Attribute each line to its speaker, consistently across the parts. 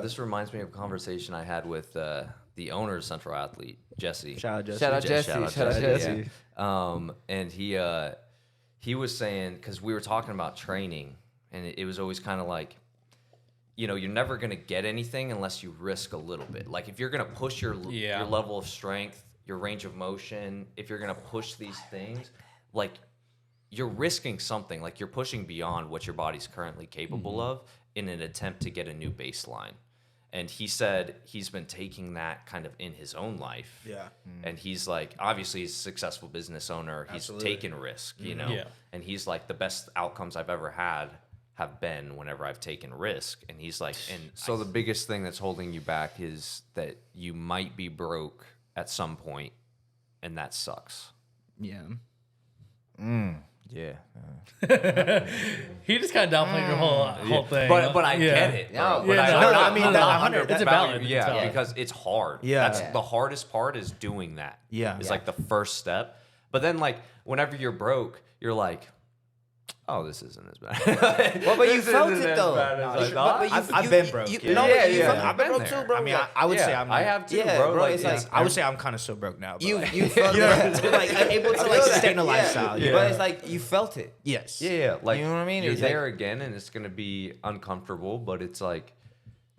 Speaker 1: This reminds me of a conversation I had with the owner of Central Athlete, Jesse.
Speaker 2: Shout out Jesse.
Speaker 3: Shout out Jesse.
Speaker 1: Yeah. And he was saying, because we were talking about training, and it was always kind of like, you're never going to get anything unless you risk a little bit. Like if you're going to push your level of strength, your range of motion, if you're going to push these things, like you're risking something. Like you're pushing beyond what your body's currently capable of in an attempt to get a new baseline. And he said he's been taking that kind of in his own life.
Speaker 2: Yeah.
Speaker 1: And he's like, obviously he's a successful business owner.
Speaker 2: Absolutely.
Speaker 1: He's taken risk, Yeah. And he's like, the best outcomes I've ever had have been whenever I've taken risk. And he's like, the biggest thing that's holding you back is that you might be broke at some point, and that sucks.
Speaker 2: Yeah.
Speaker 3: Yeah.
Speaker 4: He just kind of downplayed your whole thing.
Speaker 1: But I get it, bro.
Speaker 3: No,
Speaker 2: I mean, that
Speaker 4: 100%. It's valid.
Speaker 1: Yeah,
Speaker 4: It's valid.
Speaker 1: because it's hard.
Speaker 2: Yeah.
Speaker 1: That's the hardest part is doing that.
Speaker 2: Yeah.
Speaker 1: It's like the first step. But then like whenever you're broke, you're like, oh, this isn't as bad.
Speaker 3: Well, but you felt it though.
Speaker 2: I've been broke.
Speaker 3: I've been broke
Speaker 1: there.
Speaker 3: too, bro.
Speaker 2: I mean, I would say I'm.
Speaker 1: I have too,
Speaker 3: Yeah,
Speaker 1: bro.
Speaker 3: bro,
Speaker 1: Like,
Speaker 3: it's like-
Speaker 2: I would say I'm kind of still broke now. But
Speaker 3: You
Speaker 2: like,
Speaker 3: felt it.
Speaker 2: like able to like sustain a lifestyle.
Speaker 3: Yeah. But it's like you felt it.
Speaker 2: Yes.
Speaker 1: Yeah, like
Speaker 3: You know what I mean?
Speaker 1: You're
Speaker 3: It's
Speaker 1: there again, and it's gonna be uncomfortable, but it's like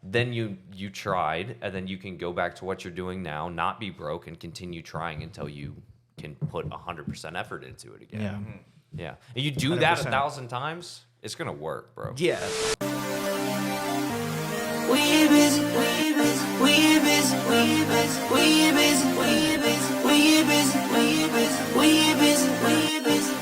Speaker 1: then you tried, and then you can go back to what you're doing now, not be broke, and continue trying until you can put 100% effort into it again.
Speaker 2: Yeah.
Speaker 1: Yeah. And you do that
Speaker 2: 100%.
Speaker 1: 1,000 times, it's gonna work, bro.
Speaker 2: Yeah.
Speaker 5: We busy, we busy, we busy, we busy, we busy, we busy, we busy, we busy, we busy,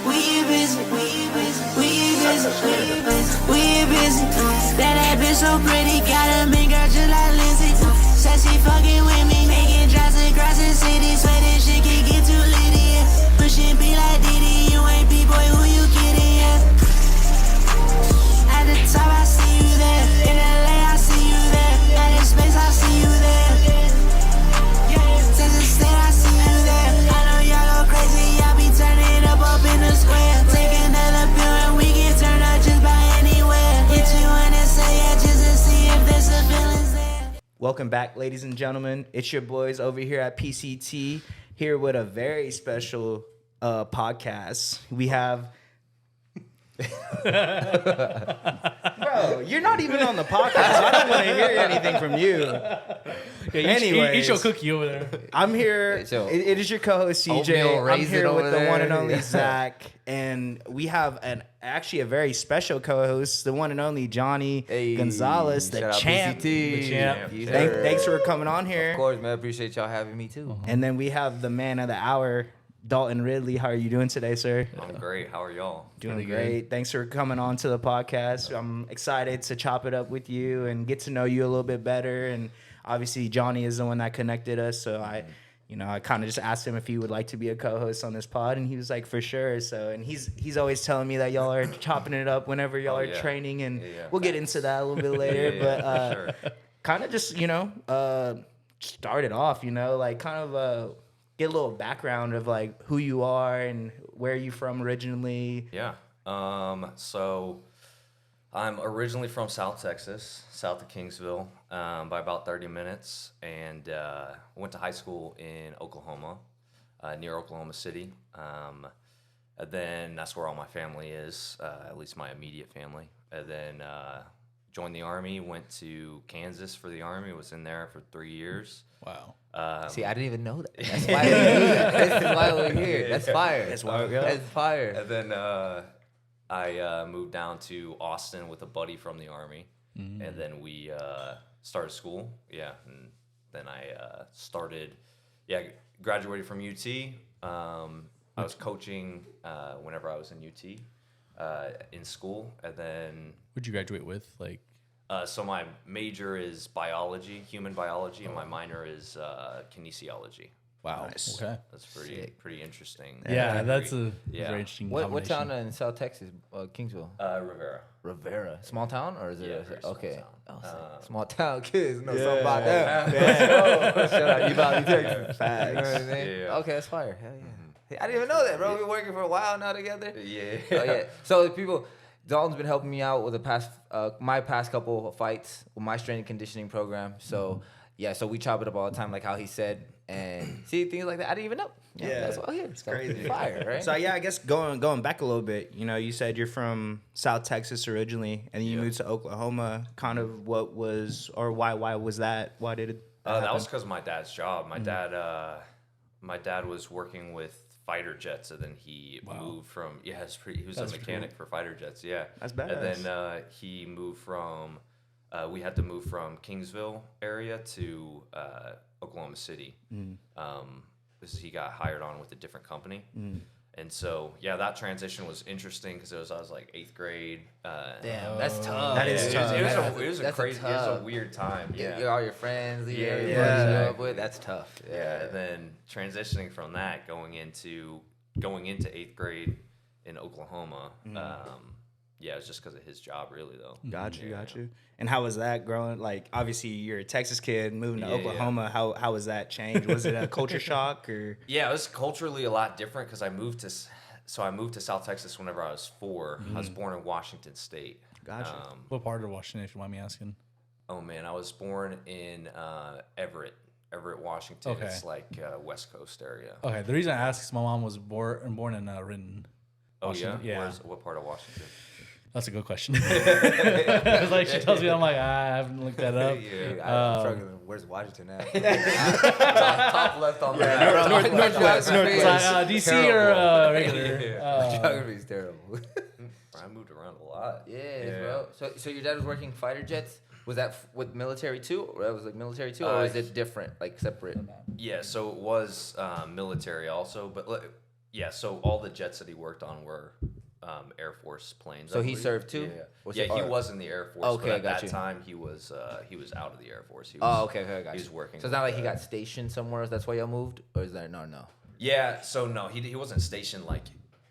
Speaker 5: we busy, we busy, we busy, we busy, we busy. That bitch so pretty, got a big girl just like Lindsay. Says she fucking with me, making drives across the city. Swear this shit can get too litty. Pushing be like Diddy, you ain't B-boy, who you kidding? At the top, I see you there. In LA, I see you there. At in space, I see you there. Texas State, I see you there. I know y'all go crazy, y'all be turning up in the square. Take another pill and we get turned up just by anywhere. Hit you in and say yeah, just to see if there's a feelings there.
Speaker 2: Welcome back, ladies and gentlemen. It's your boys over here at PCT, here with a very special podcast. We have... Bro, you're not even on the podcast, so I don't want to hear anything from you. Anyways,
Speaker 4: eat your cookie over there.
Speaker 2: I'm here.
Speaker 3: So,
Speaker 2: It is your co-host CJ.
Speaker 3: oatmeal
Speaker 2: I'm
Speaker 3: raisin
Speaker 2: here with
Speaker 3: over
Speaker 2: the one
Speaker 3: there.
Speaker 2: and only Zach, and we have actually a very special co-host, the one and only Johnny Gonzales, the
Speaker 3: shout out
Speaker 2: champ.
Speaker 3: PCT.
Speaker 4: The champ.
Speaker 3: Yes,
Speaker 2: Thanks
Speaker 3: sir.
Speaker 2: for coming on here.
Speaker 3: Of course, man. I appreciate y'all having me too.
Speaker 2: And then we have the man of the hour, Dalton Ridley. How are you doing today, sir?
Speaker 1: I'm great. How are y'all?
Speaker 2: Doing great. Thanks for coming on to the podcast. I'm excited to chop it up with you and get to know you a little bit better. And obviously, Johnny is the one that connected us. So I kind of just asked him if he would like to be a co-host on this pod, and he was like, for sure. So, and he's always telling me that y'all are chopping it up whenever y'all are training, and we'll get into that a little bit later. But kind of just start it off. Like kind of get a little background of like who you are and where you from originally.
Speaker 1: Yeah. So I'm originally from South Texas, south of Kingsville, by about 30 minutes, and went to high school in Oklahoma, near Oklahoma City. And then that's where all my family is, at least my immediate family. And then joined the Army, went to Kansas for the Army, was in there for 3 years.
Speaker 4: Wow.
Speaker 3: See, I didn't even know that. That's why we do that. This is why we're here. That's fire.
Speaker 2: That's why we go.
Speaker 3: That's fire.
Speaker 1: And then I moved down to Austin with a buddy from the Army, and then we started school. Yeah, and then I graduated from UT. I was coaching whenever I was in UT in school, and then
Speaker 4: What'd you graduate with? Like,
Speaker 1: so my major is biology, human biology, and my minor is kinesiology.
Speaker 4: wow.
Speaker 2: Nice.
Speaker 4: Okay.
Speaker 1: That's pretty interesting.
Speaker 4: Yeah, that's a
Speaker 1: Yeah.
Speaker 4: very interesting
Speaker 3: What
Speaker 4: combination.
Speaker 3: town in South Texas? Kingsville.
Speaker 1: Rivera.
Speaker 3: Rivera. Small town or is it?
Speaker 1: Yeah, very small
Speaker 3: okay.
Speaker 1: town.
Speaker 3: Oh, small town kids know something about that. Shout out Uvalde, Texas.
Speaker 2: Facts.
Speaker 3: You know what I mean?
Speaker 1: Yeah.
Speaker 3: Okay, that's fire. Hell yeah. Hey, I didn't even know that, bro. We've been working for a while now together.
Speaker 1: Yeah.
Speaker 3: Oh yeah. So if people, Dalton's been helping me out with my past couple of fights with my strength and conditioning program. So so we chop it up all the time, like how he said, and see things like that. I didn't even know.
Speaker 2: Yeah,
Speaker 3: that's all here.
Speaker 2: It's crazy.
Speaker 3: Fire, right?
Speaker 2: So yeah, I guess going back a little bit, you know, you said you're from South Texas originally, and then you moved to Oklahoma. Kind of what was, or why was that? Why did it?
Speaker 1: That was because of my dad's job. My dad was working with fighter jets, and then he moved from he was a mechanic for fighter jets. Yeah,
Speaker 2: that's badass.
Speaker 1: And then he moved from we had to move from Kingsville area to Oklahoma City. Because he got hired on with a different company. And so, that transition was interesting because I was like 8th grade.
Speaker 3: Damn, that's tough.
Speaker 2: That is tough.
Speaker 1: It was a crazy, it was a weird time.
Speaker 3: Yeah, all your friends, you up with, that's tough.
Speaker 1: Yeah, and then transitioning from that, going into 8th grade in Oklahoma. It was just because of his job, really, though.
Speaker 2: Got you. And how was that growing? Like, obviously, you're a Texas kid moving to Oklahoma. Yeah. How was that change? Was it a culture shock or?
Speaker 1: Yeah, it was culturally a lot different because I moved to South Texas whenever I was 4. I was born in Washington State.
Speaker 2: Gotcha.
Speaker 4: What part of Washington, if you mind me asking?
Speaker 1: Oh man, I was born in Everett, Washington.
Speaker 4: Okay.
Speaker 1: It's like West Coast area.
Speaker 4: Okay, the reason I ask is my mom was born in Renton.
Speaker 1: Oh
Speaker 4: Washington.
Speaker 1: yeah? What part of Washington?
Speaker 4: That's a good question. It's like she tells me, I'm like, I haven't looked that up.
Speaker 3: I'm struggling. Where's Washington at?
Speaker 1: Top left on that.
Speaker 3: Northwest.
Speaker 4: DC or regular?
Speaker 3: Geography is terrible.
Speaker 1: I moved around a lot.
Speaker 3: Yeah, bro. So your dad was working fighter jets? Was that with military too? Or that was like military too? Or is it different, like separate?
Speaker 1: Yeah, so it was military also. But so all the jets that he worked on were Air Force planes.
Speaker 3: So he served too?
Speaker 1: He was in the Air Force.
Speaker 3: Okay,
Speaker 1: but at
Speaker 3: got
Speaker 1: that
Speaker 3: you.
Speaker 1: time he was out of the Air Force. He was,
Speaker 3: okay, got you.
Speaker 1: He was working.
Speaker 3: So it's not like he got stationed somewhere else. That's why y'all moved, or is that no?
Speaker 1: Yeah. So no, he wasn't stationed like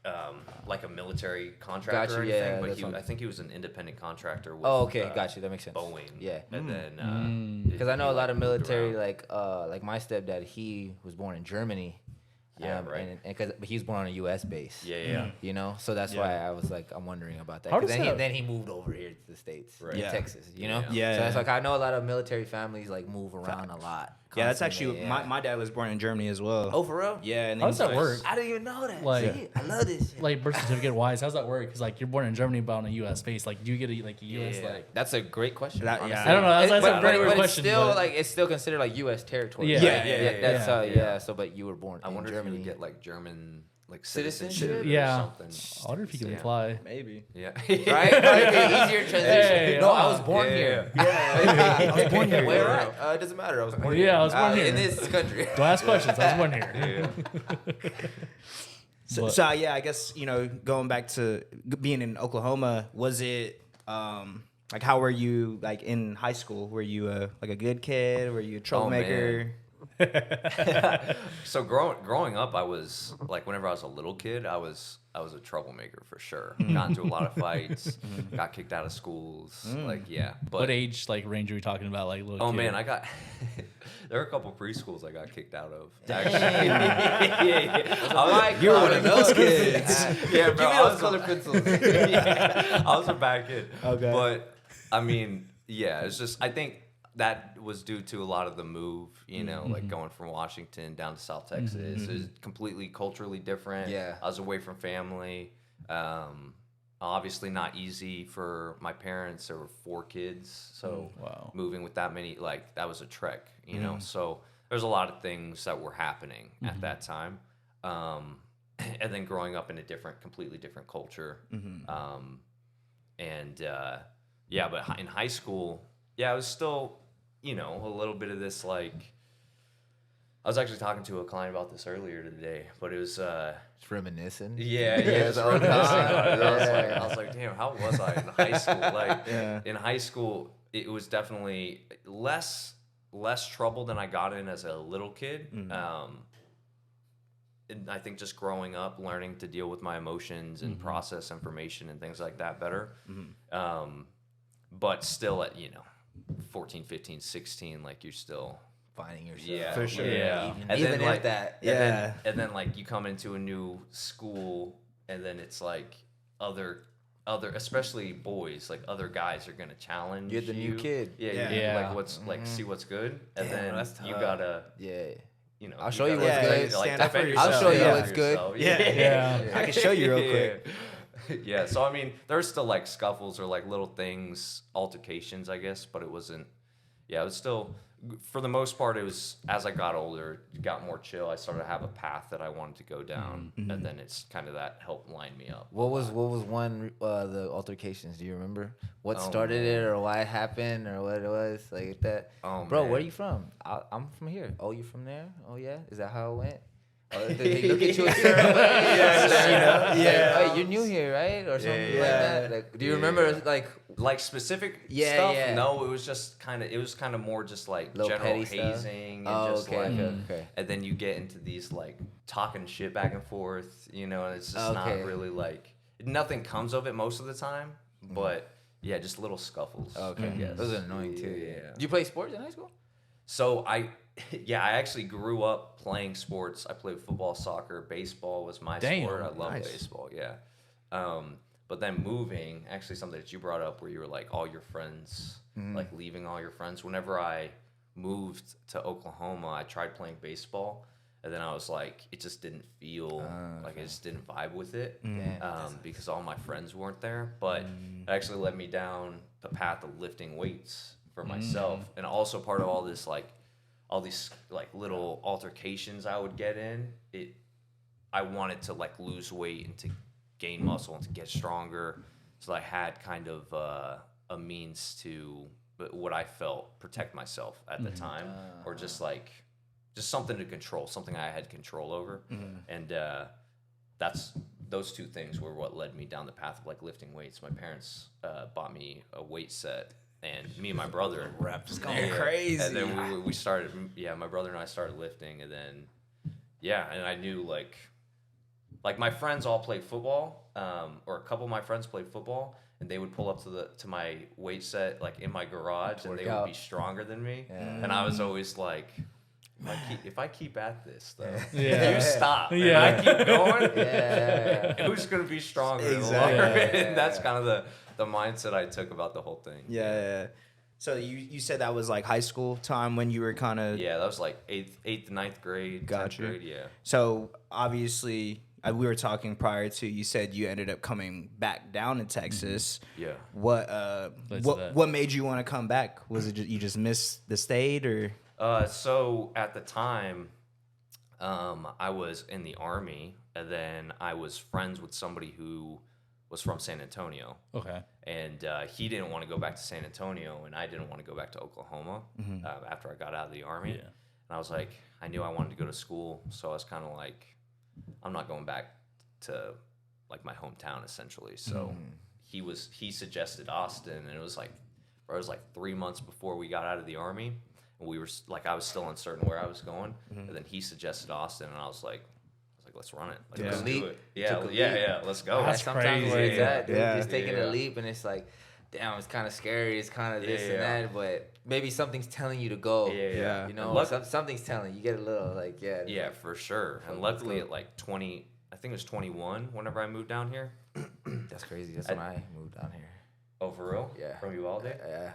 Speaker 1: a military contractor or anything. But I think he was an independent contractor. With,
Speaker 3: got you. That makes sense.
Speaker 1: Boeing.
Speaker 3: Yeah.
Speaker 1: And then
Speaker 3: because I know a lot of military, like my stepdad, he was born in Germany.
Speaker 1: Yeah, right.
Speaker 3: And but he was born on a U.S. base.
Speaker 1: Yeah.
Speaker 3: You know, so that's why I was like, I'm wondering about that.
Speaker 4: How
Speaker 3: Because
Speaker 4: does
Speaker 3: then he moved over here to the States,
Speaker 1: Right.
Speaker 3: in
Speaker 2: Yeah.
Speaker 3: Texas. You know,
Speaker 2: Yeah.
Speaker 3: So that's like I know a lot of military families like move around a lot.
Speaker 2: Yeah, that's
Speaker 3: constantly,
Speaker 2: actually my dad was born in Germany as well.
Speaker 3: Oh, for real?
Speaker 2: Yeah, and
Speaker 4: How does that work?
Speaker 3: I didn't even know that.
Speaker 4: Like-
Speaker 3: See, I love this shit.
Speaker 4: Like birth certificate wise, how's that work? Because like you're born in Germany, but on a U.S. base. Like, do you get a U.S.
Speaker 1: Yeah.
Speaker 4: like?
Speaker 3: That's a great question.
Speaker 2: That-
Speaker 3: honestly.
Speaker 2: yeah.
Speaker 4: I don't know. That's a very weird
Speaker 3: but
Speaker 4: question.
Speaker 3: It's still
Speaker 4: but-
Speaker 3: like it's still considered like U.S. territory.
Speaker 4: Yeah.
Speaker 3: That's So, but you were born
Speaker 1: I
Speaker 3: in
Speaker 1: wonder
Speaker 3: Germany.
Speaker 1: if you would get like German like
Speaker 3: Citizenship?
Speaker 1: citizenship
Speaker 4: Yeah.
Speaker 1: or something.
Speaker 4: I wonder if you can
Speaker 1: Yeah.
Speaker 4: apply.
Speaker 2: maybe.
Speaker 1: Yeah.
Speaker 3: Right? Probably be easier transition.
Speaker 4: Hey,
Speaker 3: no, I was born
Speaker 1: yeah.
Speaker 3: here.
Speaker 2: I was born here.
Speaker 3: Where at? It doesn't matter. I was born here.
Speaker 4: Yeah, I was born here.
Speaker 3: In this country.
Speaker 4: Don't ask questions. I was born here.
Speaker 2: So,
Speaker 4: But-
Speaker 2: so yeah, I guess going back to being in Oklahoma, was it like how were you like in high school? Were you like a good kid? Were you a troublemaker?
Speaker 1: So growing up, I was like, whenever I was a little kid, I was a troublemaker for sure. Got into a lot of fights, got kicked out of schools. Like, yeah. But
Speaker 4: What age like range are we talking about? Like little.
Speaker 1: oh
Speaker 4: kid?
Speaker 1: man, I got there were a couple preschools I got kicked out of. Actually, yeah.
Speaker 3: You were one of those kids.
Speaker 1: Yeah,
Speaker 3: Give
Speaker 1: bro.
Speaker 3: me
Speaker 1: I
Speaker 3: those
Speaker 1: was
Speaker 3: color pencils.
Speaker 1: I was a bad kid.
Speaker 2: Okay.
Speaker 1: But I mean, yeah, it's just I think that was due to a lot of the move, like going from Washington down to South Texas. It was completely culturally different.
Speaker 3: Yeah.
Speaker 1: I was away from family. Obviously not easy for my parents. There were 4 kids. So
Speaker 4: Wow.
Speaker 1: moving with that many, like that was a trek, So there's a lot of things that were happening at that time. And then growing up in a completely different culture. But in high school, I was still, a little bit of this, like, I was actually talking to a client about this earlier today, but it was,
Speaker 3: It's reminiscing.
Speaker 1: it's
Speaker 3: all the time.
Speaker 1: I was like, damn, how was I in high school? Like, in high school, it was definitely less trouble than I got in as a little kid. And I think just growing up, learning to deal with my emotions and process information and things like that better. But still at, 14, 15, 16, like you're still
Speaker 3: Finding yourself.
Speaker 1: Yeah,
Speaker 2: For sure.
Speaker 1: Yeah, and
Speaker 3: Even
Speaker 1: then
Speaker 3: if
Speaker 1: like
Speaker 3: that.
Speaker 1: and then like you come into a new school, and then it's like other especially boys, like other guys are gonna challenge
Speaker 3: You're the new kid.
Speaker 4: Yeah.
Speaker 1: like what's like see what's good, and
Speaker 3: Damn,
Speaker 1: then
Speaker 3: that's
Speaker 1: you
Speaker 3: tough.
Speaker 1: gotta
Speaker 3: Yeah.
Speaker 1: I'll
Speaker 3: I'll show you what's good.
Speaker 2: Stand up for
Speaker 1: defend
Speaker 2: yourself.
Speaker 3: I'll show you
Speaker 2: Yeah.
Speaker 3: what's good.
Speaker 4: Yeah.
Speaker 2: I can show you real quick.
Speaker 1: Yeah, so I mean, there's still like scuffles or like little things, altercations, I guess, but it wasn't. Yeah, it was still, for the most part, it was as I got older, it got more chill. I started to have a path that I wanted to go down, and then it's kind of that helped line me up.
Speaker 3: What was one the altercations? Do you remember what
Speaker 1: Oh,
Speaker 3: started
Speaker 1: man.
Speaker 3: it or why it happened or what it was like that?
Speaker 1: Oh,
Speaker 3: Bro, where
Speaker 1: man.
Speaker 3: you from? I'm from here. Oh, you from there? Oh yeah, is that how it went? Oh, they look at you a certain way. Like, oh, you're new here, right? Or something like that. Like, do you remember
Speaker 1: Like specific
Speaker 3: Yeah,
Speaker 1: stuff?
Speaker 3: yeah.
Speaker 1: No, it was just kind of more just like
Speaker 3: Little
Speaker 1: general
Speaker 3: petty stuff?
Speaker 1: hazing and
Speaker 3: Oh,
Speaker 1: just
Speaker 3: okay,
Speaker 1: like,
Speaker 3: okay.
Speaker 1: and then you get into these like talking shit back and forth, and it's just not
Speaker 3: Okay.
Speaker 1: really like nothing comes of it most of the time, but yeah, just little scuffles.
Speaker 3: Okay,
Speaker 1: I guess.
Speaker 3: those are annoying too.
Speaker 1: Yeah.
Speaker 3: Did you play sports in high school?
Speaker 1: So I actually grew up playing sports. I played football, soccer, baseball was my
Speaker 4: Damn,
Speaker 1: sport. I love
Speaker 2: nice.
Speaker 1: baseball. Yeah. But then moving, actually something that you brought up where you were like all your friends, like leaving all your friends. Whenever I moved to Oklahoma, I tried playing baseball, and then I was like, it just didn't feel like I just didn't vibe with it because all my friends weren't there. But it actually led me down the path of lifting weights for myself, and also part of all these like little altercations I would get in. I wanted to like lose weight and to gain muscle and to get stronger, so I had kind of a means to what I felt protect myself at the time, or just something to control, something I had control over, and those two things were what led me down the path of like lifting weights. My parents bought me a weight set, and me and my brother
Speaker 2: Reps going crazy.
Speaker 1: and then we started. Yeah, my brother and I started lifting, and then and I knew like my friends all played football, or a couple of my friends played football, and they would pull up to my weight set like in my garage, and they would be stronger than me, and I was always like, if I keep at this though, you stop, and I keep going, who's gonna be stronger?
Speaker 2: Exactly.
Speaker 1: And that's kind of the mindset I took about the whole thing.
Speaker 2: Yeah. So you said that was like high school time when you were kind of
Speaker 1: Yeah, that was like eighth, ninth grade, 10th grade. Yeah.
Speaker 2: So obviously, we were talking prior to. You said you ended up coming back down to Texas.
Speaker 1: Yeah.
Speaker 2: What made you want to come back? Was it just, you just missed the state, or?
Speaker 1: So at the time, I was in the Army, and then I was friends with somebody who was from San Antonio.
Speaker 4: Okay.
Speaker 1: And he didn't want to go back to San Antonio, and I didn't want to go back to Oklahoma after I got out of the Army.
Speaker 4: Yeah.
Speaker 1: And I was like, I knew I wanted to go to school, so I was kind of like, I'm not going back to like my hometown essentially. So he suggested Austin, and it was like 3 months before we got out of the Army, and we were like, I was still uncertain where I was going, and then he suggested Austin, and I was like, let's run it. Like, let's do it. Yeah, let's go.
Speaker 4: That's
Speaker 3: sometimes where it's
Speaker 4: crazy.
Speaker 3: at, dude.
Speaker 2: Yeah.
Speaker 3: Just taking a leap, and it's like, damn, it's kind of scary. It's kind of this and that, but maybe something's telling you to go.
Speaker 2: Yeah.
Speaker 3: You know, something's telling you. You get a little like,
Speaker 1: Yeah, for sure. And luckily at like 20, I think it was 21 whenever I moved down here.
Speaker 3: That's crazy. That's when I moved down here.
Speaker 1: Oh, for real?
Speaker 3: Yeah.
Speaker 1: From Uvalde?
Speaker 3: Yeah.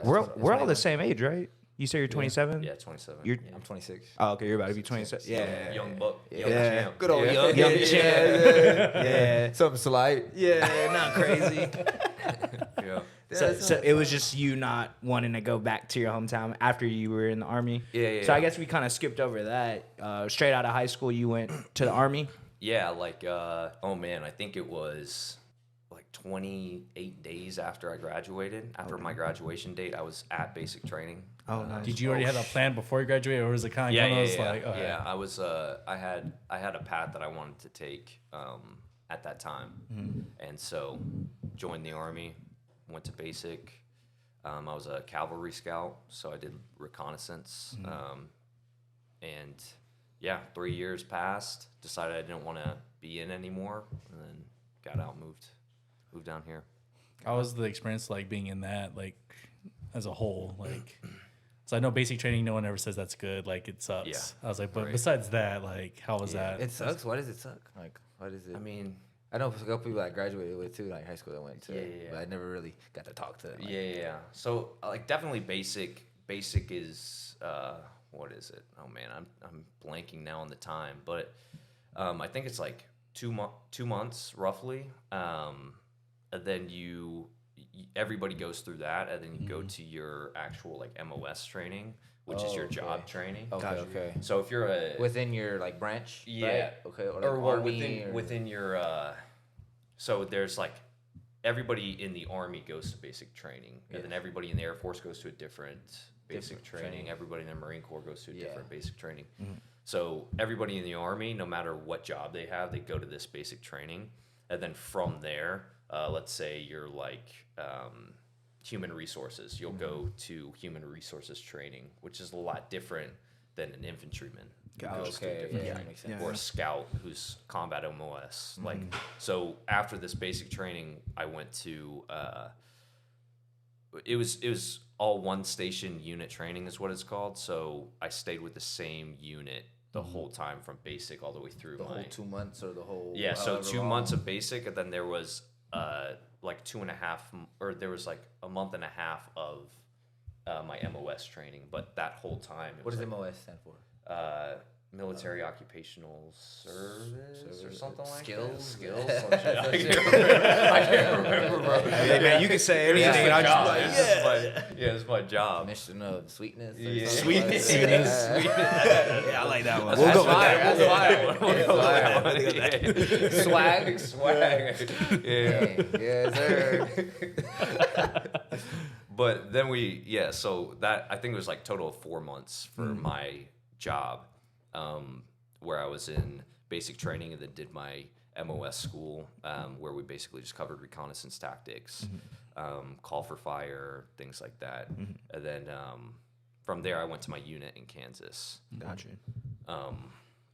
Speaker 2: We're all the same age, right? You say you're 27.
Speaker 1: Yeah, 27.
Speaker 3: I'm 26.
Speaker 2: Oh, okay. You're about to be 27. Yeah.
Speaker 1: Young buck. Young
Speaker 2: Yeah.
Speaker 1: champ.
Speaker 3: Good old young
Speaker 2: Young champ. Yeah.
Speaker 3: Something slight.
Speaker 2: Yeah. Not crazy.
Speaker 1: Yeah.
Speaker 2: So it was just you not wanting to go back to your hometown after you were in the Army.
Speaker 1: Yeah.
Speaker 2: So I guess we kind of skipped over that. Straight out of high school, you went to the Army.
Speaker 1: Yeah, like, oh man, I think it was like 28 days after I graduated. After my graduation date, I was at basic training.
Speaker 2: Oh, nice.
Speaker 4: Did you already have a plan before you graduated, or was it kind of one of those like, okay.
Speaker 1: Yeah, I was. I had a path that I wanted to take at that time, and so joined the Army, went to basic. I was a cavalry scout, so I did reconnaissance, and 3 years passed. Decided I didn't want to be in anymore, and then got out, moved down here.
Speaker 4: How was the experience like being in that, like as a whole? Like, so I know basic training, no one ever says that's good. Like, it sucks.
Speaker 1: Yeah,
Speaker 4: I was like, but
Speaker 1: right.
Speaker 4: besides that, like, how was that?
Speaker 3: It sucks. Why does it suck? Like, what is it?
Speaker 1: I mean,
Speaker 3: I know a couple people I graduated with too, like high school I went to.
Speaker 1: Yeah.
Speaker 3: But I never really got to talk to them. Like,
Speaker 1: Yeah. So like definitely basic. Basic is what is it? Oh man, I'm blanking now on the time, but I think it's like 2 months roughly. And then everybody goes through that, and then you go to your actual like MOS training, which is your job training.
Speaker 3: Okay.
Speaker 1: So if you're
Speaker 3: within your like branch,
Speaker 1: yeah,
Speaker 3: right? Okay, or, like
Speaker 1: or
Speaker 3: Army
Speaker 1: within your so there's like everybody in the Army goes to basic training, and then everybody in the Air Force goes to a different basic training. Everybody in the Marine Corps goes to a different basic training. So everybody in the Army, no matter what job they have, they go to this basic training, and then from there, let's say you're like human resources, you'll go to human resources training, which is a lot different than an infantryman.
Speaker 3: Makes sense.
Speaker 1: Or a scout who's combat MOS. Like, so after this basic training, I went to it was all one station unit training is what it's called. So I stayed with the same unit the whole time from basic all the way through
Speaker 3: The whole 2 months or the whole
Speaker 1: so 2 months of basic, and then there was like 2.5 or there was like a month and a half of my MOS training, but that whole time
Speaker 3: What does
Speaker 1: like,
Speaker 3: MOS stand for?
Speaker 1: military occupational service or something like
Speaker 3: Skills?
Speaker 1: that. Some shit. I can't remember, bro.
Speaker 2: Hey, man, you can say anything.
Speaker 1: Yeah,
Speaker 2: And I just like,
Speaker 1: it's my job.
Speaker 3: Mission of sweetness. Or
Speaker 1: Yeah.
Speaker 3: something like
Speaker 2: Sweetness.
Speaker 3: that.
Speaker 2: yeah, I like that one.
Speaker 1: That's
Speaker 2: We'll go with that.
Speaker 3: That's fire.
Speaker 1: Swag. Yeah.
Speaker 3: Yes, sir.
Speaker 1: But then so that I think it was like total of 4 months for my job, where I was in basic training and then did my MOS school, where we basically just covered reconnaissance tactics, call for fire, things like that. And then from there, I went to my unit in Kansas.
Speaker 2: Gotcha.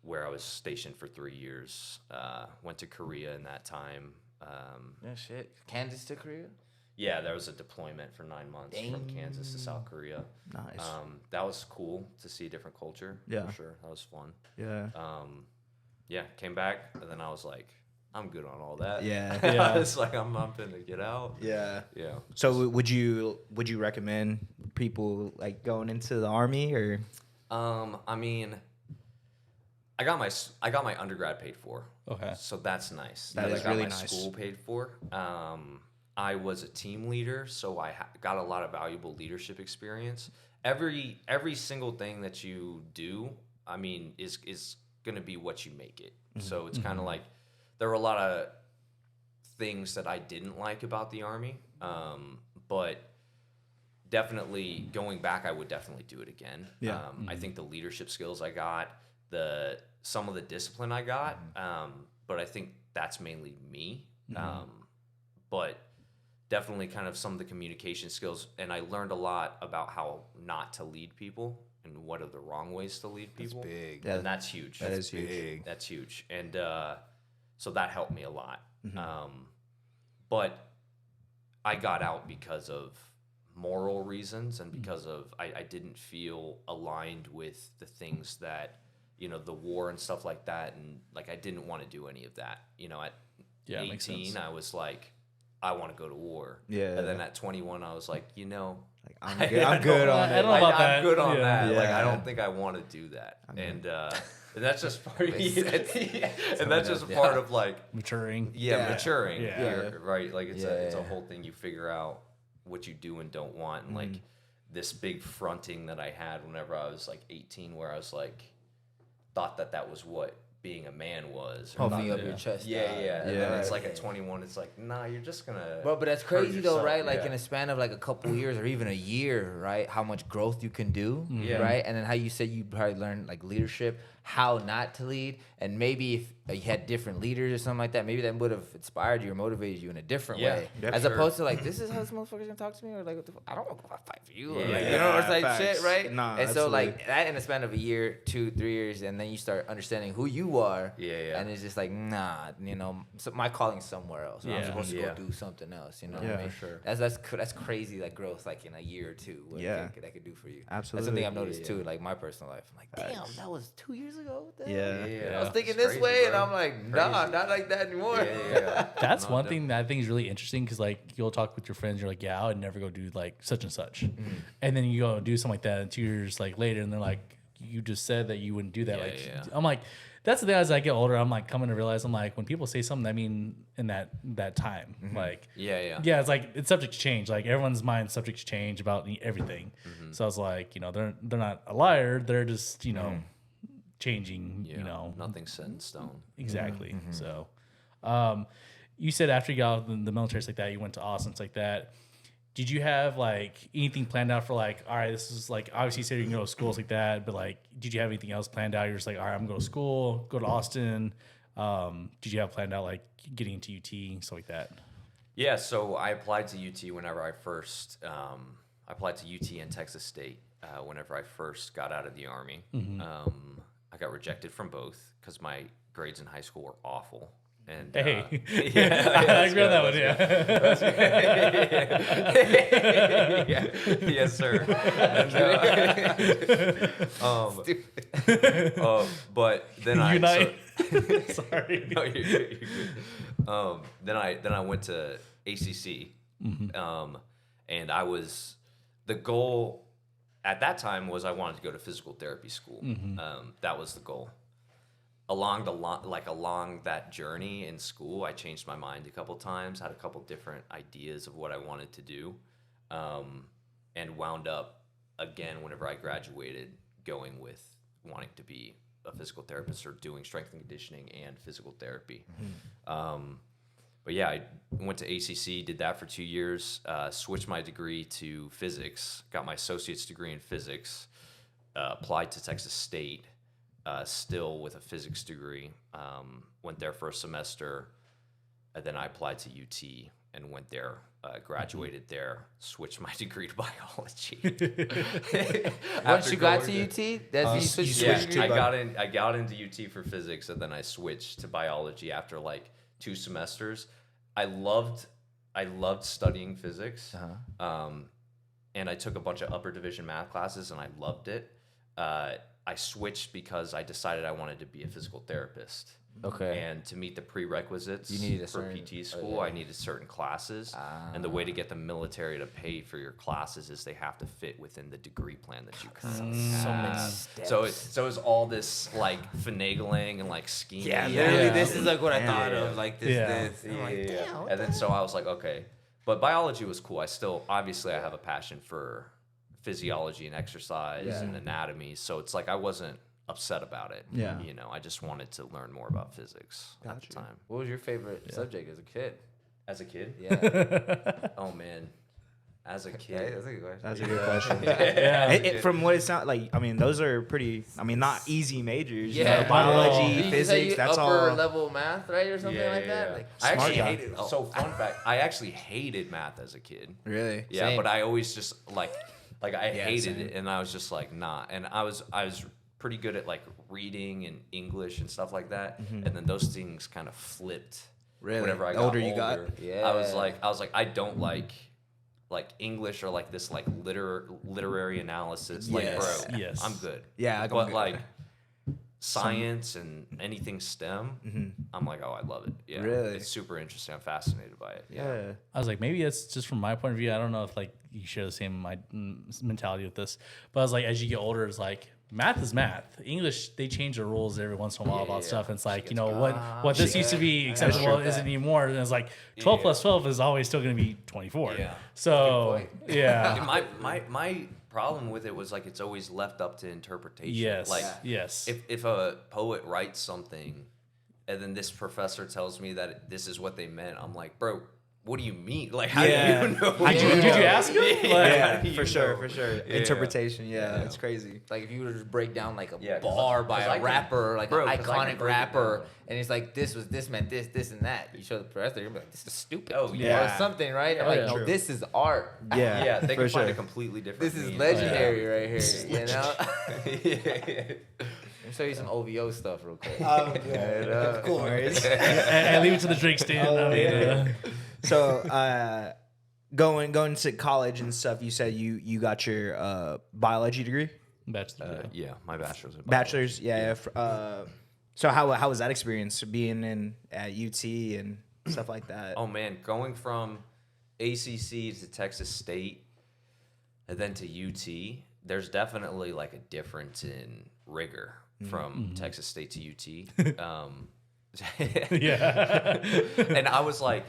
Speaker 1: Where I was stationed for 3 years. Went to Korea in that time.
Speaker 3: No shit. Kansas to Korea?
Speaker 1: Yeah, there was a deployment for 9 months from Kansas to South Korea.
Speaker 2: Nice.
Speaker 1: That was cool to see a different culture.
Speaker 2: Yeah.
Speaker 1: For sure. That was fun.
Speaker 2: Yeah.
Speaker 1: Came back, and then I was like, I'm good on all that.
Speaker 2: Yeah.
Speaker 1: I was like, I'm finna get out.
Speaker 2: Yeah.
Speaker 1: Yeah.
Speaker 2: So would you recommend people like going into the Army or?
Speaker 1: I mean, I got my undergrad paid for.
Speaker 4: Okay.
Speaker 1: So that's nice.
Speaker 2: That
Speaker 1: I
Speaker 2: is
Speaker 1: got
Speaker 2: really
Speaker 1: my
Speaker 2: nice.
Speaker 1: school paid for. I was a team leader, so I got a lot of valuable leadership experience. Every single thing that you do, I mean, is going to be what you make it. So it's kind of like there were a lot of things that I didn't like about the Army, but definitely going back, I would definitely do it again.
Speaker 2: Yeah.
Speaker 1: I think the leadership skills I got, some of the discipline I got, but I think that's mainly me. But definitely kind of some of the communication skills, and I learned a lot about how not to lead people and what are the wrong ways to lead people.
Speaker 3: That's big.
Speaker 1: And that's huge.
Speaker 2: That is huge.
Speaker 3: Big.
Speaker 1: That's huge. And so that helped me a lot. But I got out because of moral reasons and because of I didn't feel aligned with the things that, the war and stuff like that. And like I didn't want to do any of that. At
Speaker 4: Yeah, makes
Speaker 1: 18,
Speaker 4: sense.
Speaker 1: I was like, I want to go to war.
Speaker 2: Yeah.
Speaker 1: And then at 21, I was like,
Speaker 2: Like, I'm good on
Speaker 4: I
Speaker 2: it.
Speaker 4: don't know about that.
Speaker 1: I'm good on
Speaker 4: Yeah.
Speaker 1: that. Like, I
Speaker 2: Yeah.
Speaker 1: don't think I want to do that. And that's just part of
Speaker 3: Makes sense.
Speaker 1: and that's just a part of like
Speaker 4: Maturing.
Speaker 1: maturing.
Speaker 4: Yeah.
Speaker 1: You're- right? Like it's a
Speaker 3: Yeah.
Speaker 1: whole thing. You figure out what you do and don't want, and like this big fronting that I had whenever I was like 18, where I was like thought that was what being a man was. or
Speaker 3: Puffing
Speaker 1: thought
Speaker 3: up
Speaker 1: that-
Speaker 3: your chest
Speaker 1: Yeah,
Speaker 3: out.
Speaker 1: yeah. And
Speaker 2: Yeah.
Speaker 1: then it's like at 21, it's like, nah, you're just gonna.
Speaker 3: But that's
Speaker 1: hurt
Speaker 3: crazy though,
Speaker 1: yourself.
Speaker 3: right? Like
Speaker 1: Yeah.
Speaker 3: in a span of like a couple years or even a year, right? How much growth you can do,
Speaker 1: Yeah.
Speaker 3: right? And then how you said you probably learned like leadership, how not to lead, and maybe if you had different leaders or something like that, maybe that would have inspired you or motivated you in a different
Speaker 1: Yeah,
Speaker 3: way,
Speaker 1: yeah,
Speaker 3: as
Speaker 1: sure.
Speaker 3: opposed to like this is how this motherfucker's gonna talk to me, or like what the I don't want to fight for you, or like,
Speaker 1: Yeah,
Speaker 3: or like
Speaker 2: facts.
Speaker 3: shit, right?
Speaker 2: Nah,
Speaker 3: and so
Speaker 2: absolutely.
Speaker 3: like that in a span of a year, 2, 3 years, and then you start understanding who you you are.
Speaker 1: Yeah.
Speaker 3: And it's just like, nah, you know, so my calling's somewhere else. I'm supposed to go do something else. You know what I mean?
Speaker 2: For sure.
Speaker 3: That's crazy. That growth, like in a year or two, what that could do for you.
Speaker 2: Absolutely.
Speaker 3: That's something I've noticed too. Like my personal life, I'm like, damn, that was 2 years ago. What the hell?
Speaker 2: Yeah.
Speaker 3: I was thinking
Speaker 1: It's
Speaker 3: this
Speaker 1: crazy,
Speaker 3: way,
Speaker 1: bro.
Speaker 3: and I'm like, nah, not like that anymore.
Speaker 1: Yeah.
Speaker 4: That's one thing that I think is really interesting because like you'll talk with your friends, you're like, yeah, I would never go do like such and such, and then you go do something like that, and 2 years like later, and they're like, you just said that you wouldn't do that. I'm like, that's the thing. As I get older, I'm like coming to realize, I'm like, when people say something, I mean in that time, like it's like it's subject to change. Like everyone's mind's subject to change about everything. So I was like, you know, they're not a liar. They're just changing. You know,
Speaker 1: nothing's set in stone.
Speaker 4: Exactly. So, you said after you got out of the military, like that, you went to Austin, like that. Did you have like anything planned out for like, all right, this is like, obviously you said you can go to schools like that, but like, did you have anything else planned out? You're just like, all right, I'm going to school, go to Austin. Did you have planned out like getting into UT, stuff like that?
Speaker 1: Yeah, so I applied to UT whenever I first, I applied to UT and Texas State whenever I first got out of the Army. I got rejected from both because my grades in high school were awful. And
Speaker 4: I agree
Speaker 1: on
Speaker 4: that one.
Speaker 1: Yes, sir. But then
Speaker 4: Unite.
Speaker 1: Sorry. No, you're good. Then I went to ACC, and the goal at that time was I wanted to go to physical therapy school. That was the goal. Along that journey in school, I changed my mind a couple times, had a couple different ideas of what I wanted to do, and wound up again whenever I graduated going with wanting to be a physical therapist or doing strength and conditioning and physical therapy. But yeah, I went to ACC, did that for 2 years, switched my degree to physics, got my associate's degree in physics, applied to Texas State. Still with a physics degree, went there for a semester, and then I applied to UT and went there, graduated there, switched my degree to biology.
Speaker 3: Once you got to UT, that's you switched.
Speaker 1: I got into UT for physics, and then I switched to biology after like 2 semesters. I loved studying physics, and I took a bunch of upper division math classes, and I loved it. I switched because I decided I wanted to be a physical therapist.
Speaker 3: Okay.
Speaker 1: And to meet the prerequisites for PT school, I needed certain classes. And the way to get the military to pay for your classes is they have to fit within the degree plan that you currently have.
Speaker 3: So many steps.
Speaker 1: So it's all this like finagling and like scheming.
Speaker 3: Yeah, literally, this is like what I thought of. Like this.
Speaker 1: I'm like, damn. And then so I was like, okay. But biology was cool. I have a passion for physiology and exercise and anatomy, so it's like I wasn't upset about it. You know, I just wanted to learn more about physics at the time.
Speaker 3: What was your favorite subject as a kid?
Speaker 1: As a kid?
Speaker 3: Yeah.
Speaker 1: Oh man, as a kid.
Speaker 3: Okay, that's a good question.
Speaker 2: That's a good question. From what it sounds like, I mean, those are pretty. I mean, not easy majors.
Speaker 3: Yeah,
Speaker 2: you know, biology, physics. That's
Speaker 3: upper
Speaker 2: all.
Speaker 3: level math, right, or something like that. Like,
Speaker 1: I actually
Speaker 2: guy.
Speaker 1: hated. So fun fact, I actually hated math as a kid.
Speaker 2: Really?
Speaker 1: Yeah,
Speaker 3: Same.
Speaker 1: but I always just like I hated
Speaker 2: same.
Speaker 1: it, and I was just like, nah. And I was pretty good at like reading and English and stuff like that. And then those things kind of flipped.
Speaker 2: Really?
Speaker 1: Whenever I
Speaker 2: The
Speaker 1: got
Speaker 2: older you got?
Speaker 3: Yeah.
Speaker 1: I was like, I don't like English or like this like literary analysis. Like,
Speaker 2: Yes.
Speaker 1: bro,
Speaker 4: Yes.
Speaker 1: I'm good.
Speaker 2: Yeah,
Speaker 1: but like science and anything STEM, I'm like, oh, I love it. Yeah,
Speaker 2: Really?
Speaker 1: it's super interesting. I'm fascinated by it.
Speaker 2: Yeah.
Speaker 4: I was like, maybe that's just from my point of view. I don't know if like you share the same mentality with this, but I was like, as you get older, it's like math is math. English, they change the rules every once in a while about stuff. And it's like, you know, what this used to be acceptable isn't anymore. And it's like 12 plus 12 is always still going to be 24.
Speaker 1: Yeah.
Speaker 4: So yeah.
Speaker 1: My problem with it was like it's always left up to interpretation.
Speaker 4: Yes.
Speaker 1: Like
Speaker 4: yes.
Speaker 1: if a poet writes something and then this professor tells me that this is what they meant, I'm like, bro, what do you mean? Like, how do you know?
Speaker 4: Did you ask him?
Speaker 2: Yeah, for sure. Interpretation, it's crazy.
Speaker 3: Like if you were to break down like a
Speaker 1: 'cause
Speaker 3: bar by
Speaker 1: I
Speaker 3: a
Speaker 1: can-
Speaker 3: rapper, like
Speaker 1: bro,
Speaker 3: an
Speaker 1: 'cause I can
Speaker 3: iconic
Speaker 1: break it
Speaker 3: rapper,
Speaker 1: down.
Speaker 3: and he's like, this meant this and that. You show the professor, you're like, this is stupid.
Speaker 1: Oh,
Speaker 3: Or
Speaker 2: yeah.
Speaker 3: something, right?
Speaker 1: Yeah,
Speaker 3: I'm like,
Speaker 1: yeah.
Speaker 3: no,
Speaker 2: True.
Speaker 3: this is art.
Speaker 2: Yeah,
Speaker 1: Yeah, they
Speaker 2: for
Speaker 1: can find
Speaker 2: sure.
Speaker 1: a completely different
Speaker 3: This is
Speaker 1: meaning.
Speaker 3: legendary right here. You know? me show you some OVO stuff real quick.
Speaker 2: Of course.
Speaker 4: And leave it to the drink stand.
Speaker 2: So, going to college and stuff, you said you got your biology degree?
Speaker 4: Bachelor.
Speaker 1: Yeah, my bachelor's. in
Speaker 2: Bachelor's,
Speaker 1: biology.
Speaker 2: So how was that experience being at UT and stuff like that?
Speaker 1: Oh man, going from ACC to Texas State and then to UT, there's definitely like a difference in rigor from Texas State to UT.
Speaker 4: Yeah.
Speaker 1: And I was like,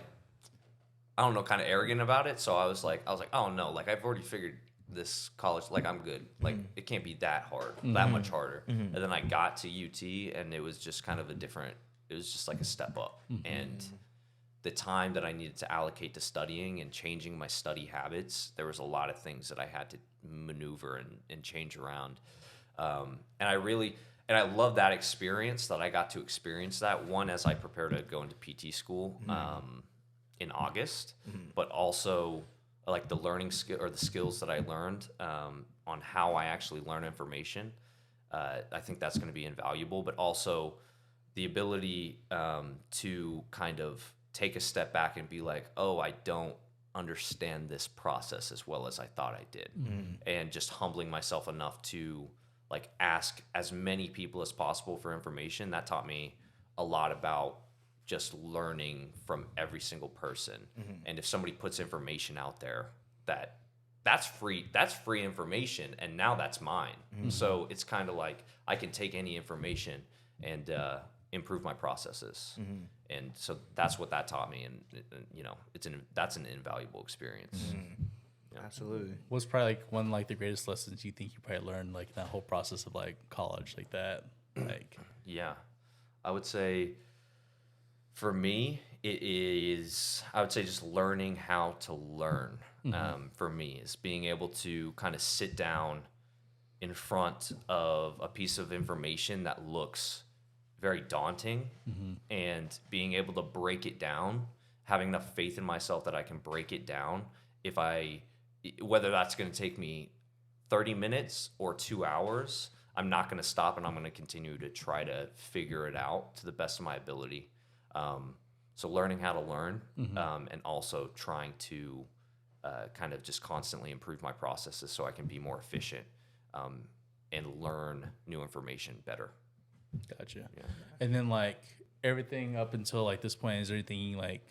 Speaker 1: I don't know, kind of arrogant about it. So I was like, oh no, like I've already figured this college, like I'm good. Like it can't be that hard, that much harder. And then I got to UT and it was just kind of it was just like a step up. And the time that I needed to allocate to studying and changing my study habits, there was a lot of things that I had to maneuver and change around. And I love that experience that I got to experience that one as I prepare to go into PT school in August, but also like the learning skill or the skills that I learned on how I actually learn information. I think that's going to be invaluable, but also the ability to kind of take a step back and be like, oh, I don't understand this process as well as I thought I did. And just humbling myself enough to like ask as many people as possible for information. That taught me a lot about just learning from every single person. And if somebody puts information out there that's free information, and now that's mine. So it's kind of like I can take any information and improve my processes. And so that's what that taught me. And you know, that's an invaluable experience. Yeah.
Speaker 2: Absolutely.
Speaker 4: What's probably like one like the greatest lessons you think you probably learned like in that whole process of like college like that? Like
Speaker 1: Yeah, I would say for me, I would say just learning how to learn. For me, is being able to kind of sit down in front of a piece of information that looks very daunting and being able to break it down, having enough faith in myself that I can break it down. Whether that's going to take me 30 minutes or 2 hours, I'm not going to stop and I'm going to continue to try to figure it out to the best of my ability. So learning how to learn and also trying to kind of just constantly improve my processes so I can be more efficient and learn new information better.
Speaker 4: Gotcha.
Speaker 1: Yeah.
Speaker 4: And then like everything up until like this point, is there anything like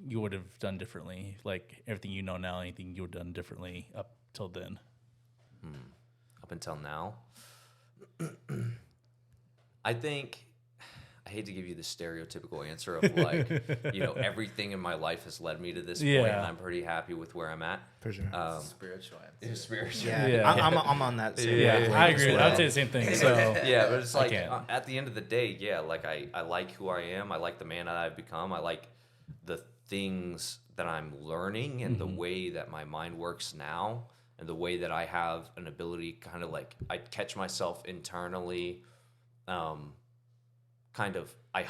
Speaker 4: you would have done differently? Like everything you know now, anything you would have done differently up till then?
Speaker 1: Up until now, I think, I hate to give you the stereotypical answer of like, you know, everything in my life has led me to this point, and I'm pretty happy with where I'm at.
Speaker 2: For sure.
Speaker 3: Spiritual answer.
Speaker 1: It's spiritual.
Speaker 2: Yeah. I'm on that. Same
Speaker 4: Yeah,
Speaker 2: wavelength
Speaker 4: I
Speaker 2: as
Speaker 4: agree.
Speaker 2: well.
Speaker 4: I'd say the same thing. So
Speaker 1: Yeah, but it's like
Speaker 4: can't.
Speaker 1: at the end of the day, yeah, like I like who I am. I like the man that I've become. I like the things that I'm learning and the way that my mind works now and the way that I have an ability kind of like I catch myself internally kind of I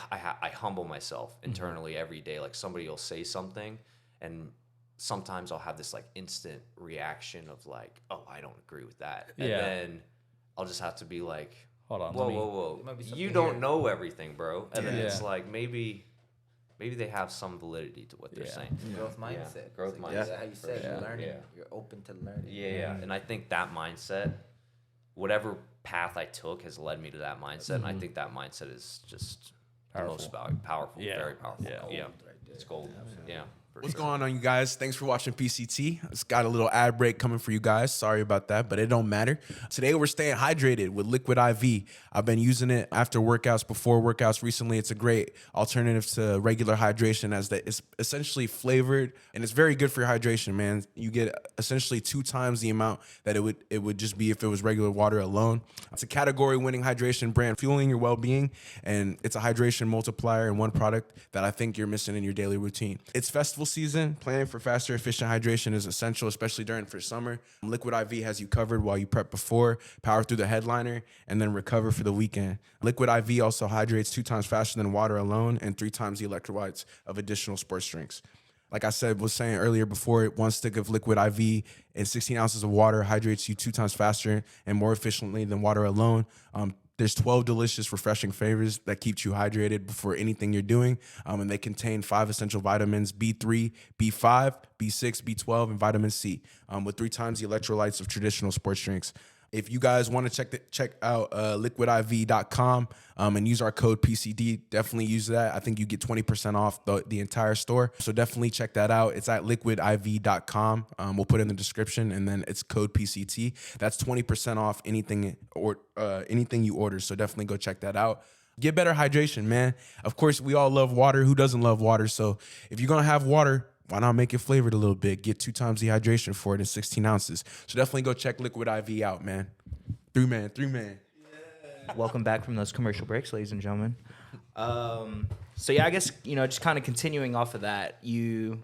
Speaker 1: humble myself internally every day. Like somebody will say something and sometimes I'll have this like instant reaction of like, oh, I don't agree with that. And then I'll just have to be like,
Speaker 4: hold on.
Speaker 1: whoa.
Speaker 3: might be
Speaker 1: You
Speaker 3: something
Speaker 1: don't
Speaker 3: here.
Speaker 1: know everything, bro. And then
Speaker 4: Yeah.
Speaker 1: it's like maybe they have some validity to what they're saying.
Speaker 3: Growth mindset.
Speaker 1: Growth
Speaker 3: So
Speaker 1: mindset,
Speaker 3: How you
Speaker 1: for
Speaker 3: said
Speaker 1: sure.
Speaker 3: you're learning.
Speaker 1: Yeah.
Speaker 3: You're open to learning.
Speaker 1: Yeah. And I think that mindset, whatever path I took has led me to that mindset. And I think that mindset is just the most powerful,
Speaker 4: Yeah.
Speaker 1: very powerful.
Speaker 4: Yeah.
Speaker 1: It's gold. Yeah. For
Speaker 6: What's
Speaker 1: sure.
Speaker 6: going on, you guys? Thanks for watching PCT. It's got a little ad break coming for you guys. Sorry about that, but it don't matter. Today, we're staying hydrated with Liquid IV. I've been using it after workouts, before workouts recently. It's a great alternative to regular hydration as it's essentially flavored, and it's very good for your hydration, man. You get essentially 2 times the amount that it would just be if it was regular water alone. It's a category-winning hydration brand, fueling your well-being, and it's a hydration multiplier in one product that I think you're missing in your daily routine. It's festival season. Planning for faster, efficient hydration is essential, especially for summer. Liquid IV has you covered while you prep before, power through the headliner, and then recover for the weekend. Liquid IV also hydrates 2 times faster than water alone and 3 times the electrolytes of additional sports drinks. Like I was saying earlier before, 1 stick of Liquid IV and 16 ounces of water hydrates you 2 times faster and more efficiently than water alone. There's 12 delicious, refreshing flavors that keeps you hydrated before anything you're doing. And they contain 5 essential vitamins, B3, B5, B6, B12, and vitamin C, with 3 times the electrolytes of traditional sports drinks. If you guys want to check out liquidiv.com and use our code PCD, definitely use that. I think you get 20% off the entire store. So definitely check that out. It's at liquidiv.com. We'll put it in the description, and then it's code PCT. That's 20% off anything you order. So definitely go check that out. Get better hydration, man. Of course, we all love water. Who doesn't love water? So if you're going to have water, why not make it flavored a little bit? Get 2 times the hydration for it in 16 ounces. So definitely go check Liquid IV out, man. 3-man.
Speaker 2: Welcome back from those commercial breaks, ladies and gentlemen. So yeah, I guess, just kind of continuing off of that, you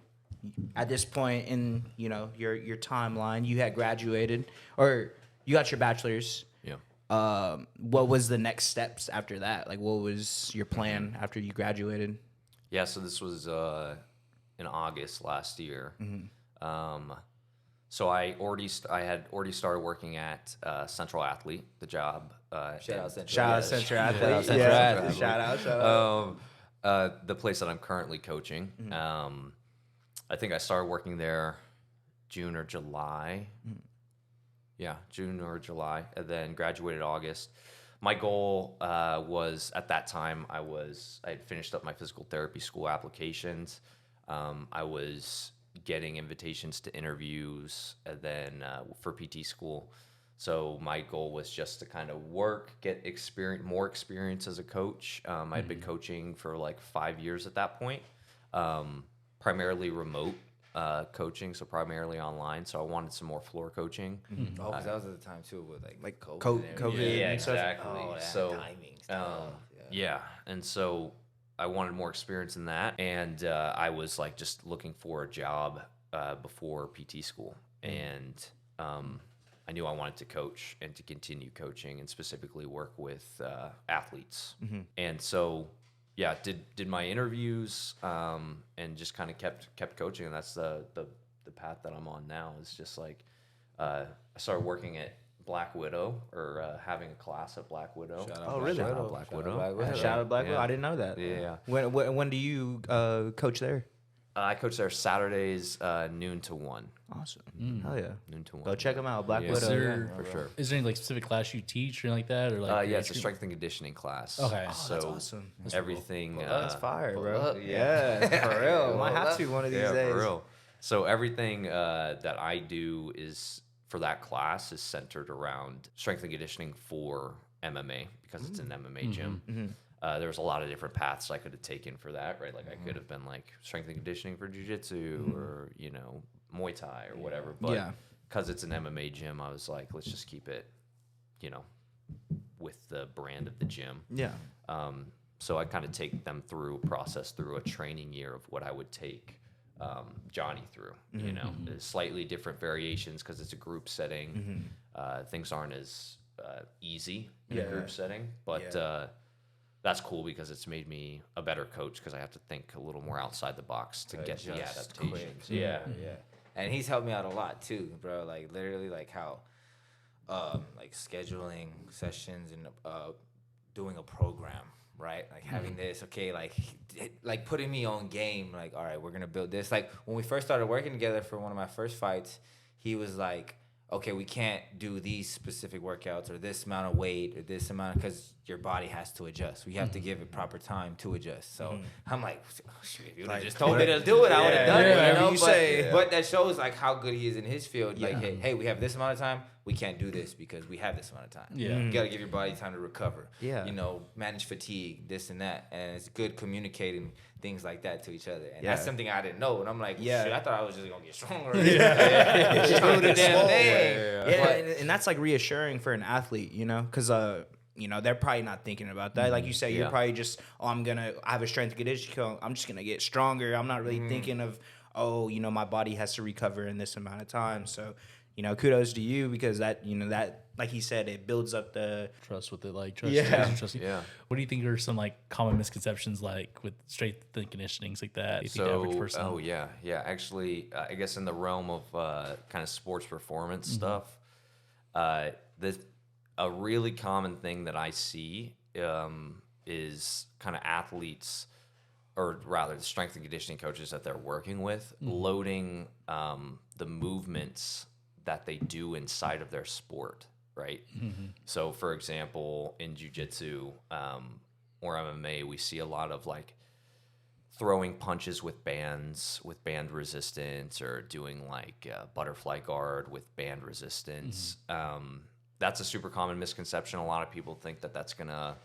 Speaker 2: at this point in, your timeline, you had graduated or you got your bachelor's.
Speaker 1: Yeah.
Speaker 2: What was the next steps after that? Like, what was your plan after you graduated?
Speaker 1: Yeah, so this was in August last year. So I had already started working at Central Athlete, the job.
Speaker 3: Shout out Central.
Speaker 2: Shout out Central Athlete. Shout out.
Speaker 1: The place that I'm currently coaching. I think I started working there June or July. Yeah, June or July, and then graduated August. My goal was, at that time, I had finished up my physical therapy school applications. I was getting invitations to interviews, and then for PT school. So my goal was just to kind of get more experience as a coach. I'd been coaching for like 5 years at that point, primarily remote coaching, so primarily online. So I wanted some more floor coaching.
Speaker 3: Oh, because that was at the time too with like COVID.
Speaker 2: COVID.
Speaker 1: Yeah,
Speaker 2: and stuff.
Speaker 1: exactly.
Speaker 3: Oh,
Speaker 1: So
Speaker 3: timing stuff.
Speaker 1: yeah, and so I wanted more experience in that, and I was like just looking for a job before PT school, and I knew I wanted to coach and to continue coaching and specifically work with athletes. And so yeah, did my interviews and just kind of kept coaching, and that's the path that I'm on now. Is just like I started working at Black Widow, or having a class at Black Widow.
Speaker 2: Oh, really?
Speaker 1: Shout out Black Widow.
Speaker 2: Shout out Black Widow. I didn't know that.
Speaker 1: Yeah.
Speaker 2: When do you coach there?
Speaker 1: I coach there Saturdays, noon to 1.
Speaker 2: Awesome. Hell yeah.
Speaker 1: Noon to 1.
Speaker 2: Go check them out. Black
Speaker 1: Yeah.
Speaker 2: Widow.
Speaker 4: Is there,
Speaker 1: For sure.
Speaker 4: Is there any like specific class you teach or anything like that, or like?
Speaker 1: Yeah, it's a strength and conditioning class.
Speaker 4: Okay.
Speaker 1: So
Speaker 2: that's awesome.
Speaker 1: everything.
Speaker 2: That's fire, bro.
Speaker 3: up.
Speaker 2: Yeah, for real. Might have to one of these
Speaker 1: Yeah,
Speaker 2: days.
Speaker 1: for real. So everything that I do is for that class is centered around strength and conditioning for MMA, because it's an MMA gym. There was a lot of different paths I could have taken for that, right? Like I could have been like strength and conditioning for jiu-jitsu or, Muay Thai or whatever. But because it's an MMA gym, I was like, let's just keep it, with the brand of the gym.
Speaker 2: Yeah.
Speaker 1: So I kind of take them through a training year of what I would take Johnny through. There's slightly different variations because it's a group setting. Things aren't as easy in a group setting, but that's cool because it's made me a better coach, because I have to think a little more outside the box to get the adaptations. Yeah.
Speaker 3: And he's helped me out a lot too, bro. Like literally, like how, like scheduling sessions and doing a program, right? Like having this, okay, like putting me on game. Like, all right, we're gonna build this. Like when we first started working together for one of my first fights, he was like, okay, we can't do these specific workouts or this amount of weight or this amount, because your body has to adjust. We have to give it proper time to adjust. So I'm like, oh, shoot, if you would have just told me to do it, I would have done it.
Speaker 2: whatever you say.
Speaker 3: But that shows like how good he is in his field. Like, hey, we have this amount of time. We can't do this because we have this amount of time.
Speaker 4: Yeah.
Speaker 3: You got to give your body time to recover.
Speaker 2: Yeah.
Speaker 3: Manage fatigue, this and that. And it's good communicating things like that to each other. And that's something I didn't know. And I'm like, shit, I thought I was just going to get stronger. Just do the damn thing.
Speaker 2: Yeah, and that's like reassuring for an athlete, because they're probably not thinking about that. Like you say, you're probably just, I have a strength and conditioning, I'm just gonna get stronger. I'm not really thinking of, my body has to recover in this amount of time. So, kudos to you, because that like he said, it builds up the
Speaker 4: Trust with it, like trust.
Speaker 2: Yeah.
Speaker 4: Trust.
Speaker 1: Yeah.
Speaker 4: What do you think are some like common misconceptions like with strength and conditionings like that? You think the average person?
Speaker 1: Yeah. Actually, I guess in the realm of kind of sports performance stuff, a really common thing that I see is kind of athletes, or rather the strength and conditioning coaches that they're working with, loading the movements that they do inside of their sport, right? So, for example, in jiu-jitsu or MMA, we see a lot of like throwing punches with bands, with band resistance, or doing like butterfly guard with band resistance. That's a super common misconception. A lot of people think that that's going to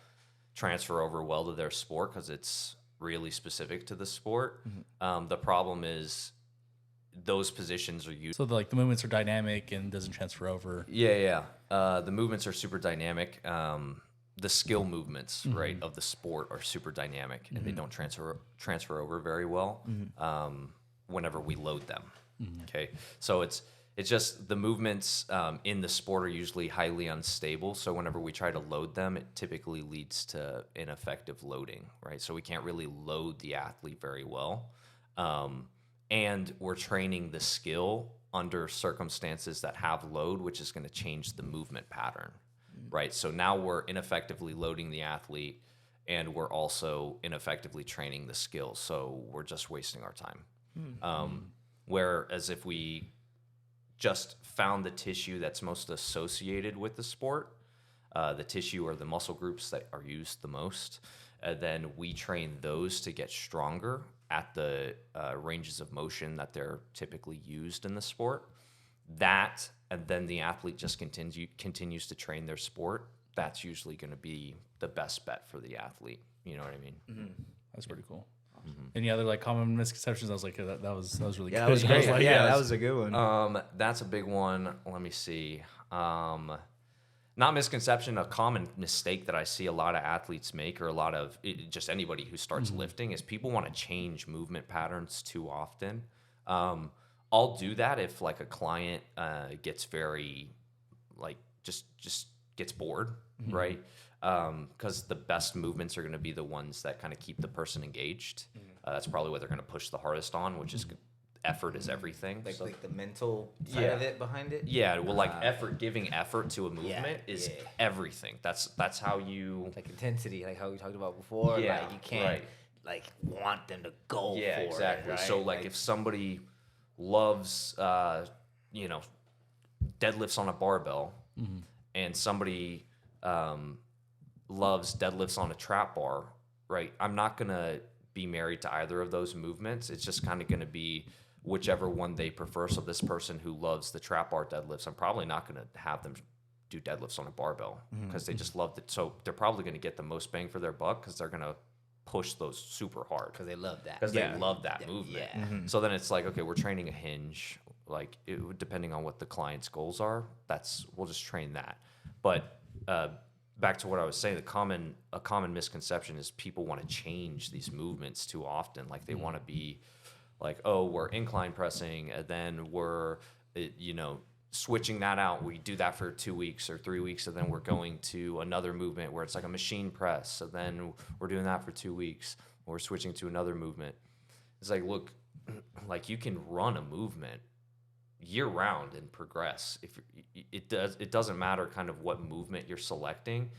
Speaker 1: transfer over well to their sport because it's really specific to the sport. The problem is those positions are used.
Speaker 4: So the movements are dynamic and doesn't transfer over.
Speaker 1: Yeah. The movements are super dynamic. The skill movements, right, of the sport are super dynamic, and they don't transfer over very well whenever we load them. Okay, so it's just the movements in the sport are usually highly unstable. So whenever we try to load them, it typically leads to ineffective loading, right? So we can't really load the athlete very well, and we're training the skill under circumstances that have load, which is going to change the movement pattern. Right, so now we're ineffectively loading the athlete, and we're also ineffectively training the skills. So we're just wasting our time. Whereas if we just found the tissue that's most associated with the sport, the tissue or the muscle groups that are used the most, then we train those to get stronger at the ranges of motion that they're typically used in the sport. That, and then the athlete just continues to train their sport. That's usually going to be the best bet for the athlete. You know what I mean?
Speaker 4: That's pretty cool. Any other common misconceptions? I was like, that was really good.
Speaker 2: That was great.
Speaker 4: like,
Speaker 2: That was a good one.
Speaker 1: That's a big one. Let me see. Not misconception, a common mistake that I see a lot of athletes make, or just anybody who starts lifting, is people want to change movement patterns too often. I'll do that if like a client gets very just gets bored, right? Because the best movements are going to be the ones that kind of keep the person engaged. That's probably what they're going to push the hardest on, which is effort is everything.
Speaker 3: Like the mental side of it behind it.
Speaker 1: Yeah, well, giving effort to a movement is everything. That's how you
Speaker 3: like intensity, like how we talked about before.
Speaker 1: Yeah,
Speaker 3: like you can't want them to go for
Speaker 1: exactly.
Speaker 3: it. Right?
Speaker 1: So if somebody loves deadlifts on a barbell, and somebody loves deadlifts on a trap bar, right? I'm not gonna be married to either of those movements. It's just kind of gonna be whichever one they prefer. So this person who loves the trap bar deadlifts, I'm probably not gonna have them do deadlifts on a barbell because they just love it. So they're probably gonna get the most bang for their buck because they're gonna push those super hard
Speaker 3: because they love that.
Speaker 1: Because they love that movement.
Speaker 3: Yeah.
Speaker 1: So then it's like, okay, we're training a hinge. Depending on what the client's goals are, we'll just train that. But back to what I was saying, a common misconception is people want to change these movements too often. Like they want to be like, oh, we're incline pressing, and then we're switching that out. We do that for 2 weeks or 3 weeks, and then we're going to another movement where it's like a machine press. So then we're doing that for 2 weeks. We're switching to another movement. It's like, look, like you can run a movement year round and progress. If it doesn't matter kind of what movement you're selecting.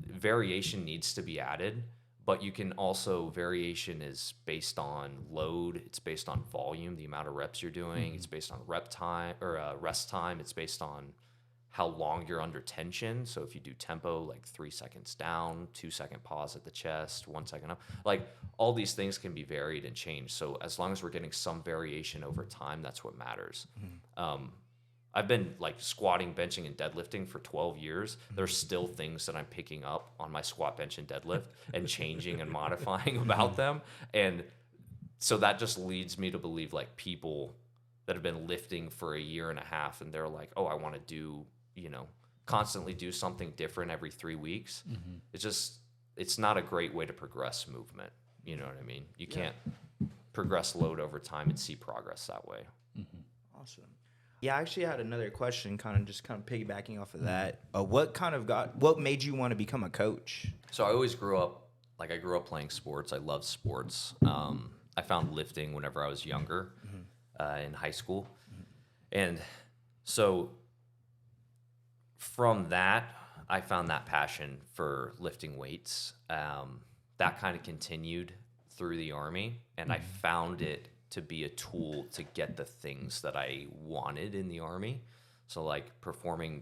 Speaker 1: Variation needs to be added, but you can also, variation is based on load, it's based on volume, the amount of reps you're doing, it's based on rep time or rest time, it's based on how long you're under tension. So if you do tempo, like 3 seconds down, 2 second pause at the chest, 1 second up, like all these things can be varied and changed. So as long as we're getting some variation over time, that's what matters. I've been like squatting, benching, and deadlifting for 12 years. There's still things that I'm picking up on my squat, bench, and deadlift and changing and modifying about them. And so that just leads me to believe like people that have been lifting for a year and a half and they're like, oh, I want to do, constantly do something different every 3 weeks. It's not a great way to progress movement. You know what I mean? You can't progress load over time and see progress that way.
Speaker 2: Awesome. Yeah, I actually had another question, kind of piggybacking off of that. What made you want to become a coach?
Speaker 1: So I always grew up playing sports. I loved sports. I found lifting whenever I was younger, in high school. And so from that, I found that passion for lifting weights. That kind of continued through the Army, and I found it to be a tool to get the things that I wanted in the Army. So like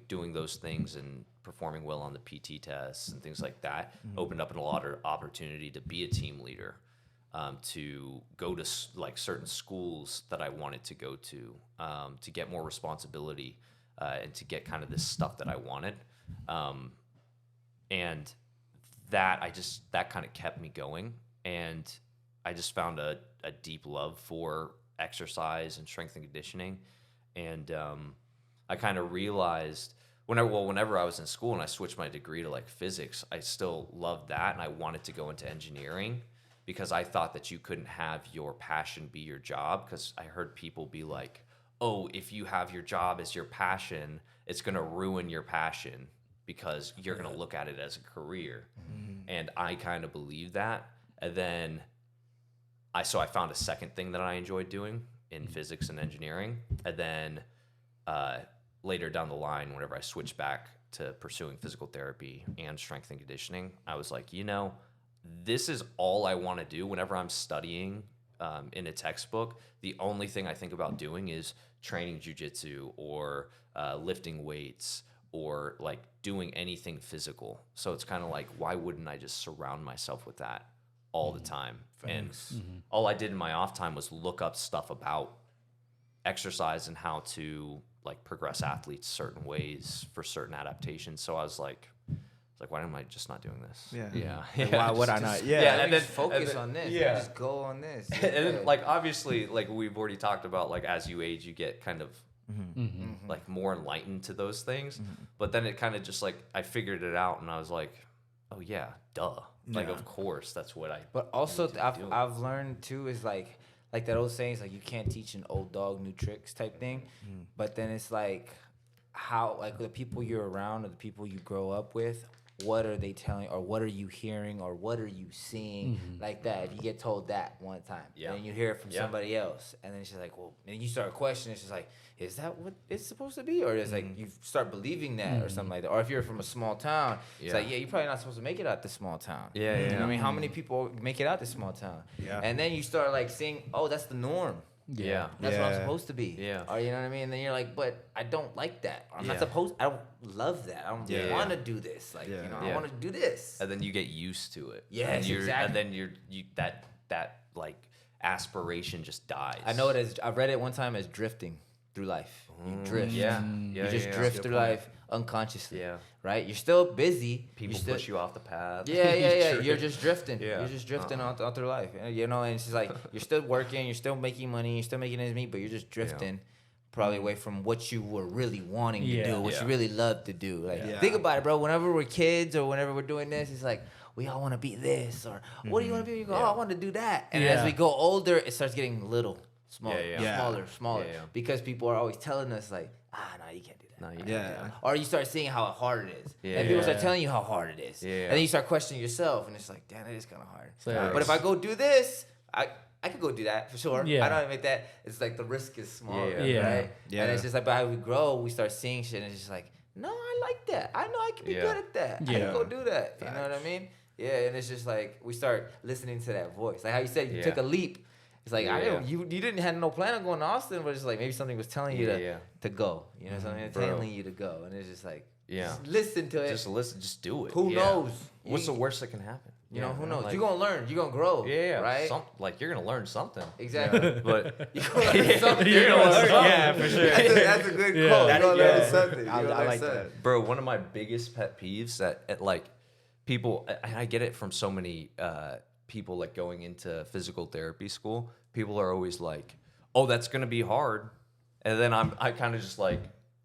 Speaker 1: doing those things and performing well on the PT tests and things like that opened up a lot of opportunity to be a team leader, to go to like certain schools that I wanted to go to get more responsibility, and to get kind of this stuff that I wanted. And that kind of kept me going. And I just found a deep love for exercise and strength and conditioning. And I kind of realized whenever I was in school and I switched my degree to like physics, I still loved that. And I wanted to go into engineering because I thought that you couldn't have your passion be your job. Because I heard people be like, oh, if you have your job as your passion, it's going to ruin your passion because you're going to look at it as a career. And I kind of believe that. And then I found a second thing that I enjoyed doing in physics and engineering. And then later down the line, whenever I switched back to pursuing physical therapy and strength and conditioning, I was like, this is all I want to do. Whenever I'm studying in a textbook, the only thing I think about doing is training jujitsu or lifting weights or like doing anything physical. So it's kind of like, why wouldn't I just surround myself with that all the time? And all I did in my off time was look up stuff about exercise and how to like progress athletes certain ways for certain adaptations. So I was like, why am I just not doing this?
Speaker 2: Yeah.
Speaker 1: Yeah.
Speaker 2: Why would I not? Yeah.
Speaker 3: And then focus on this.
Speaker 1: Yeah.
Speaker 3: Just go on this.
Speaker 1: And then, like, obviously, like we've already talked about, like as you age, you get kind of like more enlightened to those things. But then it kind of just like I figured it out, and I was like, oh yeah, duh. Like of course that's what I.
Speaker 3: But also I've learned too is like that old saying is like you can't teach an old dog new tricks type thing. But then it's like how like the people you're around or the people you grow up with, what are they telling or what are you hearing or what are you seeing like that? If you get told that one time, and then you hear it from somebody else, and then it's just like, well, and you start questioning. It's just like, is that what it's supposed to be, or it's like you start believing that or something like that. Or if you're from a small town, it's like, yeah, you're probably not supposed to make it out this small town. You know what I mean? How many people make it out this small town? And then you start like seeing, oh, that's the norm.
Speaker 1: Yeah.
Speaker 3: That's what I'm supposed to be.
Speaker 1: Yeah.
Speaker 3: Or you know what I mean? And then you're like, but I don't like that. Or I'm not supposed, I don't love that. I don't want to do this. Like, you know, I want to do this.
Speaker 1: And then you get used to it.
Speaker 3: Yes, exactly.
Speaker 1: And then you that like aspiration just dies.
Speaker 3: I know it as, I read it one time as drifting through life. You drift. You just drift through life unconsciously. Right? You're still busy.
Speaker 1: People push you off the path.
Speaker 3: You're just drifting. You're just drifting out through life. You know, and it's just like you're still working, you're still making money, you're still making ends meet, but you're just drifting probably away from what you were really wanting to do, what you really love to do. Like think about it, bro. Whenever we're kids or whenever we're doing this, it's like we all want to be this or what do you want to be? You go, oh, I want to do that. And as we go older, it starts getting little. Smaller. Because people are always telling us like, no, you can't do that.
Speaker 1: No, you can't do that.
Speaker 3: Or you start seeing how hard it is. And people start telling you how hard it is. And then you start questioning yourself, and it's like, damn, it is kind of hard. But if I go do this, I could go do that for sure. I don't admit that. It's like the risk is smaller, right? And it's just like, but as we grow, we start seeing shit, and it's just like, no, I like that. I know I can be good at that. I can go do that. You know what I mean? Yeah, and it's just like we start listening to that voice. Like how you said, you took a leap. It's like you didn't have no plan on going to Austin, but it's like maybe something was telling you to go. You know, something telling you to go, and it's just like just listen to it.
Speaker 1: Just listen, just do it.
Speaker 3: Who knows?
Speaker 1: What's the worst that can happen?
Speaker 3: You know, who knows? Like, you're gonna learn. You're gonna grow. Right?
Speaker 1: Like you're gonna learn something.
Speaker 3: Exactly.
Speaker 1: But
Speaker 3: you're gonna learn something.
Speaker 1: You're gonna learn something.
Speaker 2: Yeah, for sure.
Speaker 3: That's a good quote. You're gonna learn something.
Speaker 2: I like that,
Speaker 1: bro. One of my biggest pet peeves that like people, I get it from so many people like going into physical therapy school. People are always like, "Oh, that's gonna be hard," and then I kind of just like,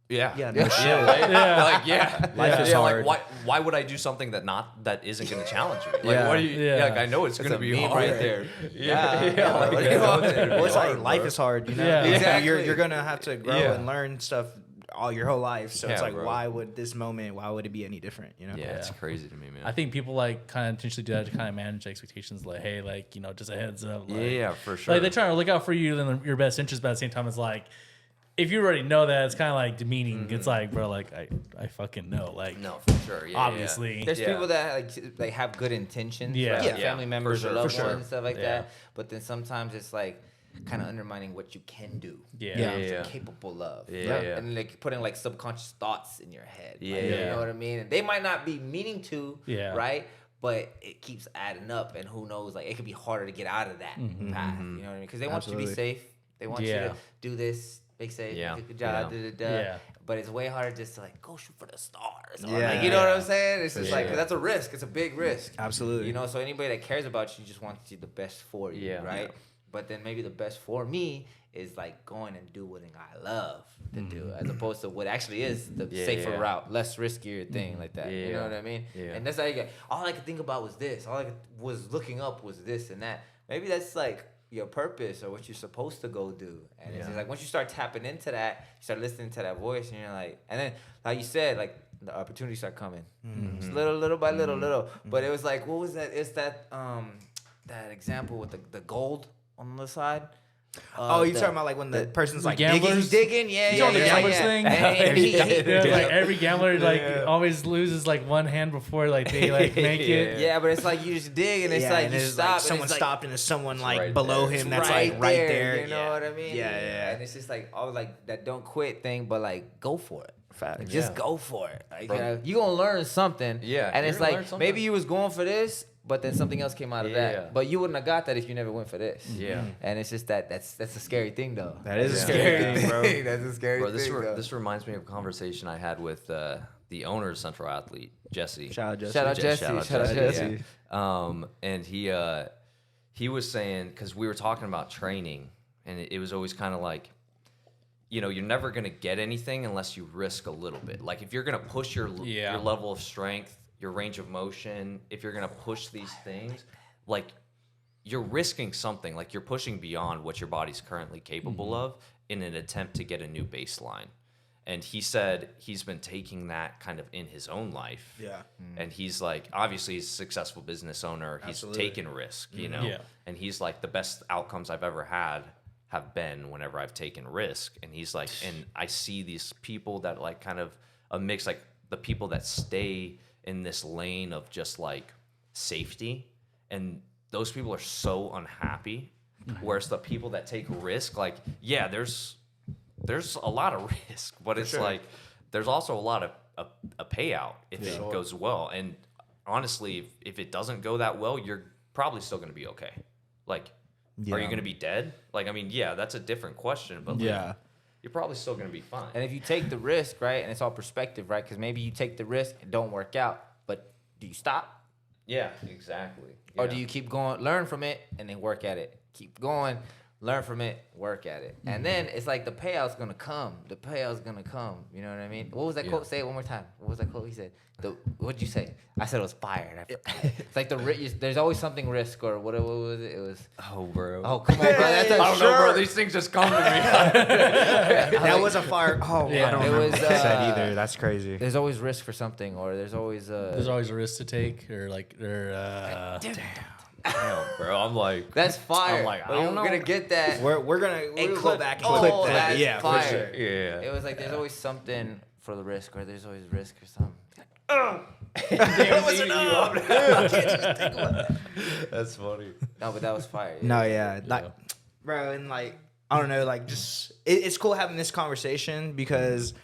Speaker 1: "Yeah,
Speaker 2: no shit.
Speaker 1: Like,
Speaker 2: life is hard."
Speaker 1: Like, why would I do something that isn't gonna challenge me? Like, what do you? Like, I know it's gonna be hard
Speaker 3: right there.
Speaker 2: Well, it's like life is hard, you know.
Speaker 3: Exactly.
Speaker 2: You're gonna have to grow and learn stuff all your whole life. So it's like,
Speaker 1: bro.
Speaker 2: why would it be any different? You know?
Speaker 1: Yeah, it's crazy to me, man.
Speaker 4: I think people like kind of intentionally do that to kind of manage expectations. Like, hey, like, you know, just a heads up. Like,
Speaker 1: for sure.
Speaker 4: Like they're trying to look out for you in your best interest, but at the same time, it's like if you already know that, it's kind of like demeaning. It's like, bro, like I fucking know, like
Speaker 1: No, for sure. Yeah,
Speaker 4: obviously.
Speaker 3: There's people that like have good intentions,
Speaker 4: Yeah.
Speaker 3: right?
Speaker 4: Yeah.
Speaker 3: Like family members
Speaker 1: sure,
Speaker 3: or loved
Speaker 1: for sure.
Speaker 3: ones and stuff like
Speaker 4: Yeah.
Speaker 3: that. But then sometimes it's like kind of undermining what you can do.
Speaker 4: Yeah.
Speaker 2: Yeah.
Speaker 3: What you're
Speaker 1: Yeah.
Speaker 3: capable of.
Speaker 1: Yeah,
Speaker 3: right?
Speaker 1: yeah.
Speaker 3: And like putting like subconscious thoughts in your head.
Speaker 1: Yeah,
Speaker 3: Like,
Speaker 1: yeah,
Speaker 3: You
Speaker 1: yeah.
Speaker 3: know what I mean? And they might not be meaning to,
Speaker 4: Yeah.
Speaker 3: right? But it keeps adding up, and who knows? Like it could be harder to get out of that path. You know what I mean? Because they want you to be
Speaker 2: Absolutely.
Speaker 3: safe. They want
Speaker 4: Yeah.
Speaker 3: you to do this, big safe,
Speaker 1: Yeah.
Speaker 3: good job,
Speaker 1: Yeah.
Speaker 4: Yeah.
Speaker 3: But it's way harder just to like go shoot for the stars. Or
Speaker 2: Yeah.
Speaker 3: like, you know what I'm saying? It's just like
Speaker 1: sure.
Speaker 3: that's a risk. It's a big risk.
Speaker 2: Absolutely.
Speaker 3: You know, so anybody that cares about you just wants you the best for you,
Speaker 1: Yeah.
Speaker 3: right?
Speaker 1: Yeah.
Speaker 3: But then maybe the best for me is like going and do what I love to do, as opposed to what actually is the
Speaker 1: Yeah,
Speaker 3: safer
Speaker 1: yeah.
Speaker 3: route, less riskier thing like that. You know
Speaker 1: Yeah.
Speaker 3: what I mean?
Speaker 1: Yeah.
Speaker 3: And that's how you get. All I could think about was this. All I was looking up was this and that. Maybe that's like your purpose or what you're supposed to go do. And it's just like once you start tapping into that, you start listening to that voice, and you're like, and then like you said, like the opportunities start coming, just little by little. But it was like, what was that? It's that that example with the gold on the side.
Speaker 2: Oh, you talking about like when the person's like
Speaker 4: gamblers?
Speaker 2: digging?
Speaker 3: Yeah,
Speaker 4: You know the
Speaker 3: yeah,
Speaker 4: gamblers
Speaker 3: yeah.
Speaker 4: thing?
Speaker 3: Yeah.
Speaker 4: Like every gambler like always loses like one hand before like they like make it.
Speaker 3: Yeah, but it's like you just dig and it's
Speaker 2: Yeah,
Speaker 3: like
Speaker 2: and
Speaker 3: you
Speaker 2: there's,
Speaker 3: stop.
Speaker 2: like
Speaker 3: and
Speaker 2: someone
Speaker 3: it's like,
Speaker 2: stopped and there's someone like
Speaker 1: right
Speaker 2: below
Speaker 1: there.
Speaker 2: him that's
Speaker 3: right
Speaker 2: like right there.
Speaker 3: You know what I mean?
Speaker 2: Yeah.
Speaker 3: And it's just like all like that don't quit thing, but like go for it.
Speaker 2: Facts.
Speaker 3: Just go for it. Like, you gonna learn something.
Speaker 1: Yeah,
Speaker 3: And
Speaker 1: you're
Speaker 3: it's
Speaker 1: gonna learn
Speaker 3: like
Speaker 1: something.
Speaker 3: maybe you was going for this, but then something else came out of
Speaker 1: Yeah.
Speaker 3: that. But you wouldn't have got that if you never went for this.
Speaker 1: Yeah.
Speaker 3: And it's just that's a scary thing though.
Speaker 2: That is a
Speaker 1: Yeah.
Speaker 2: scary thing, bro.
Speaker 3: That's a scary
Speaker 1: Bro,
Speaker 3: thing. though.
Speaker 1: this reminds me of a conversation I had with the owner of Central Athlete, Jesse.
Speaker 2: Shout out Jesse.
Speaker 3: Shout out Jesse. Shout out Jesse.
Speaker 1: And he was saying, because we were talking about training, and it was always kind of like, you know, you're never gonna get anything unless you risk a little bit. Like if you're gonna push your level of strength, your range of motion, if you're gonna push these things, like you're risking something. Like you're pushing beyond what your body's currently capable of in an attempt to get a new baseline. And he said he's been taking that kind of in his own life.
Speaker 2: Yeah.
Speaker 1: And he's like, obviously he's a successful business owner. He's
Speaker 2: Absolutely.
Speaker 1: taken risk, you know?
Speaker 4: Yeah.
Speaker 1: And he's like, the best outcomes I've ever had have been whenever I've taken risk. And he's like, and I see these people that like kind of a mix, like the people that stay in this lane of just like safety. And those people are so unhappy. Whereas the people that take risk, like, yeah, there's a lot of risk, but it's like there's also a lot of a payout if it goes well. And honestly, if it doesn't go that well, you're probably still going to be okay. Like, are you going to be dead? Like, I mean, yeah, that's a different question, but like, you're probably still going to be fine.
Speaker 3: And if you take the risk, right, and it's all perspective, right? Because maybe you take the risk and don't work out, but do you stop?
Speaker 1: Yeah, exactly.
Speaker 3: Or do you keep going, learn from it, and then work at it? Keep going, learn from it, work at it. And then it's like the payout's going to come. The payout's going to come. You know what I mean? What was that quote? Say it one more time. What was that quote he said? What'd you say? I said it was fire. And I forgot. It's like there's always something risk or what was it? It was,
Speaker 1: Oh, bro.
Speaker 3: oh, come on, bro. That's a
Speaker 1: I don't know, bro.
Speaker 3: shirt.
Speaker 1: These things just come to me.
Speaker 2: That was a fire. Oh,
Speaker 4: Yeah.
Speaker 2: I don't
Speaker 3: It
Speaker 2: remember
Speaker 3: was,
Speaker 2: what he said either. That's crazy.
Speaker 3: There's always risk for something, or there's always
Speaker 4: There's always a risk to take, or like,
Speaker 1: Damn, bro. I'm like,
Speaker 3: that's fire.
Speaker 1: I'm like, I
Speaker 3: But
Speaker 1: don't
Speaker 3: we're
Speaker 1: know.
Speaker 3: gonna get that.
Speaker 2: We're gonna
Speaker 3: And
Speaker 2: go
Speaker 3: clip
Speaker 2: back and
Speaker 3: all
Speaker 2: clip that.
Speaker 3: that
Speaker 2: Yeah,
Speaker 3: fire.
Speaker 2: for sure.
Speaker 1: yeah.
Speaker 3: It was like there's always something for the risk, or there's always risk or something.
Speaker 1: That's funny.
Speaker 3: No, but that was fire.
Speaker 2: No, yeah, like, bro, and like, I don't know, like, just it's cool having this conversation because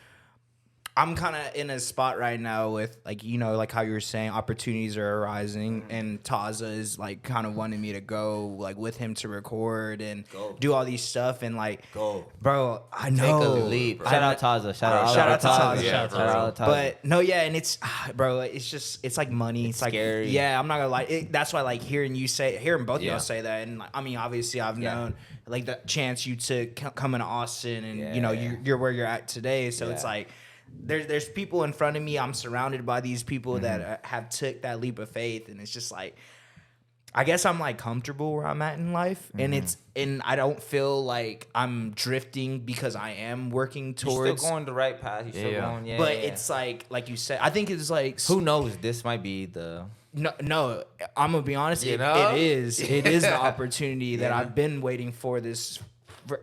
Speaker 2: I'm kind of in a spot right now with, like, you know, like how you were saying, opportunities are arising, and Taza is like kind of wanting me to go like with him to record and do all these stuff, and like, bro, I know.
Speaker 3: Take a leap. Shout out Taza. Shout
Speaker 2: out to Taza.
Speaker 1: Yeah,
Speaker 3: Shout out Taza.
Speaker 2: But no, yeah, and it's, bro, it's just, it's like money. It's like,
Speaker 3: scary.
Speaker 2: yeah, I'm not gonna lie. That's why, like, hearing both of y'all say that, and like, I mean, obviously, I've known like the chance you took coming to Austin, and you know, you're where you're at today. So it's like, there's people in front of me. I'm surrounded by these people that have took that leap of faith, and it's just like, I guess I'm like comfortable where I'm at in life, and I don't feel like I'm drifting because I am working
Speaker 3: You're
Speaker 2: towards.
Speaker 3: still going the right path. You're still going,
Speaker 2: But it's like you said, I think it's like,
Speaker 3: who knows? This might be the.
Speaker 2: no, I'm gonna be honest.
Speaker 3: You know?
Speaker 2: It is the opportunity that I've been waiting for this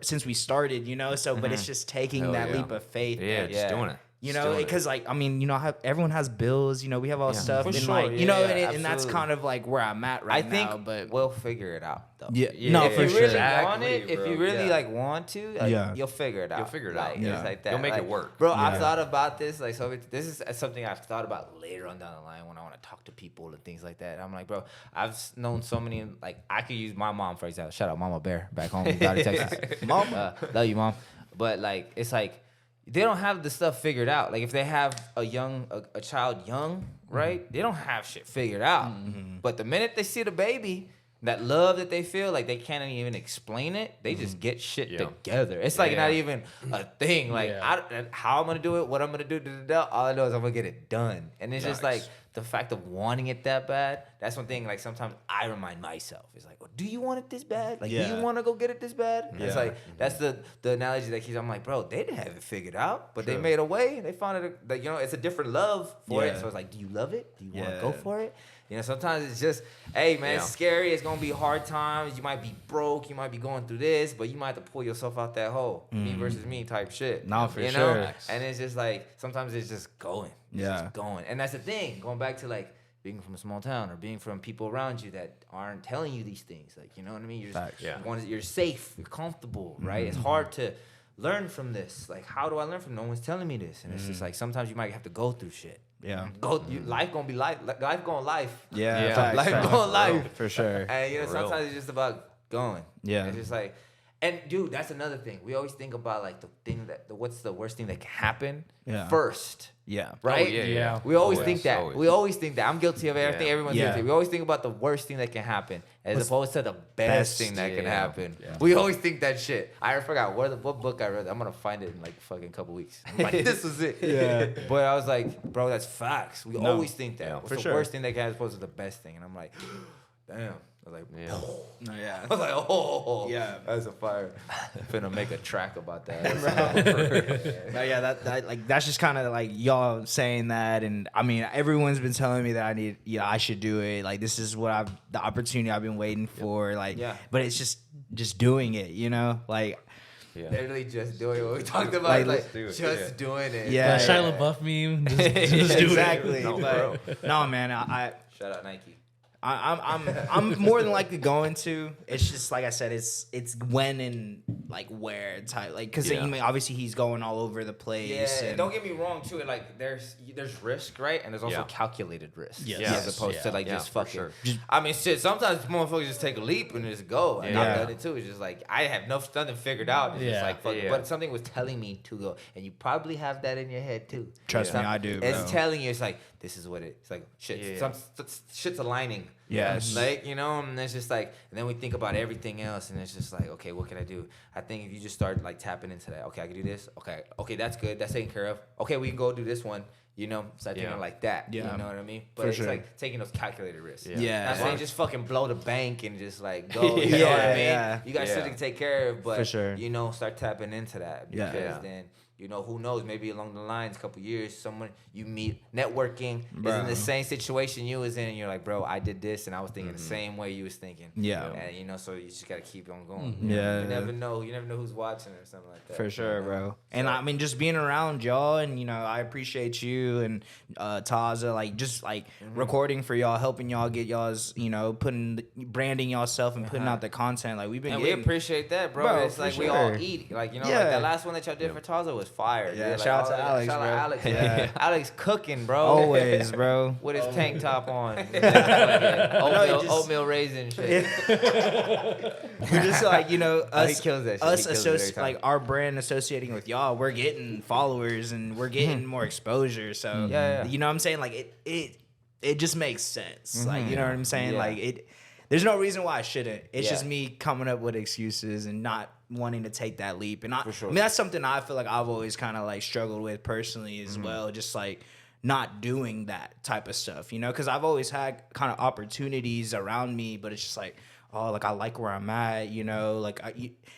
Speaker 2: since we started, you know. So, but it's just taking
Speaker 1: Hell
Speaker 2: that
Speaker 1: yeah.
Speaker 2: leap of faith.
Speaker 1: Yeah, just doing it.
Speaker 2: You
Speaker 1: Just
Speaker 2: know,
Speaker 1: doing it.
Speaker 2: because like I mean, you know, everyone has bills. You know, we have all stuff,
Speaker 3: For
Speaker 2: and
Speaker 3: sure,
Speaker 2: like you
Speaker 3: yeah,
Speaker 2: know,
Speaker 3: yeah,
Speaker 2: and that's
Speaker 3: absolutely.
Speaker 2: kind of like where I'm at
Speaker 3: I
Speaker 2: right
Speaker 3: think
Speaker 2: now. But
Speaker 3: we'll figure it out though.
Speaker 2: yeah,
Speaker 1: Yeah,
Speaker 2: no,
Speaker 1: yeah,
Speaker 2: for
Speaker 3: If you
Speaker 2: sure.
Speaker 3: really
Speaker 1: Exactly,
Speaker 3: want it, if
Speaker 1: bro.
Speaker 3: you really
Speaker 1: Yeah.
Speaker 3: like want to, like,
Speaker 2: Yeah.
Speaker 3: you'll figure it out.
Speaker 1: You'll figure it
Speaker 3: Like,
Speaker 1: out.
Speaker 3: it's
Speaker 2: Yeah.
Speaker 3: like that.
Speaker 1: You'll make
Speaker 3: Like,
Speaker 1: it work.
Speaker 3: bro.
Speaker 2: Yeah.
Speaker 3: I've thought about this. Like, so this is something I've thought about later on down the line when I want to talk to people and things like that. I'm like, bro, I've known so many. Like, I could use my mom for example. Shout out, Mama Bear, back home in Dalton, Texas. Mama, love you, mom. But like, it's like they don't have the stuff figured out. Like, if they have a child young, right? They don't have shit figured out. But the minute they see the baby, that love that they feel, like they can't even explain it. They just get shit
Speaker 1: Yeah.
Speaker 3: together. It's like
Speaker 1: Yeah.
Speaker 3: not even a thing. Like
Speaker 4: Yeah.
Speaker 3: how I'm gonna do it, what I'm gonna do. All I know is I'm gonna get it done. And it's just like
Speaker 1: Nice.
Speaker 3: the fact of wanting it that bad. That's one thing. Like sometimes I remind myself, it's like, well, do you want it this bad? Like, do
Speaker 2: Yeah.
Speaker 3: you want to go get it this bad? And it's
Speaker 2: Yeah.
Speaker 3: like that's the analogy that I'm like, bro, they didn't have it figured out, but they made a way. They found it. Like, you know, it's a different love for it.
Speaker 2: Yeah.
Speaker 3: So it's like, do you love it? Do you want to
Speaker 2: Yeah.
Speaker 3: go for it? You know, sometimes it's just, hey, man, it's
Speaker 1: Yeah.
Speaker 3: scary. It's going to be hard times. You might be broke. You might be going through this, but you might have to pull yourself out that hole. Me versus me type shit.
Speaker 2: No, for
Speaker 3: you
Speaker 2: sure.
Speaker 3: know? And it's just like, sometimes it's just going. It's
Speaker 2: Yeah.
Speaker 3: just going. And that's the thing, going back to like being from a small town or being from people around you that aren't telling you these things. Like, you know what I mean? You're, just,
Speaker 2: Facts.
Speaker 1: Yeah.
Speaker 3: you're safe. You're comfortable, right? It's hard to learn from this. Like, how do I learn from? No one's telling me this. And it's just like, sometimes you might have to go through shit.
Speaker 2: Yeah.
Speaker 3: Life gonna be life. Life going life.
Speaker 2: Yeah,
Speaker 1: Yeah.
Speaker 2: facts,
Speaker 3: Life
Speaker 2: facts.
Speaker 3: going life.
Speaker 2: For sure.
Speaker 3: And you know,
Speaker 1: For real.
Speaker 3: sometimes it's just about going.
Speaker 2: Yeah.
Speaker 3: It's just like, and dude, that's another thing. We always think about like the thing what's the worst thing that can happen
Speaker 2: Yeah.
Speaker 3: first.
Speaker 2: Yeah.
Speaker 3: Right?
Speaker 1: Oh, yeah,
Speaker 4: Yeah.
Speaker 3: We always think that.
Speaker 1: always.
Speaker 3: We always think that. I'm guilty of it. I think
Speaker 1: Yeah.
Speaker 3: everyone's
Speaker 2: Yeah.
Speaker 3: guilty. We always think about the worst thing that can happen as opposed to the best thing that can
Speaker 1: yeah.
Speaker 3: happen. We always think that shit. I forgot what book I read. I'm gonna find it in like fucking couple weeks. I'm like, this was it.
Speaker 2: Yeah.
Speaker 3: But I was like, bro, that's facts. We
Speaker 2: No.
Speaker 3: always think that.
Speaker 1: Yeah,
Speaker 3: What's
Speaker 2: for
Speaker 3: the
Speaker 2: sure.
Speaker 3: worst thing that can happen as opposed to the best thing? And I'm like, damn. I was like,
Speaker 1: Yeah.
Speaker 2: No, yeah.
Speaker 3: I was like, oh,
Speaker 2: Yeah.
Speaker 3: that's a fire. Finna make a track about that.
Speaker 2: No, yeah, that like that's just kind of like y'all saying that, and I mean everyone's been telling me that I should do it. Like this is what the opportunity I've been waiting for. Like,
Speaker 3: Yeah.
Speaker 2: but it's just doing it, you know, like
Speaker 1: Yeah.
Speaker 3: Literally just doing what we talked about.
Speaker 2: Like,
Speaker 3: Like,
Speaker 1: do it,
Speaker 3: just doing it.
Speaker 2: Yeah.
Speaker 4: That Shia LaBeouf meme. Just do
Speaker 2: exactly.
Speaker 1: No,
Speaker 2: But no, man,
Speaker 3: Shout out Nike.
Speaker 2: I'm more than likely going to. It's just like I said, it's when and like where type, like because
Speaker 1: Yeah.
Speaker 2: obviously he's going all over the place.
Speaker 3: Yeah,
Speaker 2: and
Speaker 3: don't get me wrong too. Like there's risk, right? And there's also
Speaker 1: Yeah.
Speaker 3: calculated risk.
Speaker 4: Yes.
Speaker 3: As
Speaker 2: Yes.
Speaker 3: opposed to like
Speaker 1: Yeah,
Speaker 3: just
Speaker 1: for
Speaker 3: fucking.
Speaker 1: sure.
Speaker 3: I mean, shit. Sometimes motherfuckers just take a leap and just go. And
Speaker 2: Yeah.
Speaker 3: I've done it too. It's just like I have nothing figured out. It's just
Speaker 4: Yeah.
Speaker 3: like fuck it.
Speaker 1: Yeah.
Speaker 3: But something was telling me to go, and you probably have that in your head too.
Speaker 2: Trust me, I do,
Speaker 3: It's
Speaker 2: bro.
Speaker 3: telling you. It's like this is what it's like. Shit.
Speaker 1: Yeah.
Speaker 3: Shit's aligning.
Speaker 2: Yes.
Speaker 3: Like, you know, and it's just like, and then we think about everything else, and it's just like, okay, what can I do? I think if you just start like tapping into that, okay, I can do this. Okay, that's good. That's taken care of. Okay, we can go do this one. You know, start thinking
Speaker 1: Yeah.
Speaker 3: like that.
Speaker 2: Yeah.
Speaker 3: You know what I mean? But
Speaker 2: For
Speaker 3: it's
Speaker 2: sure.
Speaker 3: like taking those calculated risks.
Speaker 1: Yeah.
Speaker 2: Yeah.
Speaker 3: Not saying just fucking blow the bank and just like go. You know
Speaker 2: Yeah,
Speaker 3: what I mean?
Speaker 2: yeah.
Speaker 3: You got shit
Speaker 1: Yeah.
Speaker 3: to take care of, but
Speaker 2: For sure.
Speaker 3: you know, start tapping into that
Speaker 2: Yeah.
Speaker 3: because
Speaker 1: Yeah.
Speaker 3: then. You know, who knows? Maybe along the lines, couple years, someone you meet networking is
Speaker 2: Bro.
Speaker 3: in the same situation you was in, and you're like, bro, I did this, and I was thinking the same way you was thinking.
Speaker 2: Yeah.
Speaker 3: And you know, so you just gotta keep on going.
Speaker 2: Yeah.
Speaker 3: You never know. You never know who's watching or something like that.
Speaker 2: For sure,
Speaker 3: You know?
Speaker 2: bro. And
Speaker 3: So-
Speaker 2: I mean, just being around y'all, and you know, I appreciate you and Taza, like just like recording for y'all, helping y'all get y'all's, you know, branding y'allself and putting out the content. Like we've been
Speaker 3: And we
Speaker 2: getting.
Speaker 3: appreciate that, bro.
Speaker 2: Bro,
Speaker 3: It's
Speaker 2: for
Speaker 3: like we all
Speaker 2: sure.
Speaker 3: eat. Like, you know,
Speaker 2: Yeah.
Speaker 3: like the last one that y'all did for Taza was fire.
Speaker 2: Yeah,
Speaker 3: dude. Like,
Speaker 2: shout out to
Speaker 3: all-
Speaker 2: Alex,
Speaker 3: shout
Speaker 2: bro.
Speaker 3: out Alex.
Speaker 2: Yeah.
Speaker 3: Alex cooking, bro.
Speaker 2: Always, bro.
Speaker 3: With his tank top on.
Speaker 2: No, he just-
Speaker 3: Oatmeal raisin shit.
Speaker 2: We're just like, you know,
Speaker 3: Oh, he
Speaker 2: us,
Speaker 3: kills that shit.
Speaker 2: us
Speaker 3: He kills it every
Speaker 2: associate
Speaker 3: time.
Speaker 2: like our brand associating with y'all, we're getting followers and we're getting more exposure. So
Speaker 3: Yeah.
Speaker 2: you know what I'm saying? Like it just makes sense. Like, you know what I'm saying?
Speaker 3: Yeah.
Speaker 2: Like there's no reason why I shouldn't. It's
Speaker 3: Yeah.
Speaker 2: just me coming up with excuses and not wanting to take that leap. And
Speaker 3: For sure.
Speaker 2: I mean, that's something I feel like I've always kind of like struggled with personally as well. Just like not doing that type of stuff, you know, because I've always had kind of opportunities around me, but it's just like, oh, like I like where I'm at, like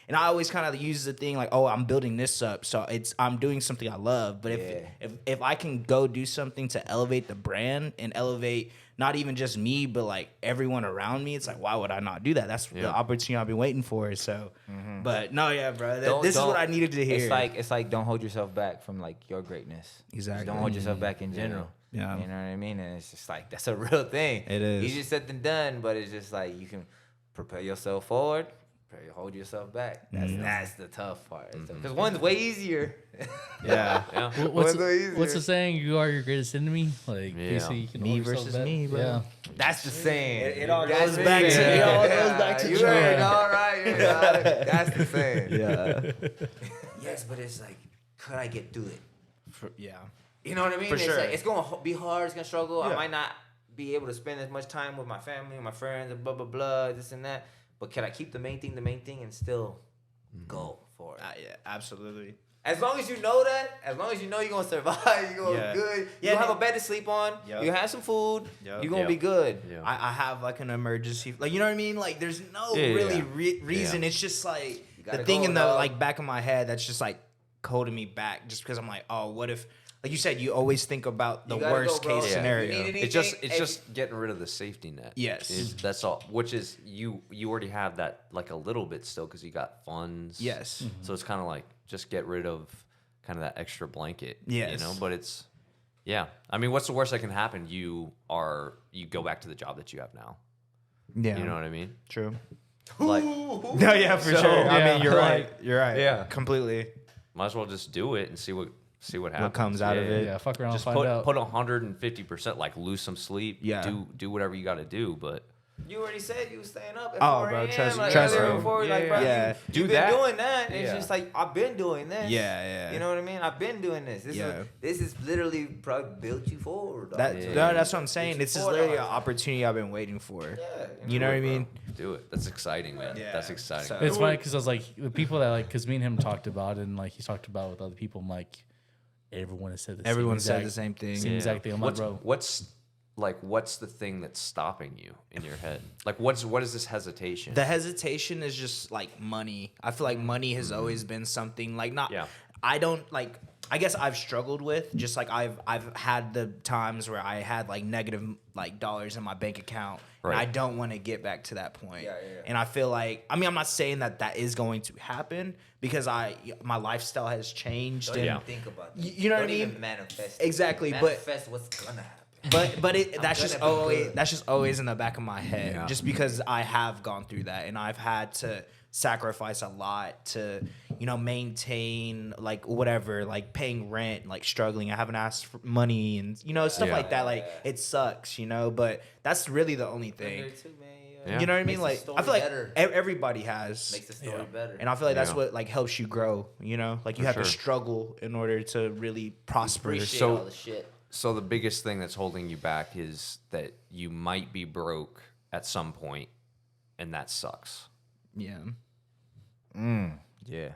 Speaker 2: and I always kind of use the thing like, oh, I'm building this up, so I'm doing something I love. But if I can go do something to elevate the brand and elevate not even just me, but like everyone around me, it's like, why would I not do that? That's the opportunity I've been waiting for. So, but no, yeah, bro, this is what I needed to hear.
Speaker 3: It's like don't hold yourself back from like your greatness.
Speaker 2: Exactly.
Speaker 3: Just don't hold yourself back in general.
Speaker 2: Yeah.
Speaker 3: You know what I mean? And it's just like that's a real thing.
Speaker 2: It is.
Speaker 3: Easier said than done, but it's just like you can propel yourself forward, hold yourself back. That's the tough part. Because one's way easier.
Speaker 2: Yeah.
Speaker 4: What's the saying? You are your greatest enemy. Like basically, you can
Speaker 2: Me
Speaker 4: hold yourself
Speaker 2: versus
Speaker 4: back.
Speaker 2: me, bro.
Speaker 4: Yeah.
Speaker 3: That's the saying.
Speaker 2: It all
Speaker 3: That's
Speaker 2: goes
Speaker 3: the
Speaker 2: back to
Speaker 3: saying.
Speaker 2: it all goes back to
Speaker 3: you
Speaker 2: Troy.
Speaker 3: heard, all right. That's the saying.
Speaker 2: Yeah.
Speaker 3: Yes, but it's like, could I get through it?
Speaker 2: Yeah.
Speaker 3: You know what I mean?
Speaker 2: For
Speaker 3: It's
Speaker 2: sure.
Speaker 3: like, it's going to be hard. It's going to struggle.
Speaker 2: Yeah.
Speaker 3: I might not be able to spend as much time with my family, my friends, and blah, blah, blah, this and that. But can I keep the main thing, and still go for it?
Speaker 2: Yeah, absolutely.
Speaker 3: As long as you know that, as long as you know you're going to survive, you're going to be good,
Speaker 2: Yeah,
Speaker 3: you have a bed to sleep on,
Speaker 2: Yep.
Speaker 3: you have some food,
Speaker 2: Yep.
Speaker 3: you're going to be good.
Speaker 1: Yeah.
Speaker 2: I have like an emergency, like, you know what I mean? Like, there's no reason. It's just like
Speaker 3: gotta
Speaker 2: the thing
Speaker 3: go,
Speaker 2: in the
Speaker 3: dog.
Speaker 2: like back of my head that's just like holding me back, just because I'm like, oh, what if? Like you said, you always think about the
Speaker 3: You gotta
Speaker 2: worst
Speaker 3: go, bro.
Speaker 2: case
Speaker 3: Yeah.
Speaker 2: scenario.
Speaker 3: You need anything,
Speaker 1: It's just getting rid of the safety net.
Speaker 2: Yes.
Speaker 1: That's all. Which is you already have that like a little bit still because you got funds.
Speaker 2: Yes.
Speaker 1: So it's kind of like just get rid of kind of that extra blanket.
Speaker 2: Yes.
Speaker 1: But it's yeah. I mean, what's the worst that can happen? You go back to the job that you have now.
Speaker 2: Yeah.
Speaker 1: You know what I mean?
Speaker 2: True.
Speaker 1: Like
Speaker 2: No, yeah, for sure. I mean, you're right. You're right.
Speaker 1: Yeah.
Speaker 2: Completely.
Speaker 1: might as well just do it and see what happens.
Speaker 2: What comes out of it.
Speaker 4: Yeah, fuck around and
Speaker 1: Just
Speaker 4: find out.
Speaker 1: put 150%, like lose some sleep.
Speaker 2: Yeah.
Speaker 1: Do whatever you got to do, but
Speaker 3: You already said you was staying up at
Speaker 2: Oh,
Speaker 3: 4
Speaker 2: bro,
Speaker 3: a.m.
Speaker 2: trust me,
Speaker 3: like,
Speaker 2: trust
Speaker 3: earlier
Speaker 2: me.
Speaker 3: before,
Speaker 1: Yeah,
Speaker 3: like, bro,
Speaker 2: yeah.
Speaker 3: you've
Speaker 1: Do
Speaker 3: been
Speaker 1: that.
Speaker 3: doing that. It's
Speaker 1: Yeah.
Speaker 3: just like, I've been doing this.
Speaker 2: Yeah, yeah.
Speaker 3: You know what I mean? I've been doing this. This is literally probably built you forward. Dog.
Speaker 2: That,
Speaker 1: Yeah.
Speaker 2: no, that's what I'm saying.
Speaker 3: Built you
Speaker 2: This is
Speaker 3: forward,
Speaker 2: literally an
Speaker 3: dog.
Speaker 2: opportunity I've been waiting for.
Speaker 3: Yeah.
Speaker 2: You know what I mean?
Speaker 1: do it. That's exciting, man.
Speaker 2: Yeah.
Speaker 1: That's exciting.
Speaker 2: So-
Speaker 4: It's funny because I was like, the people that like, because me and him talked about it, and like he talked about it with other people. I'm like, everyone has said the
Speaker 2: Everyone
Speaker 4: same
Speaker 2: said the same thing.
Speaker 4: Same exact thing. I'm like,
Speaker 1: what's
Speaker 4: bro.
Speaker 1: what's the thing that's stopping you in your head? Like, what is this hesitation?
Speaker 2: The hesitation is just like money. I feel like money has always been something like not.
Speaker 1: Yeah.
Speaker 2: I don't like. I guess I've struggled with just like I've had the times where I had like negative like dollars in my bank account, and
Speaker 1: Right.
Speaker 2: I don't want to get back to that point.
Speaker 3: Yeah.
Speaker 2: And I feel like I'm not saying that is going to happen because my lifestyle has changed.
Speaker 3: Don't
Speaker 2: and
Speaker 3: even think about that.
Speaker 2: You know what I
Speaker 3: Don't
Speaker 2: mean?
Speaker 3: even manifest.
Speaker 2: Exactly, but-
Speaker 3: manifest what's gonna happen.
Speaker 2: But that's
Speaker 3: gonna
Speaker 2: just
Speaker 3: be
Speaker 2: always
Speaker 3: good.
Speaker 2: that's just always in the back of my head.
Speaker 6: Yeah.
Speaker 2: Just because I have gone through that and I've had to sacrifice a lot to maintain like whatever, like paying rent, like struggling. I haven't asked for money and stuff
Speaker 1: Yeah.
Speaker 2: like that. Like it sucks, but that's really the only thing.
Speaker 3: Too, man.
Speaker 1: Yeah.
Speaker 2: You know what I
Speaker 3: Makes
Speaker 2: mean?
Speaker 3: the
Speaker 2: Like
Speaker 3: story
Speaker 2: I feel like
Speaker 3: better.
Speaker 2: everybody has.
Speaker 3: Makes the story better.
Speaker 2: And I feel like that's
Speaker 1: Yeah.
Speaker 2: what like helps you grow, like you
Speaker 1: For
Speaker 2: have
Speaker 1: sure.
Speaker 2: to struggle in order to really prosper.
Speaker 3: Appreciate
Speaker 1: So-
Speaker 3: all the shit.
Speaker 1: So the biggest thing that's holding you back is that you might be broke at some point, and that sucks.
Speaker 2: Yeah.
Speaker 3: Yeah.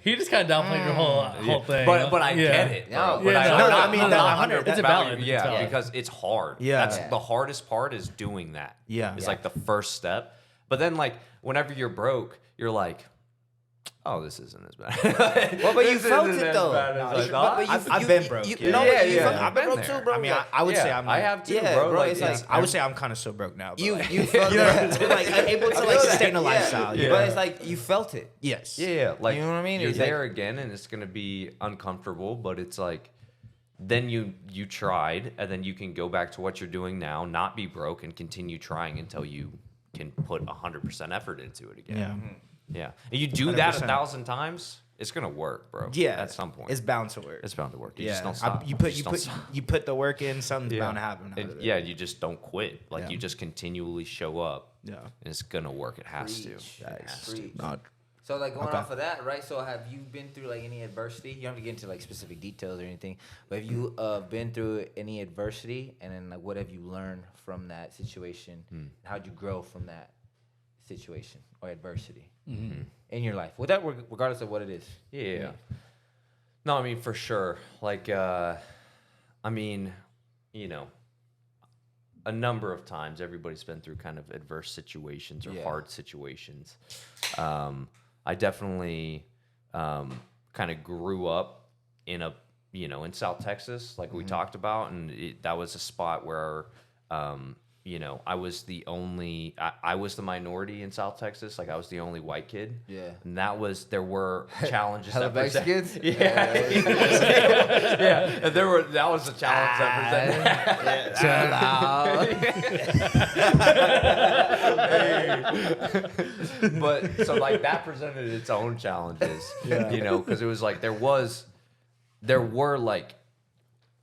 Speaker 4: He just kind of downplayed your whole thing.
Speaker 1: But I
Speaker 4: Yeah.
Speaker 1: get it.
Speaker 3: No,
Speaker 1: bro.
Speaker 3: but
Speaker 1: I
Speaker 2: no,
Speaker 1: know-
Speaker 2: I mean,
Speaker 1: I'm
Speaker 2: that-
Speaker 1: not
Speaker 2: 100
Speaker 4: it's valid.
Speaker 1: Yeah,
Speaker 4: It's valid.
Speaker 1: because it's hard.
Speaker 2: Yeah.
Speaker 1: That's
Speaker 3: Yeah.
Speaker 1: the hardest part is doing that.
Speaker 2: Yeah.
Speaker 1: It's
Speaker 2: Yeah.
Speaker 1: like the first step. But then like whenever you're broke, you're like, oh, this isn't as bad.
Speaker 3: Well, but you
Speaker 1: This
Speaker 3: felt
Speaker 1: isn't
Speaker 3: it
Speaker 1: as
Speaker 3: though.
Speaker 1: bad as
Speaker 3: No,
Speaker 1: I
Speaker 3: you-
Speaker 1: thought.
Speaker 3: but
Speaker 2: I've been broke, yeah.
Speaker 3: No,
Speaker 1: Yeah,
Speaker 3: but you
Speaker 1: yeah.
Speaker 3: felt-
Speaker 1: I've
Speaker 3: I've been
Speaker 1: been
Speaker 3: broke
Speaker 1: there.
Speaker 3: too, bro.
Speaker 2: I mean,
Speaker 3: Like,
Speaker 2: I would say
Speaker 1: Yeah,
Speaker 2: I'm.
Speaker 1: I have too,
Speaker 3: Yeah,
Speaker 1: bro.
Speaker 3: bro,
Speaker 1: Like,
Speaker 3: it's like-
Speaker 2: I would say I'm kind of still broke now. But
Speaker 3: you
Speaker 2: like,
Speaker 3: you felt
Speaker 2: you know,
Speaker 3: that.
Speaker 2: like able to
Speaker 3: I
Speaker 2: like
Speaker 3: feel
Speaker 2: sustain
Speaker 3: that.
Speaker 2: a lifestyle.
Speaker 3: Yeah.
Speaker 2: You
Speaker 3: But
Speaker 2: know?
Speaker 3: it's like you felt it.
Speaker 2: Yes.
Speaker 1: Yeah, like
Speaker 3: You know what I mean?
Speaker 1: You're
Speaker 3: It's like-
Speaker 1: there again, and it's gonna be uncomfortable, but it's like then you tried, and then you can go back to what you're doing now, not be broke, and continue trying until you can put 100% effort into it again.
Speaker 2: Yeah.
Speaker 1: Yeah, and you do that
Speaker 2: 100%.
Speaker 1: 1,000 times, it's gonna work, bro.
Speaker 2: Yeah.
Speaker 1: at some point,
Speaker 2: It's bound to work.
Speaker 1: it's bound to work. You
Speaker 2: yeah.
Speaker 1: just don't stop.
Speaker 2: You
Speaker 1: just don't stop.
Speaker 2: put the work in. Something's
Speaker 1: Yeah.
Speaker 2: bound to happen. out
Speaker 1: And,
Speaker 2: of it.
Speaker 1: yeah, you just don't quit. Like
Speaker 2: Yeah.
Speaker 1: you just continually show up.
Speaker 2: Yeah.
Speaker 1: and it's gonna work. It has to.
Speaker 3: Preach.
Speaker 1: It has to.
Speaker 3: Preach.
Speaker 2: No,
Speaker 3: So like going
Speaker 2: Okay.
Speaker 3: off of that, right? So have you been through like any adversity? You don't have to get into like specific details or anything, but have you been through any adversity, and then like what have you learned from that situation? How'd you grow from that situation or adversity in your life? With that, regardless of what it is.
Speaker 1: Yeah. No, I mean for sure. Like, I mean, a number of times. Everybody's been through kind of adverse situations or hard situations. I definitely kind of grew up in in South Texas, like we talked about, and that was a spot where, I was the only, I was the minority in South Texas. Like I was the only white kid.
Speaker 3: Yeah.
Speaker 1: And there were challenges.
Speaker 3: Hella Mexicans?
Speaker 1: Yeah. And that was the challenge that presented. But so like that presented its own challenges, because it was like there were like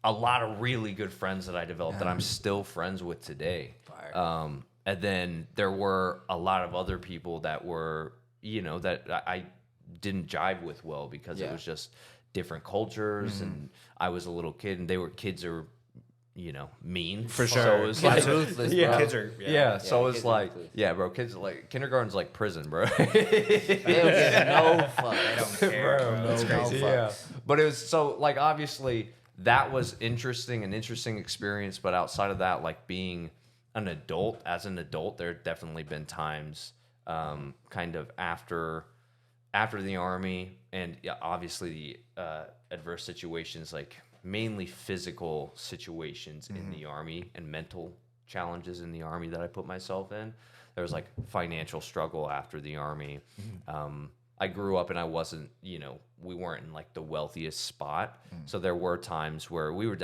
Speaker 1: a lot of really good friends that I developed that I'm still friends with today. And then there were a lot of other people that were, that I didn't jive with well because it was just different cultures and I was a little kid and kids are, mean.
Speaker 2: For sure.
Speaker 1: So it was like,
Speaker 3: ruthless,
Speaker 1: yeah.
Speaker 3: bro.
Speaker 2: Kids are
Speaker 1: So
Speaker 3: kids
Speaker 1: it's
Speaker 3: are
Speaker 1: like,
Speaker 3: ruthless.
Speaker 1: yeah, bro, kids are like, kindergarten's like prison, bro.
Speaker 3: They don't give no fuck. They don't care, bro.
Speaker 2: That's crazy.
Speaker 1: Yeah. But it was so like obviously that was an interesting experience. But outside of that, like being an adult, there have definitely been times kind of after the Army and obviously the adverse situations, like mainly physical situations in the Army and mental challenges in the Army that I put myself in. There was like financial struggle after the Army. I grew up and I wasn't, we weren't in like the wealthiest spot. So there were times where we were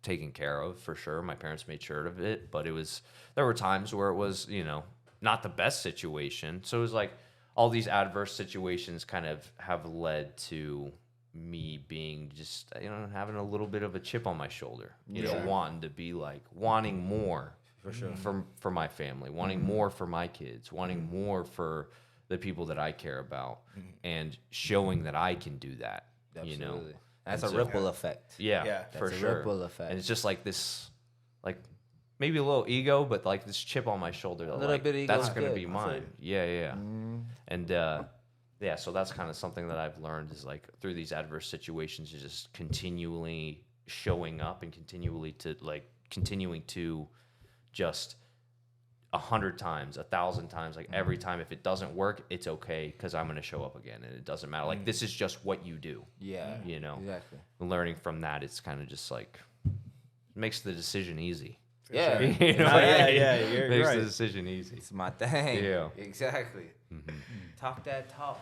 Speaker 1: taken care of for sure. My parents made sure of it, but there were times where it was, not the best situation. So it was like all these adverse situations kind of have led to me being just, having a little bit of a chip on my shoulder, wanting more for sure for my family, wanting more for my kids, wanting more for the people that I care about, and showing that I can do that.
Speaker 3: Absolutely. That's a ripple effect.
Speaker 1: Yeah, for
Speaker 3: That's a
Speaker 1: sure.
Speaker 3: ripple effect.
Speaker 1: And it's just like this, like maybe a little ego, but like this chip on my shoulder. A
Speaker 3: little bit of ego
Speaker 1: That's
Speaker 3: is
Speaker 1: gonna
Speaker 3: good.
Speaker 1: be mine. Yeah. And so that's kind of something that I've learned is like through these adverse situations, is just continually showing up and continuing to just 100 times, 1,000 times, like every time. If it doesn't work, it's okay because I'm going to show up again and it doesn't matter. Like this is just what you do.
Speaker 3: Yeah. Exactly.
Speaker 1: Learning from that, it's kind of just like makes the decision easy.
Speaker 3: Yeah.
Speaker 1: You're
Speaker 2: you're
Speaker 1: makes
Speaker 2: right.
Speaker 1: the decision easy.
Speaker 3: It's my thing.
Speaker 1: Yeah.
Speaker 3: Exactly. Talk that talk.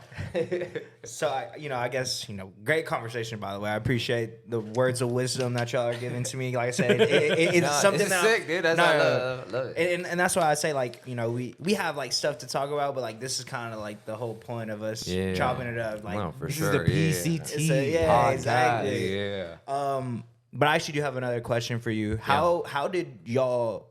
Speaker 2: So I guess great conversation, by the way. I appreciate the words of wisdom that y'all are giving to me. Like I said, it's something
Speaker 3: this is
Speaker 2: that
Speaker 3: sick, dude. That's I love it.
Speaker 2: and that's why I say like we have like stuff to talk about, but like this is kind of like the whole point of us chopping it up. Like
Speaker 1: No, for
Speaker 3: This
Speaker 1: sure.
Speaker 3: is the
Speaker 1: yeah.
Speaker 3: PCT.
Speaker 2: Yeah,
Speaker 3: podcast.
Speaker 2: exactly.
Speaker 1: Yeah.
Speaker 2: But I actually do have another question for you. How did y'all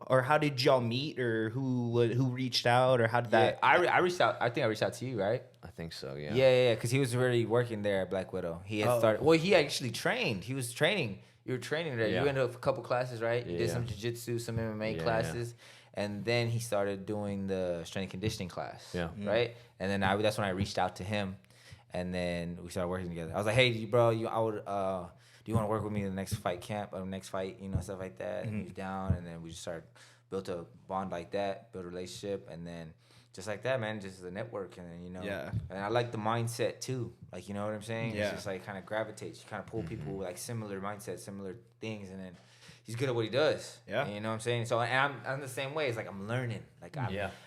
Speaker 2: meet, or who reached out, or how did that?
Speaker 3: I reached out. I think I reached out to you, right?
Speaker 1: I think so. Yeah.
Speaker 3: Yeah. Because he was already working there at Black Widow. He had started. Well, he actually trained. He was training. You were training there.
Speaker 1: Yeah.
Speaker 3: You went to a couple classes, right? You did
Speaker 1: Yeah.
Speaker 3: some jiu-jitsu, some MMA
Speaker 1: Yeah,
Speaker 3: classes, and then he started doing the strength and conditioning class.
Speaker 1: Yeah.
Speaker 3: Right. And then that's when I reached out to him, and then we started working together. I was like, "Hey, bro, do you want to work with me in the next fight camp or next fight, stuff like that?" And he was down, and then we just built a bond like that, built a relationship, and then just like that, man, just the network, and then and I like the mindset too, like you know what I'm saying?
Speaker 2: Yeah.
Speaker 3: It's just like kind of gravitates, you kind of pull people with like similar mindsets, similar things, and then he's good at what he does.
Speaker 2: Yeah.
Speaker 3: And you know what I'm saying? So and I'm the same way. It's like I'm learning. Like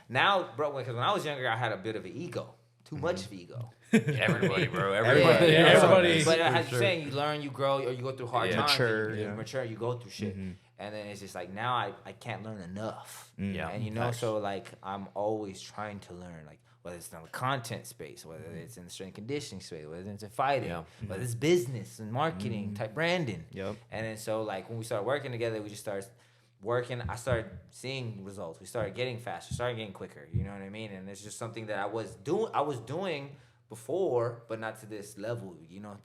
Speaker 3: now, bro, because when I was younger, I had a bit of an ego, too much of ego.
Speaker 1: Everybody, bro.
Speaker 3: Everybody.
Speaker 4: Yeah, everybody.
Speaker 3: But as you're saying, you learn, you grow, or you go through hard times.
Speaker 2: Mature,
Speaker 3: You mature, you go through shit. And then it's just like now I can't learn enough.
Speaker 1: Yeah.
Speaker 3: And so like I'm always trying to learn, like whether it's in the content space, whether it's in the strength and conditioning space, whether it's in fighting, whether it's business and marketing type branding.
Speaker 2: Yep.
Speaker 3: And then so like when we started working together, we just started working. I started seeing results. We started getting faster, started getting quicker. You know what I mean? And it's just something that I was doing before, but not to this level,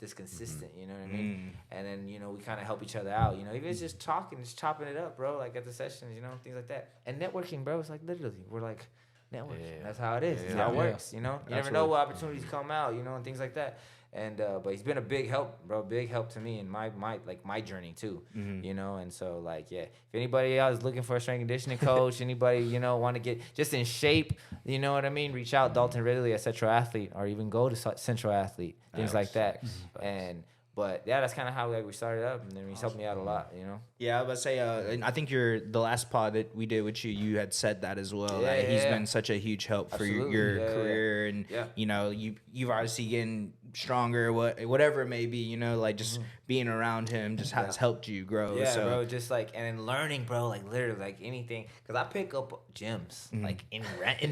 Speaker 3: this consistent, you know what I mean? And then, we kind of help each other out, even if it's just talking, just chopping it up, bro, like at the sessions, things like that. And networking, bro, it's like literally, we're like network.
Speaker 1: Yeah.
Speaker 3: That's how it is. That's
Speaker 1: Yeah.
Speaker 3: how it
Speaker 4: Yeah.
Speaker 3: works. You know, you never know what opportunities come out. You know, and things like that. And but he's been a big help, bro. Big help to me in my journey too. You know, and so like if anybody else is looking for a strength conditioning coach, anybody want to get just in shape, you know what I mean? Reach out, Dalton Ridley at Central Athlete, or even go to Central Athlete, things like that. And but yeah, that's kind of how we started up, and then he's helped me out a lot. You know.
Speaker 2: Yeah, I was about to say, and I think the last pod that we did with you, you had said that as well.
Speaker 3: Yeah,
Speaker 2: that he's
Speaker 3: yeah.
Speaker 2: been such a huge help for your
Speaker 3: Absolutely. Yeah,
Speaker 2: career, and you've obviously getting stronger, whatever it may be. You know, like just being around him just has helped you grow.
Speaker 3: Yeah,
Speaker 2: so.
Speaker 3: bro, just like and then learning, bro, like literally like anything, because I pick up gems like in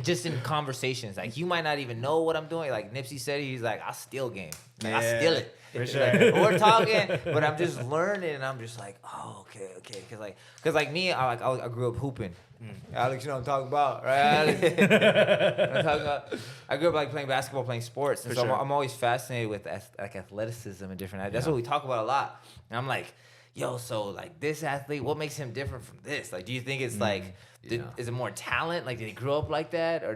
Speaker 3: just in conversations. Like you might not even know what I'm doing. Like Nipsey said, he's like, I steal game, like, I steal it.
Speaker 2: For sure.
Speaker 3: Like, we're talking, but I'm just learning, and I'm just like, oh, okay, because like me, I grew up hooping. Alex, you know what I'm talking about, right? Alex? I'm talking about. I grew up like playing basketball, playing sports, and
Speaker 2: For
Speaker 3: so
Speaker 2: sure.
Speaker 3: I'm always fascinated with like athleticism and different. That's what we talk about a lot. And I'm like, yo, so like this athlete, what makes him different from this? Like, do you think it's like, is it more talent? Like, did he grow up like that, or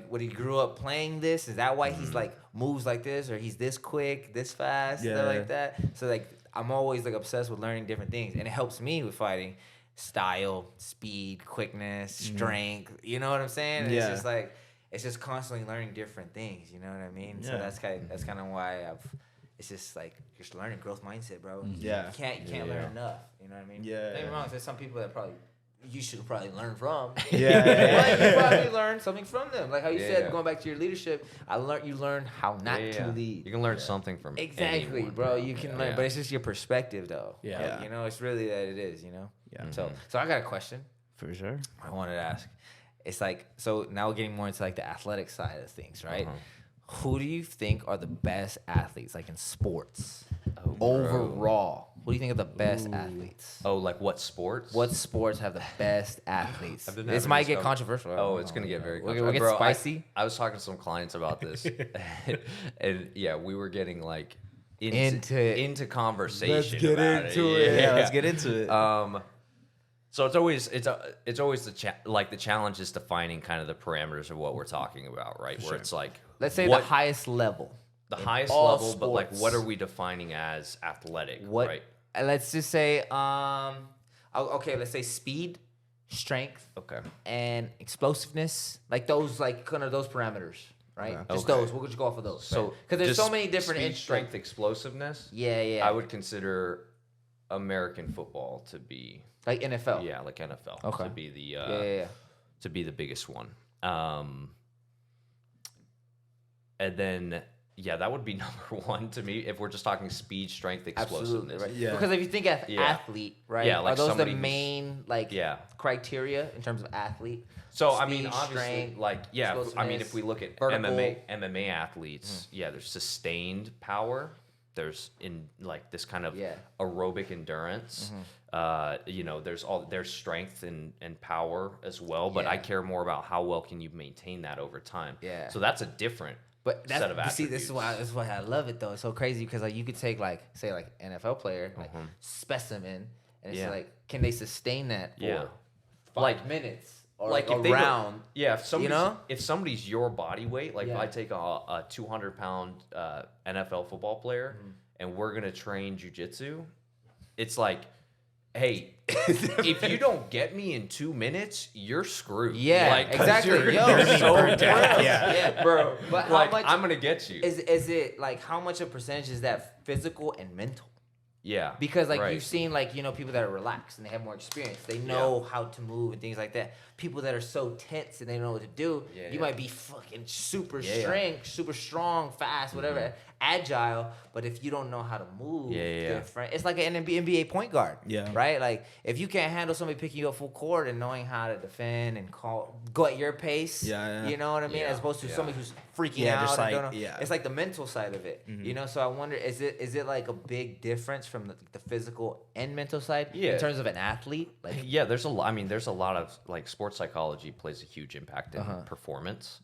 Speaker 3: when he grew up playing this? Is that why he's like moves like this, or he's this quick, this fast, stuff like that? So like, I'm always like obsessed with learning different things, and it helps me with fighting. Style, speed, quickness, strength. You know what I'm saying? And
Speaker 2: Yeah.
Speaker 3: it's just like it's just constantly learning different things. You know what I mean? So that's kind of why it's just like just learning growth mindset, bro.
Speaker 2: Yeah.
Speaker 3: You can't learn enough. You know what I mean?
Speaker 2: Yeah.
Speaker 3: Don't get me wrong. There's some people that you should probably learn from. But you probably learn something from them. Like how you said, going back to your leadership, you learn how not to lead.
Speaker 1: You can learn something from
Speaker 3: Exactly,
Speaker 1: anyone,
Speaker 3: bro. You can learn, but it's just your perspective, though.
Speaker 4: Yeah.
Speaker 3: Like, you know, it's really that it is. You know.
Speaker 2: Yeah.
Speaker 3: So I got a question
Speaker 2: For sure.
Speaker 3: I wanted to ask. It's like, so now we're getting more into like the athletic side of things, right? Who do you think are the best athletes, like in sports, overall? Who do you think are the best athletes?
Speaker 1: Oh, like what sports?
Speaker 3: What sports have the best athletes?
Speaker 1: I've been
Speaker 3: This
Speaker 1: having
Speaker 3: might
Speaker 1: this
Speaker 3: get
Speaker 1: con-
Speaker 3: controversial.
Speaker 1: Oh, it's gonna get very
Speaker 3: We'll
Speaker 1: controversial.
Speaker 3: get
Speaker 1: Bro,
Speaker 3: spicy.
Speaker 1: I was talking to some clients about this, and yeah, we were getting like into conversation.
Speaker 3: Let's get
Speaker 1: about
Speaker 3: into
Speaker 1: it.
Speaker 3: it.
Speaker 2: Yeah, let's get into it.
Speaker 1: So it's always the challenge is defining kind of the parameters of what we're talking about, right? Where it's like,
Speaker 3: Let's say
Speaker 1: what-
Speaker 3: the highest level.
Speaker 1: the highest
Speaker 3: all
Speaker 1: level, but like
Speaker 3: sports.
Speaker 1: what are we defining as athletic,
Speaker 3: What?
Speaker 1: right?
Speaker 3: Let's just say, okay, let's say speed, strength,
Speaker 1: Okay.
Speaker 3: and explosiveness, like those, like kind of those parameters, right? Just
Speaker 1: Okay.
Speaker 3: those. What would you go off of those?
Speaker 1: So
Speaker 3: because there's
Speaker 1: just
Speaker 3: so many different
Speaker 1: speed, strength, explosiveness.
Speaker 3: Yeah.
Speaker 1: I would consider American football to be
Speaker 3: like NFL.
Speaker 1: yeah, like NFL
Speaker 3: Okay.
Speaker 1: to be the
Speaker 3: Yeah.
Speaker 1: to be the biggest one. And then yeah, that would be number one to me if we're just talking speed, strength,
Speaker 3: Absolutely,
Speaker 1: explosiveness.
Speaker 3: right?
Speaker 2: Yeah.
Speaker 3: Because if you think
Speaker 1: Yeah.
Speaker 3: athlete, right?
Speaker 1: Yeah, like
Speaker 3: are those the
Speaker 1: somebody who's-
Speaker 3: main like
Speaker 1: Yeah.
Speaker 3: criteria in terms of athlete?
Speaker 1: So I mean,
Speaker 3: Speed,
Speaker 1: obviously,
Speaker 3: strength,
Speaker 1: like yeah, I mean,
Speaker 3: explosiveness,
Speaker 1: if we look at
Speaker 3: vertical.
Speaker 1: MMA athletes, yeah, there's sustained power. There's in like this kind of
Speaker 3: Yeah.
Speaker 1: aerobic endurance. You know, there's strength and power as well. But I
Speaker 3: Yeah.
Speaker 1: care more about how well can you maintain that over time.
Speaker 3: Yeah.
Speaker 1: So that's a different
Speaker 3: But that's,
Speaker 1: set of
Speaker 3: you
Speaker 1: attributes.
Speaker 3: see, this is why I love it though. It's so crazy because like you could take like say like NFL player like specimen and it's
Speaker 1: Yeah.
Speaker 3: like can they sustain that for
Speaker 1: Yeah.
Speaker 3: 5 minutes or like
Speaker 1: if they were-
Speaker 3: around?
Speaker 1: yeah, if somebody's,
Speaker 3: know?
Speaker 1: if somebody's your body weight, like if
Speaker 3: Yeah.
Speaker 1: I take a 200-pound NFL football player
Speaker 3: Mm-hmm.
Speaker 1: and we're gonna train jujitsu, it's like, hey, if you don't get me in 2 minutes, you're screwed.
Speaker 3: Yeah,
Speaker 1: like, 'cause
Speaker 3: exactly.
Speaker 1: You're,
Speaker 3: Yo,
Speaker 1: you're so
Speaker 2: burnt out.
Speaker 3: yeah,
Speaker 1: bro.
Speaker 3: But how
Speaker 1: like
Speaker 3: much
Speaker 1: I'm gonna get you.
Speaker 3: is it like how much of percentage is that physical and mental?
Speaker 1: yeah,
Speaker 3: Because like
Speaker 1: right.
Speaker 3: you've seen like people that are relaxed and they have more experience, they know how to move and things like that. People that are so tense and they don't know what to do,
Speaker 1: Yeah,
Speaker 3: you
Speaker 1: yeah.
Speaker 3: might be fucking super
Speaker 1: Yeah, yeah.
Speaker 3: strength, super strong, fast, whatever, agile. But if you don't know how to move,
Speaker 1: Yeah.
Speaker 3: different. It's like an NBA point guard,
Speaker 2: Yeah.
Speaker 3: right? Like if you can't handle somebody picking you up full court and knowing how to defend and go at your pace,
Speaker 2: Yeah.
Speaker 3: you know what I mean,
Speaker 1: Yeah,
Speaker 3: as opposed to
Speaker 1: yeah.
Speaker 3: somebody who's freaking
Speaker 2: Yeah,
Speaker 3: out.
Speaker 2: just
Speaker 3: and
Speaker 2: like-
Speaker 3: don't know.
Speaker 2: yeah.
Speaker 3: It's like the mental side of it, you know. So I wonder, is it like a big difference from the physical and mental side
Speaker 1: Yeah.
Speaker 3: in terms of an athlete? Like,
Speaker 1: Yeah, there's a lot. I mean, there's a lot of like sports psychology plays a huge impact in performance.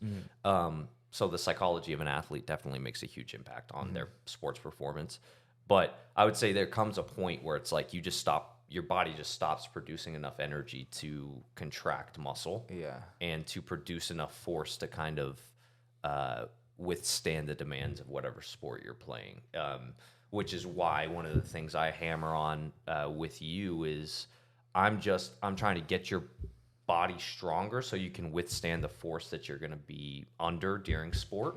Speaker 1: So the psychology of an athlete definitely makes a huge impact on their sports performance. But I would say there comes a point where it's like you just stop your body just stops producing enough energy to contract muscle and to produce enough force to kind of withstand the demands of whatever sport you're playing. Which is why one of the things I hammer on with you is I'm trying to get your body stronger so you can withstand the force that you're going to be under during sport.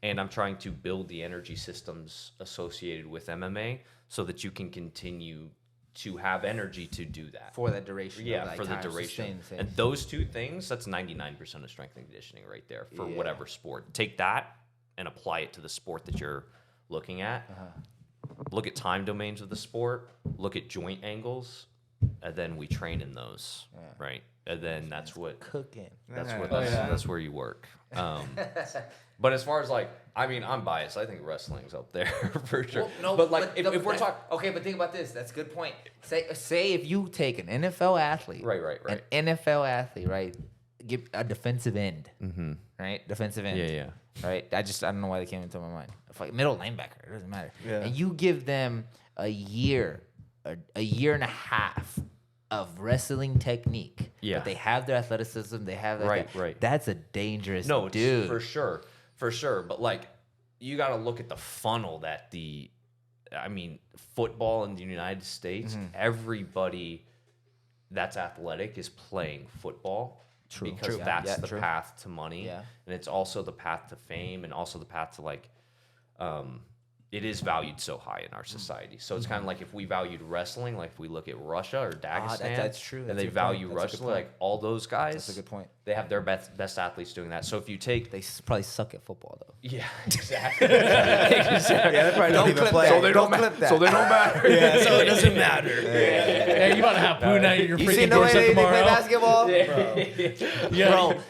Speaker 1: And I'm trying to build the energy systems associated with MMA so that you can continue to have energy to do that.
Speaker 3: For that duration.
Speaker 1: Yeah,
Speaker 3: like
Speaker 1: for the
Speaker 3: time,
Speaker 1: duration.
Speaker 3: sustain.
Speaker 1: And those two things, that's 99% of strength and conditioning right there for whatever sport. Take that and apply it to the sport that you're looking at. Look at time domains of the sport. Look at joint angles. And then we train in those, right? And then that's what
Speaker 3: Cooking.
Speaker 1: that's where you work. But as far as like, I mean, I'm biased. I think wrestling's up there for sure.
Speaker 3: Well, no,
Speaker 1: but like, if we're talking,
Speaker 3: okay, but think about this. That's a good point. Say if you take an NFL athlete,
Speaker 1: right,
Speaker 3: an NFL athlete, right, give a defensive end, right, defensive end,
Speaker 1: yeah,
Speaker 3: right. I don't know why they came into my mind. Like middle linebacker, it doesn't matter.
Speaker 2: Yeah.
Speaker 3: And you give them a year and a half of wrestling technique.
Speaker 1: Yeah.
Speaker 3: But they have their athleticism. They have
Speaker 1: Right.
Speaker 3: That's a dangerous
Speaker 1: no,
Speaker 3: dude.
Speaker 1: for sure. But like, you got to look at the funnel that football in the United States, everybody that's athletic is playing football. Because that's the path to money.
Speaker 3: Yeah.
Speaker 1: And it's also the path to fame and also the path to like, it is valued so high in our society. So it's kind of like if we valued wrestling, like if we look at Russia or Dagestan,
Speaker 3: that's true.
Speaker 1: and
Speaker 3: That's
Speaker 1: they
Speaker 3: a good
Speaker 1: value
Speaker 3: point. That's a good
Speaker 1: wrestling,
Speaker 3: point.
Speaker 1: like all those guys,
Speaker 3: That's a good point.
Speaker 1: they have their best athletes doing that. So if you take,
Speaker 3: They probably suck at football though.
Speaker 1: yeah, exactly.
Speaker 2: Yeah, they probably don't even play.
Speaker 3: Don't clip that.
Speaker 1: So they don't matter.
Speaker 2: Yeah, so it doesn't matter.
Speaker 4: Yeah, you about to have Poon at your
Speaker 3: You see
Speaker 4: freaking
Speaker 3: the way
Speaker 4: doorstep
Speaker 3: they play
Speaker 4: tomorrow.
Speaker 3: basketball?
Speaker 4: Yeah.
Speaker 3: Bro,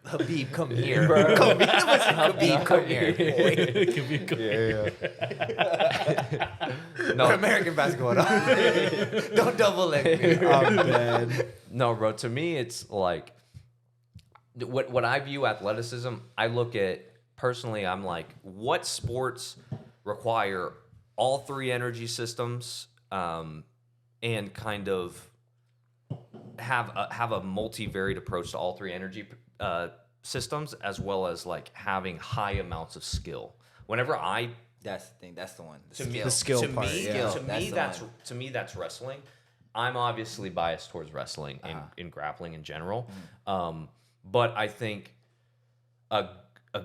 Speaker 3: Habib, come here. Habib, come here.
Speaker 4: It could be cool.
Speaker 1: No,
Speaker 3: American basketball. Don't double leg me.
Speaker 2: Oh, man.
Speaker 1: no, bro. To me, it's like what I view athleticism. I look at personally. I'm like, what sports require all three energy systems, and kind of have a multivariate approach to all three energy systems, as well as like having high amounts of skill. Whenever I
Speaker 3: That's the thing. That's the one.
Speaker 1: to me,
Speaker 2: The skill
Speaker 1: to
Speaker 2: part,
Speaker 1: me,
Speaker 2: yeah.
Speaker 1: to me that's wrestling. I'm obviously biased towards wrestling in grappling in general, but I think a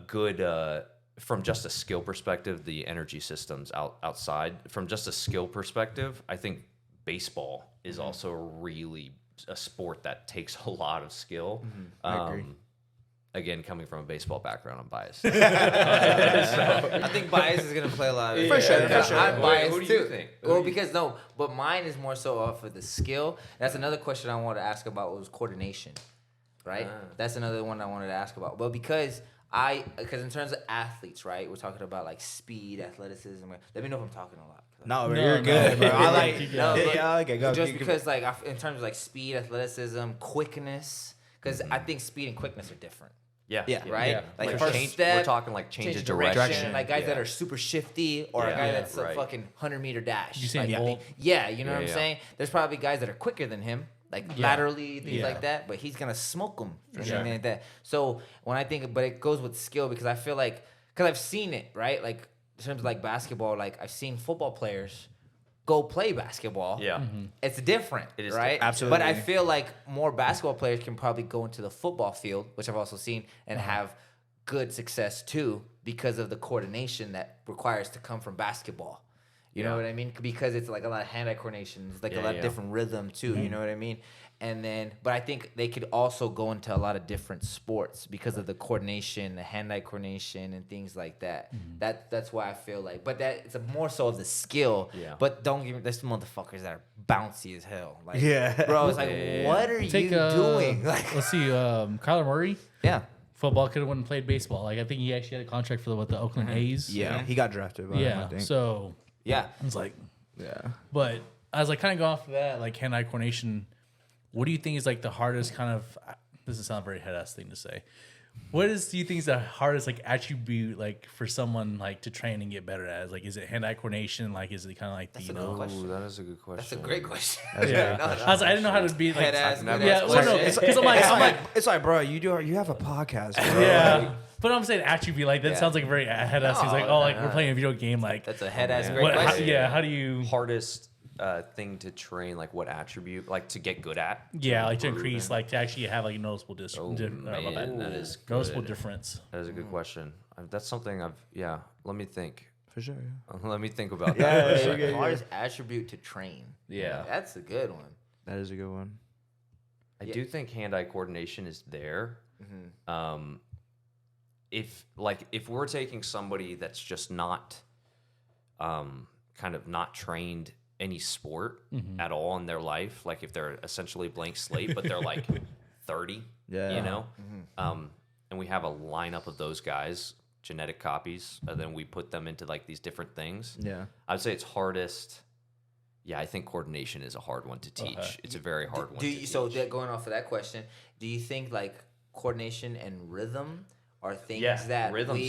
Speaker 1: good from just a skill perspective, the energy systems outside. From just a skill perspective, I think baseball is also really a sport that takes a lot of skill.
Speaker 2: I agree.
Speaker 3: Again, coming from a baseball background, I'm biased. I think bias is gonna play a lot.
Speaker 2: For sure.
Speaker 3: I'm biased
Speaker 1: Who do
Speaker 3: too.
Speaker 1: you think?
Speaker 3: Well, because but mine is more so off of the skill. That's another question I wanted to ask about was coordination, right? That's another one I wanted to ask about. But because in terms of athletes, right, we're talking about like speed, athleticism. Let me know if I'm talking a lot.
Speaker 2: No,
Speaker 4: No,
Speaker 2: you're
Speaker 4: no.
Speaker 2: good, bro. I like.
Speaker 4: No,
Speaker 3: but
Speaker 2: Yeah, okay, go.
Speaker 3: just
Speaker 2: keep-
Speaker 3: because like in terms of like speed, athleticism, quickness, because I think speed and quickness are different.
Speaker 1: Yeah,
Speaker 2: Yeah.
Speaker 3: Right?
Speaker 4: Yeah.
Speaker 3: Like
Speaker 1: Like
Speaker 3: first step,
Speaker 1: we're talking like change of direction.
Speaker 2: direction.
Speaker 3: like guys that
Speaker 1: Yeah.
Speaker 3: are super shifty, or a
Speaker 1: Yeah.
Speaker 3: guy
Speaker 1: Yeah,
Speaker 3: that's a
Speaker 1: right.
Speaker 3: fucking 100-meter dash.
Speaker 4: You saying
Speaker 3: like,
Speaker 4: Bolt?
Speaker 3: yeah, you know
Speaker 1: Yeah,
Speaker 3: what I'm
Speaker 1: yeah.
Speaker 3: saying? There's probably guys that are quicker than him, like laterally, things
Speaker 4: Yeah.
Speaker 3: like that, but he's gonna smoke them or
Speaker 4: sure.
Speaker 3: something like that. So when I think, but it goes with skill because I feel like, because I've seen it, right? Like in terms of like basketball, like I've seen football players go play basketball.
Speaker 1: Yeah.
Speaker 3: It's different,
Speaker 1: It is
Speaker 3: right?
Speaker 1: different.
Speaker 2: Absolutely.
Speaker 3: But I feel like more basketball players can probably go into the football field, which I've also seen, and have good success too because of the coordination that requires to come from basketball. You know
Speaker 1: Yeah.
Speaker 3: what I mean? Because it's like a lot of hand-eye coordination. It's like a lot of different rhythm too. You know what I mean? And then, but I think they could also go into a lot of different sports because of the coordination, the hand-eye coordination, and things like that. That's why I feel like, but that it's more so of the skill.
Speaker 1: Yeah.
Speaker 3: But don't give me there's motherfuckers that are bouncy as hell. Like,
Speaker 2: Yeah.
Speaker 3: bro, it's like,
Speaker 1: Yeah.
Speaker 3: what are
Speaker 4: Take,
Speaker 3: you doing? Like,
Speaker 4: let's see, Kyler Murray,
Speaker 3: yeah.
Speaker 4: football could have went and played baseball. Like I think he actually had a contract for the Oakland A's.
Speaker 2: Yeah, he got drafted. By him, I
Speaker 4: Yeah.
Speaker 2: think.
Speaker 4: So
Speaker 3: Yeah.
Speaker 4: I was like,
Speaker 2: Yeah.
Speaker 4: but I was like, kind of go off of that, like hand-eye coordination. What do you think is like the hardest kind of? This doesn't sound very head-ass thing to say. What do you think is the hardest like attribute like for someone like to train and get better at? Like, is it hand-eye coordination? Like, is it kind of like
Speaker 3: That's
Speaker 4: the,
Speaker 3: a
Speaker 4: you
Speaker 3: good
Speaker 4: know?
Speaker 3: question.
Speaker 1: Ooh, that is a good question.
Speaker 3: That's a great question.
Speaker 4: Yeah, I didn't know how to be like.
Speaker 3: Head-ass,
Speaker 1: never-
Speaker 4: Yeah, well, no,
Speaker 3: It's
Speaker 4: because I'm like,
Speaker 2: It's like, bro, you have a podcast, bro.
Speaker 4: yeah. But I'm saying attribute like that
Speaker 3: Yeah.
Speaker 4: sounds like a very head-ass. He's like, oh, like we're playing a video game. Like,
Speaker 3: That's a head-ass
Speaker 1: Yeah.
Speaker 3: great
Speaker 4: what? How,
Speaker 3: question.
Speaker 4: yeah, how do you?
Speaker 1: Hardest thing to train, like what attribute, like to get good at?
Speaker 4: Yeah, like to
Speaker 1: improve
Speaker 4: increase,
Speaker 1: in?
Speaker 4: like to actually have like a noticeable
Speaker 1: Oh,
Speaker 4: my bad.
Speaker 1: man, that is
Speaker 4: noticeable
Speaker 1: good.
Speaker 4: difference.
Speaker 1: That is a good question. That's something yeah. Let me think.
Speaker 2: For sure.
Speaker 1: Let me think about
Speaker 2: Yeah,
Speaker 1: that. for a
Speaker 2: yeah,
Speaker 1: second.
Speaker 3: Hardest attribute to train.
Speaker 1: Yeah.
Speaker 3: That's a good one.
Speaker 2: That is a good one.
Speaker 1: I do think hand-eye coordination is there. If we're taking somebody that's just not, kind of not trained any sport at all in their life, like if they're essentially blank slate, but they're like 30,
Speaker 2: Yeah.
Speaker 1: you know, and we have a lineup of those guys, genetic copies, and then we put them into like these different things.
Speaker 2: Yeah.
Speaker 1: I'd say it's hardest. Yeah, I think coordination is a hard one to teach. It's a very hard one.
Speaker 3: Do
Speaker 1: to
Speaker 3: you,
Speaker 1: teach.
Speaker 3: so going off of that question, do you think like coordination and rhythm are things
Speaker 1: Yeah,
Speaker 3: that
Speaker 1: rhythms.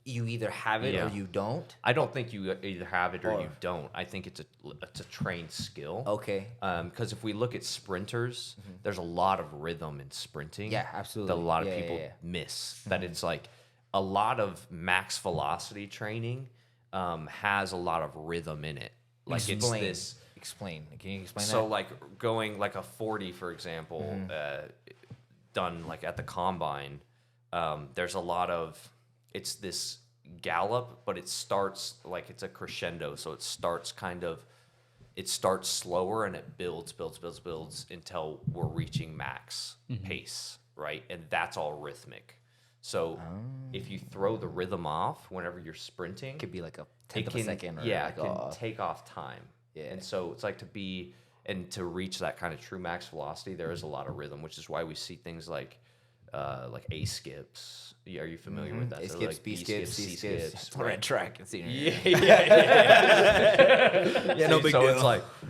Speaker 3: you either have it
Speaker 1: Yeah.
Speaker 3: or you don't?
Speaker 1: I don't think you either have it or
Speaker 3: Or-
Speaker 1: you don't. I think it's a trained skill.
Speaker 3: Okay.
Speaker 1: Because if we look at sprinters, there's a lot of rhythm in sprinting.
Speaker 3: Yeah, absolutely.
Speaker 1: That a lot of
Speaker 3: Yeah, yeah,
Speaker 1: people
Speaker 3: yeah.
Speaker 1: miss. That it's like a lot of max velocity training has a lot of rhythm in it. Like it's this.
Speaker 3: Explain. Can you explain
Speaker 1: So
Speaker 3: that?
Speaker 1: like going like a 40, for example, done like at the combine, there's a lot of, it's this gallop, but it starts like it's a crescendo. So it starts slower and it builds until we're reaching max pace, right? And that's all rhythmic. So if you throw the rhythm off whenever you're sprinting,
Speaker 3: It could be like a
Speaker 1: it
Speaker 3: tenth of a second. Or
Speaker 1: yeah,
Speaker 3: like,
Speaker 1: it can take off time.
Speaker 3: Yeah.
Speaker 1: And so it's like to reach that kind of true max velocity, there is a lot of rhythm, which is why we see things like A skips. Yeah, are you familiar with that?
Speaker 3: A
Speaker 1: So
Speaker 3: skips,
Speaker 1: like
Speaker 3: B skips, C skips. It's a red track. It's in
Speaker 1: Yeah,
Speaker 3: your
Speaker 2: Yeah, no big
Speaker 1: so
Speaker 2: deal.
Speaker 1: it's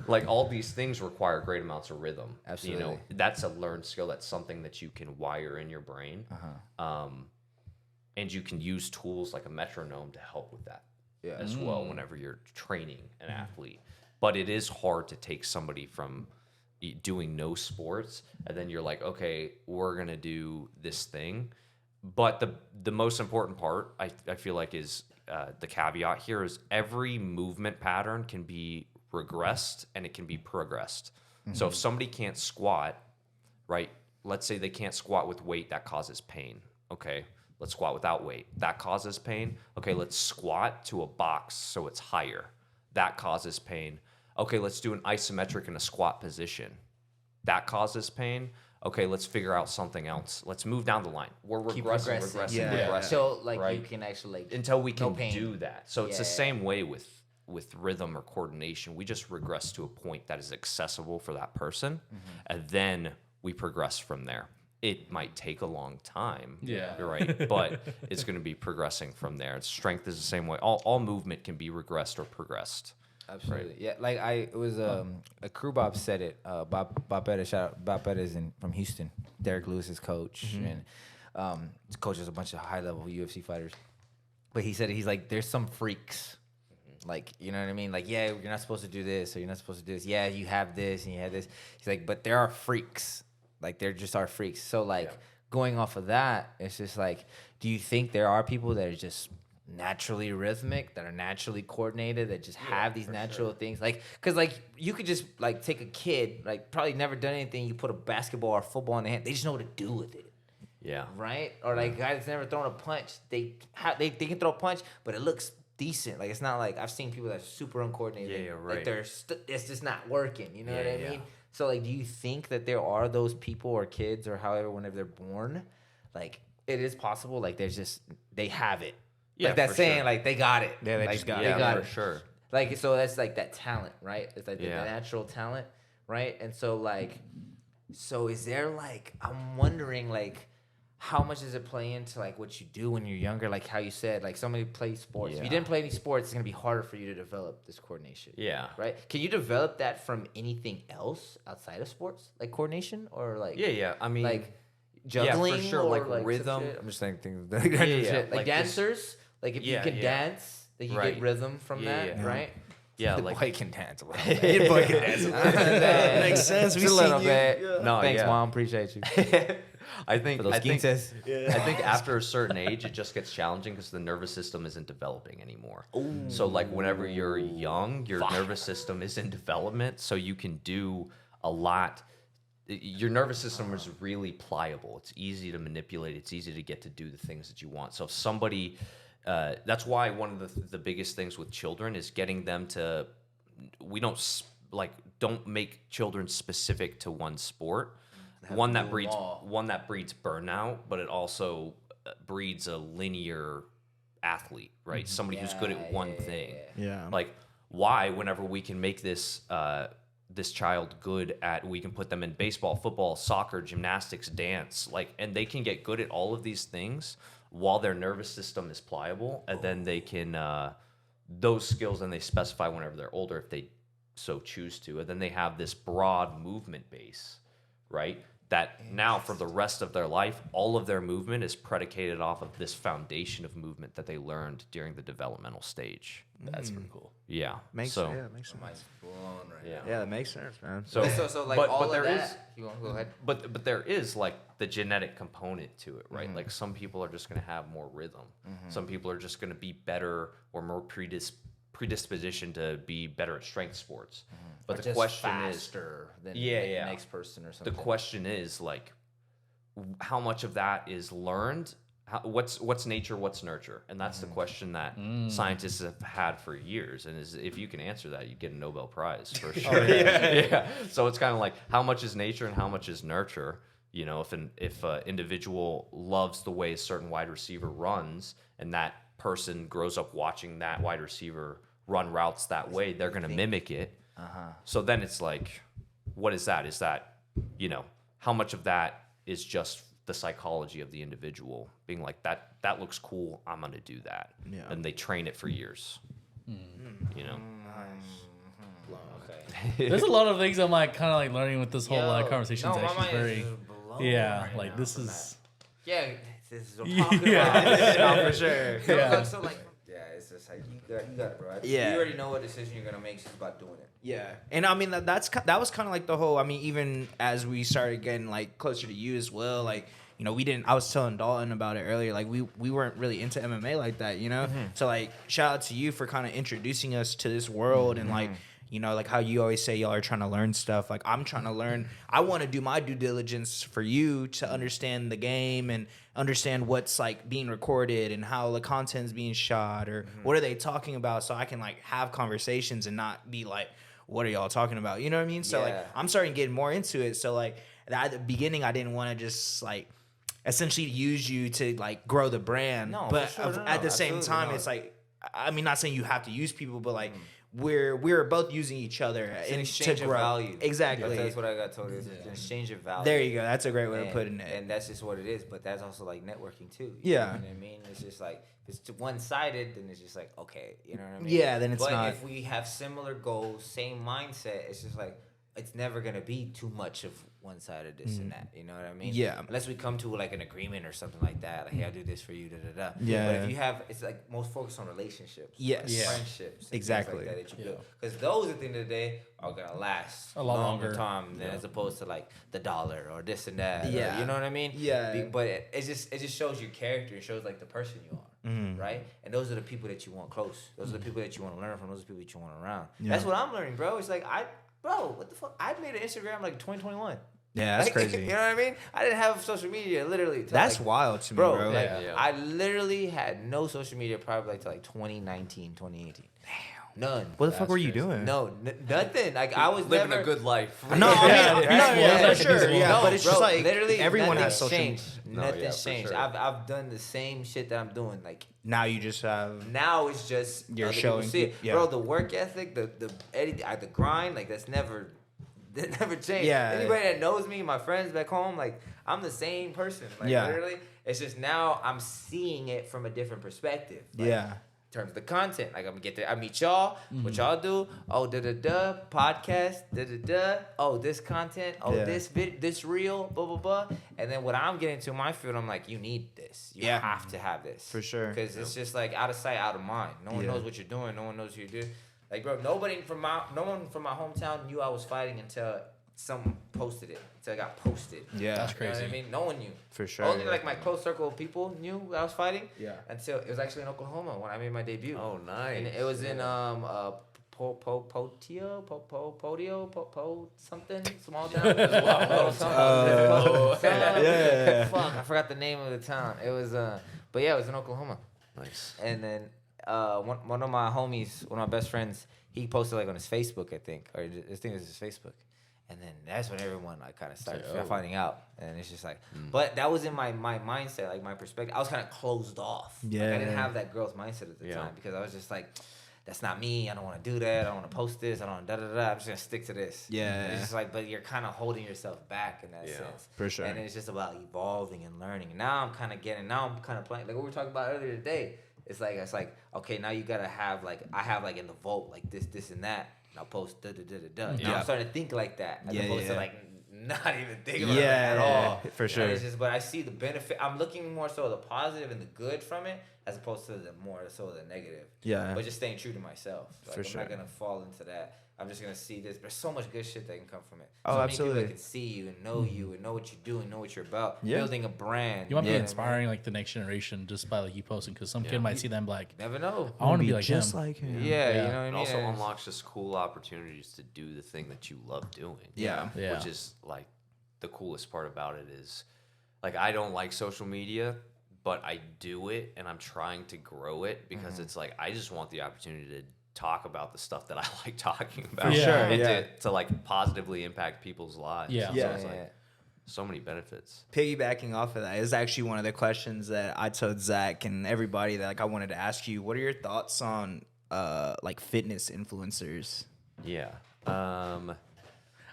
Speaker 1: like all these things require great amounts of rhythm. You know,
Speaker 3: Absolutely.
Speaker 1: that's a learned skill. That's something that you can wire in your brain. And you can use tools like a metronome to help with that as well whenever you're training an athlete. But it is hard to take somebody from doing no sports and then you're like, okay, we're gonna do this thing. But the most important part I feel like is the caveat here is every movement pattern can be regressed and it can be progressed. So if somebody can't squat, right? Let's say they can't squat with weight, that causes pain. Okay, let's squat without weight. That causes pain. Okay, let's squat to a box so it's higher. That causes pain. Okay, let's do an isometric in a squat position. That causes pain. Okay, let's figure out something else. Let's move down the line. We're
Speaker 3: Keep
Speaker 1: regressing,
Speaker 3: progressing.
Speaker 1: regressing,
Speaker 2: Yeah.
Speaker 1: regressing.
Speaker 3: So like you
Speaker 1: right?
Speaker 3: can actually like
Speaker 1: Until we
Speaker 3: no
Speaker 1: can
Speaker 3: pain.
Speaker 1: do that. So it's the
Speaker 3: Yeah.
Speaker 1: same way with rhythm or coordination. We just regress to a point that is accessible for that person, and then we progress from there. It might take a long time,
Speaker 4: Yeah.
Speaker 1: you're right, but it's going to be progressing from there. And strength is the same way. All movement can be regressed or progressed.
Speaker 3: Absolutely. Yeah, like it was a crew Bob said it. Bob Pettis, shout out Bob Pettis from Houston. Derek Lewis's coach and coaches a bunch of high level UFC fighters. But he said he's like there's some freaks. Like, you know what I mean? Like, yeah, you're not supposed to do this or you're not supposed to do this. Yeah, you have this and you have this. He's like, but there are freaks. Like, there just are freaks. So like going off of that, it's just like, do you think there are people that are just naturally rhythmic, that are naturally coordinated, that just have these natural things? Like, because like you could just like take a kid, like probably never done anything, you put a basketball or football in their hand, they just know what to do with it.
Speaker 1: Yeah.
Speaker 3: Right? Or like a guy that's never thrown a punch, they can throw a punch, but it looks decent. Like, it's not like I've seen people that are super uncoordinated.
Speaker 1: Yeah,
Speaker 3: Like
Speaker 1: right.
Speaker 3: it's just not working. You know what I
Speaker 1: Yeah.
Speaker 3: mean? So like, do you think that there are those people or kids or however whenever they're born, like it is possible? Like there's just they have it.
Speaker 1: Yeah,
Speaker 3: like that
Speaker 1: for
Speaker 3: saying,
Speaker 1: sure.
Speaker 3: like they got it.
Speaker 2: Yeah, they
Speaker 3: like,
Speaker 2: just got
Speaker 3: they
Speaker 2: it.
Speaker 3: got
Speaker 1: for
Speaker 3: it.
Speaker 1: sure.
Speaker 3: Like, so that's like that talent, right? It's like the
Speaker 1: Yeah.
Speaker 3: natural talent, right? And so like, so is there like, I'm wondering like, how much does it play into like what you do when you're younger? Like how you said, like somebody plays sports. If you
Speaker 1: Yeah.
Speaker 3: didn't play any sports, it's gonna be harder for you to develop this coordination.
Speaker 1: Yeah.
Speaker 3: Right? Can you develop that from anything else outside of sports, like coordination, or like
Speaker 1: Yeah. I mean,
Speaker 3: like juggling
Speaker 1: for sure,
Speaker 3: or
Speaker 1: like
Speaker 3: some
Speaker 1: rhythm.
Speaker 3: shit? I'm just saying things.
Speaker 1: yeah.
Speaker 3: Like
Speaker 1: Like this-
Speaker 3: dancers, like if you
Speaker 1: Yeah,
Speaker 3: can
Speaker 1: yeah.
Speaker 3: dance, then you
Speaker 1: Right.
Speaker 3: get rhythm from
Speaker 1: Yeah,
Speaker 3: that,
Speaker 1: yeah.
Speaker 3: right?
Speaker 1: Yeah,
Speaker 3: The
Speaker 1: like
Speaker 3: boy can dance a little
Speaker 2: Your
Speaker 3: bit.
Speaker 2: boy can dance a little bit. Makes sense. We
Speaker 3: Just a little
Speaker 2: seen you.
Speaker 3: bit.
Speaker 1: No,
Speaker 3: Thanks,
Speaker 1: yeah.
Speaker 3: mom. Appreciate you.
Speaker 1: I think
Speaker 3: For those
Speaker 1: I think,
Speaker 3: quinces.
Speaker 1: I think after a certain age, it just gets challenging because the nervous system isn't developing anymore. So like whenever you're young, your nervous system is in development, so you can do a lot. Your nervous system is really pliable. It's easy to manipulate. It's easy to get to do the things that you want. So if somebody, that's why one of the biggest things with children is getting them to. We don't make children specific to one sport. One that breeds burnout, but it also breeds a linear athlete, right? Somebody who's good at one thing.
Speaker 2: Yeah.
Speaker 1: Like why, whenever we can make this this child good at, we can put them in baseball, football, soccer, gymnastics, dance, like, and they can get good at all of these things while their nervous system is pliable, and then they can those skills, and they specify whenever they're older if they so choose to, and then they have this broad movement base, right? That now for the rest of their life, all of their movement is predicated off of this foundation of movement that they learned during the developmental stage.
Speaker 4: That's pretty cool.
Speaker 1: Yeah.
Speaker 2: Makes
Speaker 1: so,
Speaker 2: makes sense.
Speaker 3: Mine's blown right
Speaker 1: yeah.
Speaker 2: Yeah, that makes sense, man.
Speaker 1: So,
Speaker 3: So like
Speaker 1: but,
Speaker 3: all
Speaker 1: but
Speaker 3: of
Speaker 1: there
Speaker 3: that.
Speaker 1: is-
Speaker 3: You want to go ahead?
Speaker 1: but there is like the genetic component to it, right? Like some people are just going to have more rhythm. Some people are just going to be better or more predisposition to be better at strength sports. But the
Speaker 3: Just
Speaker 1: question
Speaker 3: faster than
Speaker 1: Yeah,
Speaker 3: the
Speaker 1: yeah.
Speaker 3: next person or
Speaker 1: is, the
Speaker 3: something.
Speaker 1: question is like, how much of that is learned? What's nature? What's nurture? And that's the question that scientists have had for years. And if you can answer that, you get a Nobel Prize for sure. Yeah. So it's kind of like, how much is nature and how much is nurture? You know, if an individual loves the way a certain wide receiver runs, and that person grows up watching that wide receiver run routes that way, they're going to mimic it. So then it's like, what is that? Is that, you know, how much of that is just the psychology of the individual being like, that looks cool, I'm going to do that.
Speaker 2: Yeah.
Speaker 1: And they train it for years. You know?
Speaker 3: Okay.
Speaker 4: There's a lot of things I'm like kind of like learning with this whole
Speaker 3: Yo,
Speaker 4: conversation.
Speaker 3: no,
Speaker 4: is
Speaker 3: my
Speaker 4: actually
Speaker 3: mind is
Speaker 4: very,
Speaker 3: just blown
Speaker 4: yeah.
Speaker 3: right
Speaker 4: Like
Speaker 3: now
Speaker 4: this
Speaker 3: from
Speaker 4: is.
Speaker 3: Yeah, this is what I'm talking
Speaker 4: Yeah.
Speaker 3: about.
Speaker 2: No, for sure.
Speaker 4: Yeah.
Speaker 3: So like, yeah, it's just like you got it, bro.
Speaker 2: Yeah.
Speaker 3: You already know what decision you're gonna make. It's just about doing it.
Speaker 2: Yeah, and I mean that was kind of like the whole. I mean, even as we started getting like closer to you as well, like, you know, we didn't. I was telling Dalton about it earlier. Like we weren't really into MMA like that, you know. So like, shout out to you for kind of introducing us to this world and like, you know, like how you always say y'all are trying to learn stuff. Like I'm trying to learn. I want to do my due diligence for you to understand the game and understand what's like being recorded and how the content's being shot or what are they talking about, so I can like have conversations and not be like, what are y'all talking about? You know what I mean? So like
Speaker 3: Yeah.
Speaker 2: I'm starting to get more into it. So like at the beginning, I didn't want to just like essentially use you to like grow the brand.
Speaker 3: No,
Speaker 2: but
Speaker 3: for sure, no,
Speaker 2: at the same
Speaker 3: absolutely
Speaker 2: time,
Speaker 3: not.
Speaker 2: it's like, I mean, not saying you have to use people, but like we're both using each other
Speaker 3: It's an
Speaker 2: to
Speaker 3: exchange of
Speaker 2: grow.
Speaker 3: value.
Speaker 2: Exactly.
Speaker 3: That's what I got told. It's an exchange of value.
Speaker 2: There you go. That's a great way of
Speaker 3: And-
Speaker 2: putting it.
Speaker 3: And that's just what it is. But that's also like networking too.
Speaker 2: Yeah.
Speaker 3: You know what I mean? It's just like, if it's one sided, then it's just like, okay, you know what I mean?
Speaker 2: Yeah, then it's
Speaker 3: but
Speaker 2: not.
Speaker 3: if we have similar goals, same mindset, it's just like, it's never gonna be too much of one sided this and that. You know what I mean?
Speaker 2: Yeah.
Speaker 3: Unless we come to like an agreement or something like that. Like, hey, I'll do this for you, da da da.
Speaker 2: Yeah.
Speaker 3: But if you have, it's like most focused on relationships.
Speaker 2: Yes.
Speaker 3: like
Speaker 2: Yeah.
Speaker 3: friendships. and
Speaker 2: Exactly.
Speaker 3: Things like that you
Speaker 4: Yeah.
Speaker 3: build. Because those at the end of the day are gonna last
Speaker 4: A lot
Speaker 3: longer
Speaker 4: longer.
Speaker 3: time than as opposed to like the dollar or this and that. or-
Speaker 2: Yeah.
Speaker 3: you know what I mean?
Speaker 2: Yeah.
Speaker 3: But it just shows your character. It shows like the person you are, right? And those are the people that you want close. Those are the people that you want to learn from. Those are the people that you want around. That's what I'm learning, bro. It's like bro, what the fuck? I made an Instagram like 2021.
Speaker 2: Yeah, that's
Speaker 3: Like,
Speaker 2: crazy.
Speaker 3: You know what I mean? I didn't have social media literally. Till
Speaker 2: That's
Speaker 3: like,
Speaker 2: wild to me,
Speaker 3: bro.
Speaker 2: bro.
Speaker 3: Like,
Speaker 1: Yeah.
Speaker 3: I literally had no social media probably like till like 2019, 2018. None.
Speaker 2: What the fuck were you doing?
Speaker 3: No, nothing. Like I was
Speaker 1: Living
Speaker 3: never,
Speaker 1: a good life.
Speaker 2: No, I mean,
Speaker 4: Yeah,
Speaker 2: no,
Speaker 4: peaceful.
Speaker 2: yeah,
Speaker 4: That's
Speaker 2: for sure,
Speaker 4: peaceful.
Speaker 2: yeah.
Speaker 3: No,
Speaker 2: But it's
Speaker 3: bro,
Speaker 2: just like
Speaker 3: literally
Speaker 2: everyone
Speaker 3: nothing's
Speaker 2: has social.
Speaker 3: changed.
Speaker 1: No,
Speaker 3: Nothing's
Speaker 1: yeah, for
Speaker 3: changed.
Speaker 1: sure.
Speaker 3: I've done the same shit that I'm doing. Like
Speaker 2: Now you just have.
Speaker 3: now it's just
Speaker 2: You're
Speaker 3: other people
Speaker 2: showing
Speaker 3: see it.
Speaker 2: peop- yeah.
Speaker 3: Bro, the work ethic, the grind, like that's never that never changed.
Speaker 2: Yeah.
Speaker 3: Anybody that knows me, my friends back home, like I'm the same person. Like
Speaker 2: Yeah.
Speaker 3: literally, it's just now I'm seeing it from a different perspective. Like,
Speaker 2: Yeah.
Speaker 3: terms of the content. Like I'm gonna get there. I meet y'all. What y'all do? Oh, podcast. Oh, this content. Oh, this reel. Blah blah blah. And then what I'm getting to my field, I'm like, you need this. You have to have this
Speaker 2: For sure.
Speaker 3: because it's just like out of sight, out of mind. No one knows what you're doing. No one knows who you're doing. Like, bro, no one from my hometown knew I was fighting until someone posted it. Until I got posted.
Speaker 2: Yeah,
Speaker 4: That's
Speaker 3: You know
Speaker 4: crazy.
Speaker 3: what I mean? No one knew.
Speaker 2: For sure.
Speaker 3: Only like my close circle of people knew I was fighting.
Speaker 2: Yeah.
Speaker 3: Until it was actually in Oklahoma when I made my debut.
Speaker 1: Oh, nice.
Speaker 3: And it was in Podio, something small town. Fuck, I forgot the name of the town. It was but yeah, it was in Oklahoma.
Speaker 1: Nice.
Speaker 3: And then one of my homies, one of my best friends, he posted like on his Facebook, I think, or I think it was his Facebook. And then that's when everyone like kind of started finding out, and it's just like, but that was in my mindset, like my perspective. I was kind of closed off.
Speaker 2: Yeah.
Speaker 3: Like, I didn't have that growth mindset at the time because I was just like, that's not me. I don't want to do that. I don't want to post this. I don't da da da. I'm just gonna stick to this.
Speaker 2: Yeah.
Speaker 3: And it's just like, but you're kind of holding yourself back in that sense.
Speaker 2: For sure.
Speaker 3: And it's just about evolving and learning. And now I'm kind of playing like what we were talking about earlier today. It's like okay, now you gotta have like I have like in the vault like this and that. And I'll post da da da da da. Now I'm starting to think like that as opposed to like not even thinking about it at all.
Speaker 2: For sure.
Speaker 3: And it's just, but I see the benefit. I'm looking more so the positive and the good from it as opposed to the more so the negative.
Speaker 2: Yeah.
Speaker 3: But just staying true to myself. Like,
Speaker 2: For
Speaker 3: I'm
Speaker 2: sure.
Speaker 3: not gonna fall into that. I'm just gonna see this. There's so much good shit that can come from it.
Speaker 2: Oh,
Speaker 3: so many
Speaker 2: absolutely.
Speaker 3: people that can see you and know you and know what you do and know what you're about.
Speaker 2: Yeah.
Speaker 3: Building a brand.
Speaker 4: You might be
Speaker 3: know what I mean?
Speaker 4: inspiring like the next generation just by like you posting because some kid might see them like,
Speaker 3: Never know.
Speaker 4: I want to be like
Speaker 2: just
Speaker 4: him.
Speaker 2: like him.
Speaker 3: Yeah, you know what I
Speaker 1: It
Speaker 3: mean.
Speaker 1: also
Speaker 3: And
Speaker 1: unlocks just cool opportunities to do the thing that you love doing.
Speaker 2: Yeah.
Speaker 4: Yeah.
Speaker 1: Which is like the coolest part about it is like I don't like social media, but I do it and I'm trying to grow it because it's like I just want the opportunity to talk about the stuff that I like talking about.
Speaker 4: For sure,
Speaker 1: And to like positively impact people's lives.
Speaker 4: Yeah.
Speaker 1: So
Speaker 2: Yeah.
Speaker 1: it's like so many benefits.
Speaker 2: Piggybacking off of that is actually one of the questions that I told Zach and everybody that like I wanted to ask you. What are your thoughts on like fitness influencers?
Speaker 1: Yeah.
Speaker 4: I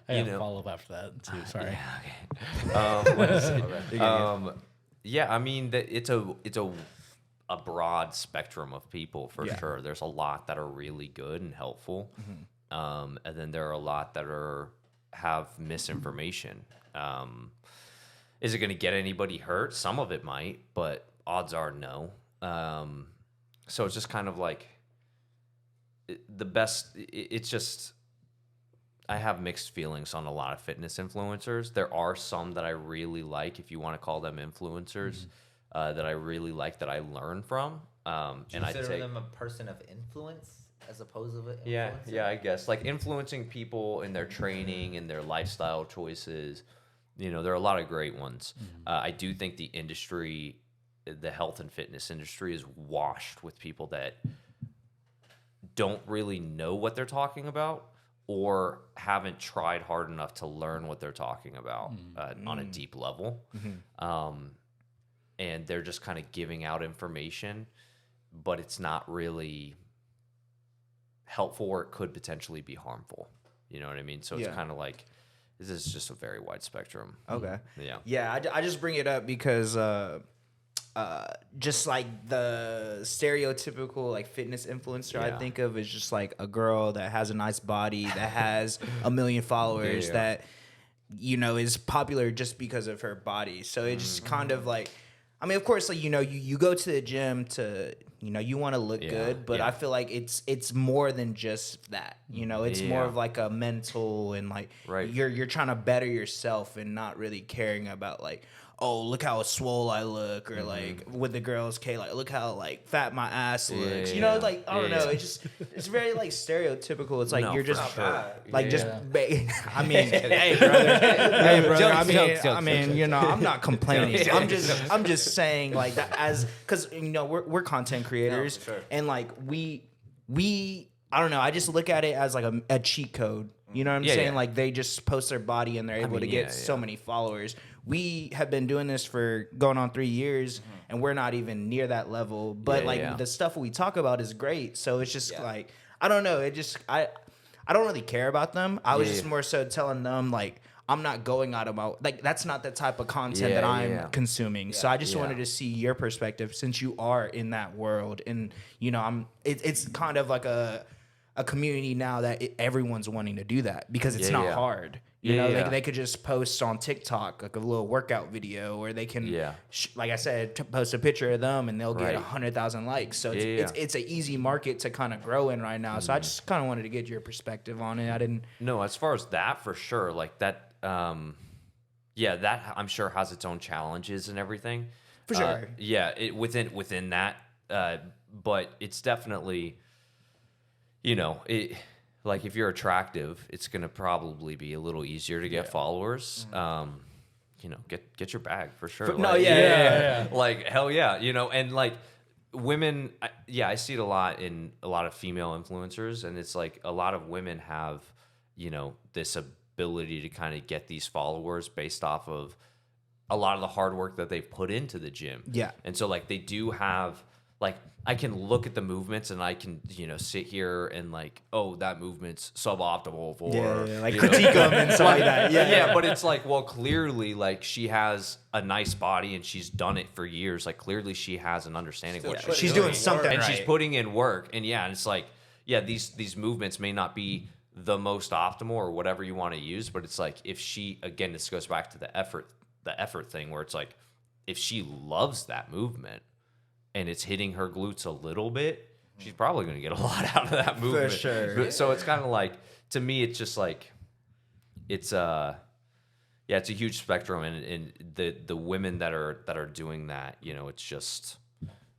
Speaker 4: have a follow up after that too. Sorry.
Speaker 1: Yeah, I mean, it's a broad spectrum of people for sure. There's a lot that are really good and helpful, and then there are a lot that have misinformation. Is it going to get anybody hurt? Some of it might, but odds are no. So it's just kind of like the best. It's just. I have mixed feelings on a lot of fitness influencers. There are some that I really like, if you want to call them influencers, that I really like that I learn from. And I
Speaker 3: consider
Speaker 1: take
Speaker 3: them a person of influence as opposed to an
Speaker 1: yeah,
Speaker 3: influencer?
Speaker 1: yeah, I guess like influencing people in their training and their lifestyle choices. You know, there are a lot of great ones. I do think the industry, the health and fitness industry, is washed with people that don't really know what they're talking about, or haven't tried hard enough to learn what they're talking about on a deep level. And they're just kind of giving out information, but it's not really helpful, or it could potentially be harmful. You know what I mean? So it's kind of like, this is just a very wide spectrum.
Speaker 2: Okay.
Speaker 1: Yeah.
Speaker 2: Yeah, I just bring it up because just like the stereotypical like fitness influencer I think of is just like a girl that has a nice body, that has 1 million followers, that, you know, is popular just because of her body. So it's just kind of like, I mean, of course, like, you know, you go to the gym to, you know, you want to look good, but I feel like it's more than just that. You know, it's more of like a mental and like you're trying to better yourself and not really caring about like, oh, look how swole I look, or like with the girls, like look how like fat my ass looks. You know, like I don't know. It's just it's very like stereotypical. It's like
Speaker 1: No,
Speaker 2: you're just
Speaker 1: for sure.
Speaker 2: like just. I mean, hey brother, hey brother. I mean, you know, I'm not complaining. I'm just saying like that as because you know we're content creators and like we I don't know. I just look at it as like a cheat code. You know what I'm saying?
Speaker 1: yeah.
Speaker 2: Like they just post their body and they're able to get so many followers. We have been doing this for going on 3 years and we're not even near that level. But the stuff we talk about is great. So it's just like, I don't know. It just, I don't really care about them. I was just more so telling them like, I'm not going out of my like that's not the type of content that I'm consuming. So I just wanted to see your perspective since you are in that world, and you know, it's kind of like a community now that everyone's wanting to do that because it's not hard. You know, they could just post on TikTok like a little workout video, or they can, like I said, post a picture of them and they'll get 100,000 likes. So it's an easy market to kind of grow in right now. So I just kind of wanted to get your perspective on it. I didn't.
Speaker 1: No, as far as that, for sure, like that, that I'm sure has its own challenges and everything.
Speaker 2: For sure.
Speaker 1: Within that, but it's definitely, you know, like if you're attractive, it's gonna probably be a little easier to get followers. You know, get your bag for sure. Like hell yeah, you know, and like women, I see it a lot in a lot of female influencers, and it's like a lot of women have, you know, this ability to kind of get these followers based off of a lot of the hard work that they've put into the gym. Yeah, and so like they do have. Like, I can look at the movements and I can, you know, sit here and like, oh, that movement's suboptimal for...
Speaker 2: like critique them and stuff like that.
Speaker 1: Yeah, but it's like, well, clearly, like, she has a nice body and she's done it for years. Like, clearly she has an understanding of what
Speaker 2: she's doing something
Speaker 1: and she's putting in work. And yeah, and it's like, yeah, these movements may not be the most optimal or whatever you want to use, but it's like, if she, again, this goes back to the effort thing where it's like, if she loves that movement, and it's hitting her glutes a little bit, she's probably going to get a lot out of that movement.
Speaker 2: For sure.
Speaker 1: So it's kind of like, to me, it's just like, it's a huge spectrum, and the women that are doing that, you know, it's just,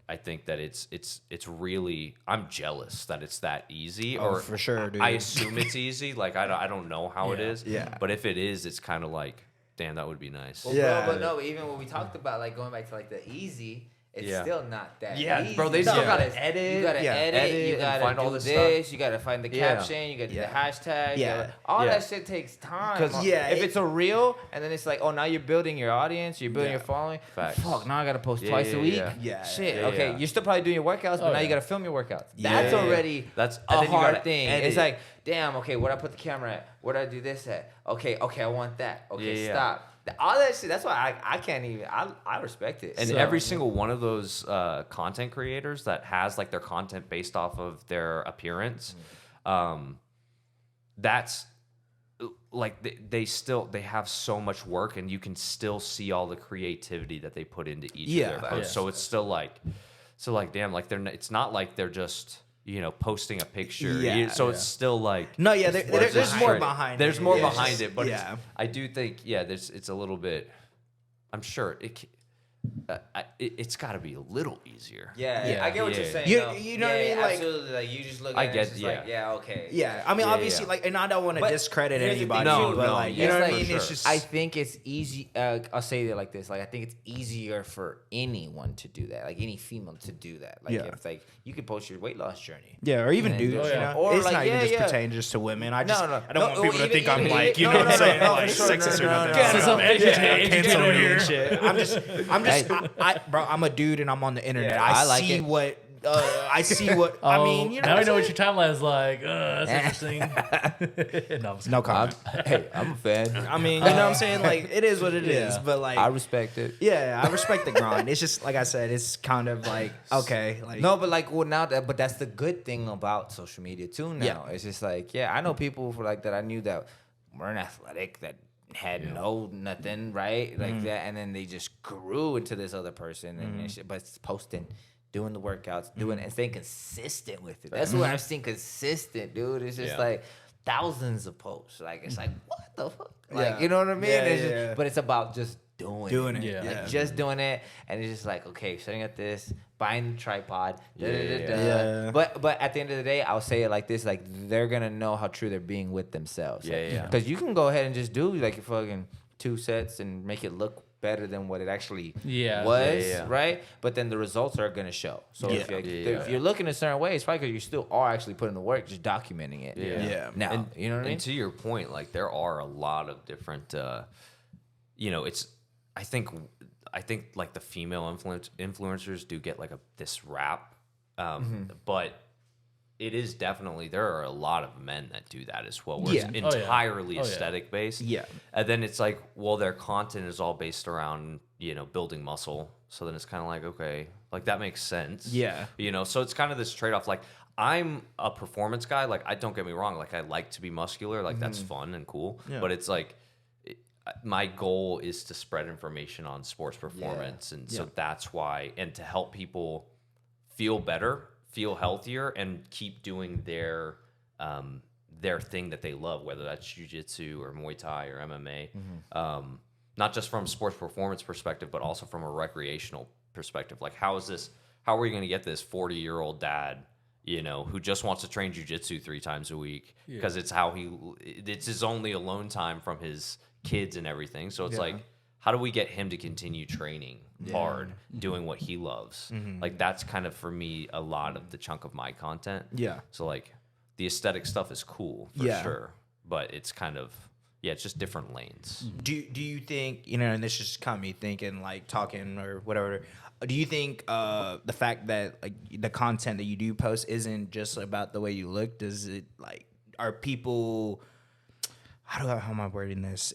Speaker 1: I think that it's really, I'm jealous that it's that easy. Or
Speaker 2: for sure, dude.
Speaker 1: I assume it's easy. Like I don't know how it is.
Speaker 2: Yeah.
Speaker 1: But if it is, it's kind of like, damn, that would be nice.
Speaker 3: Well, bro, but no, even when we talked about like going back to like the easy. It's still not that easy.
Speaker 1: Bro, they still gotta edit.
Speaker 3: You gotta edit. You gotta
Speaker 1: find all
Speaker 3: do
Speaker 1: this
Speaker 3: this.
Speaker 1: stuff.
Speaker 3: You gotta find the caption. You gotta do the hashtag. All that shit takes time.
Speaker 2: Because
Speaker 3: if it's a reel, and then it's like, oh, now you're building your audience. You're building your following.
Speaker 1: Facts.
Speaker 3: Fuck, now I gotta post twice a week. Shit. Okay, you're still probably doing your workouts, but now you gotta film your workouts. That's already a hard thing. It's like, damn. Okay, where I put the camera at? Where do I do this at? Okay, I want that. Okay, stop. All that shit. That's why I can't even. I respect it.
Speaker 1: And every single one of those content creators that has like their content based off of their appearance, that's like they have so much work, and you can still see all the creativity that they put into each of their posts. So it's still like, damn, like it's not like they're just, you know, posting a picture. It's still like...
Speaker 2: No, there's more behind it.
Speaker 1: There's more behind it, but I do think, it's a little bit... I'm sure it's got to be a little easier.
Speaker 3: I get what you're saying.
Speaker 2: You know what I mean? Like,
Speaker 3: absolutely. Like, you just look at it, it's just like, okay.
Speaker 2: Yeah, I mean, obviously, like, and I don't want to discredit anybody,
Speaker 1: but
Speaker 2: like, you know what I mean?
Speaker 1: Sure.
Speaker 2: It's just...
Speaker 3: I think it's easy. I'll say it like this. Like, I think it's easier for anyone to do that. Like, any female to do that. Like, if like you could post your weight loss journey.
Speaker 2: Yeah, or even dudes. You know?
Speaker 3: Or
Speaker 2: it's
Speaker 3: like,
Speaker 2: not even just pertaining just to women. I don't want people to think I'm like, you know what I'm saying, like sexist or nothing.
Speaker 4: Some educated over here.
Speaker 2: Shit. I'm just, bro. I'm a dude and I'm on the internet. I see what. I see what. I mean, you know.
Speaker 4: Now I know what your timeline is like. That's interesting.
Speaker 2: No comment.
Speaker 3: Hey, I'm a fan.
Speaker 2: I mean, you know what I'm saying? Like, it is what it is. But like,
Speaker 3: I respect it.
Speaker 2: Yeah, I respect the grind. It's just like I said. It's kind of like, okay, like
Speaker 3: no, but like, well, now but that's the good thing about social media too. Now it's just like, I know people for like that I knew that weren't athletic, that had no nothing, right, like that, and then they just grew into this other person and shit. But it's posting, doing the workouts, doing it, and staying consistent with it. That's where I'm seeing consistent, dude. It's just like thousands of posts. Like, it's like, what the fuck? Like, you know what I mean? But it's about just doing it.
Speaker 4: Yeah.
Speaker 3: Like, just doing it. And it's just like, okay, setting up this, buying the tripod. But at the end of the day, I'll say it like this. Like, they're going to know how true they're being with themselves. Because you can go ahead and just do like fucking 2 sets and make it look better than what it actually was, right? But then the results are going to show. So if you're looking a certain way, it's probably because you still are actually putting the work, just documenting it. Now, you know what I mean?
Speaker 1: And to your point, like, there are a lot of different, you know, I think like the female influencers do get like this rap, but it is definitely, there are a lot of men that do that as well, where
Speaker 2: Yeah.
Speaker 1: it's
Speaker 4: Oh, yeah.
Speaker 1: entirely
Speaker 4: Oh, yeah.
Speaker 1: aesthetic based.
Speaker 2: Yeah.
Speaker 1: And then it's like, well, their content is all based around, building muscle. So then it's kind of like, okay, like that makes sense.
Speaker 2: Yeah.
Speaker 1: So it's kind of this trade off. Like, I'm a performance guy. Like, don't get me wrong. Like, I like to be muscular. Like, that's fun and cool.
Speaker 2: Yeah.
Speaker 1: But it's like, my goal is to spread information on sports performance. And so that's why, and to help people feel better, feel healthier, and keep doing their thing that they love, whether that's jiu-jitsu or Muay Thai or MMA. Not just from a sports performance perspective, but also from a recreational perspective. Like, how are we going to get this 40-year-old dad, who just wants to train jiu-jitsu 3 times a week because it's his only alone time from his kids and everything. So it's like, how do we get him to continue training hard, doing what he loves? Like, that's kind of, for me, a lot of the chunk of my content.
Speaker 2: Yeah.
Speaker 1: So, like, the aesthetic stuff is cool for sure, but it's kind of, it's just different lanes.
Speaker 2: Do you think, and this just kind of me thinking, like, talking or whatever, do you think the fact that, like, the content that you do post isn't just about the way you look? Does it, like, are people, how am I wording this?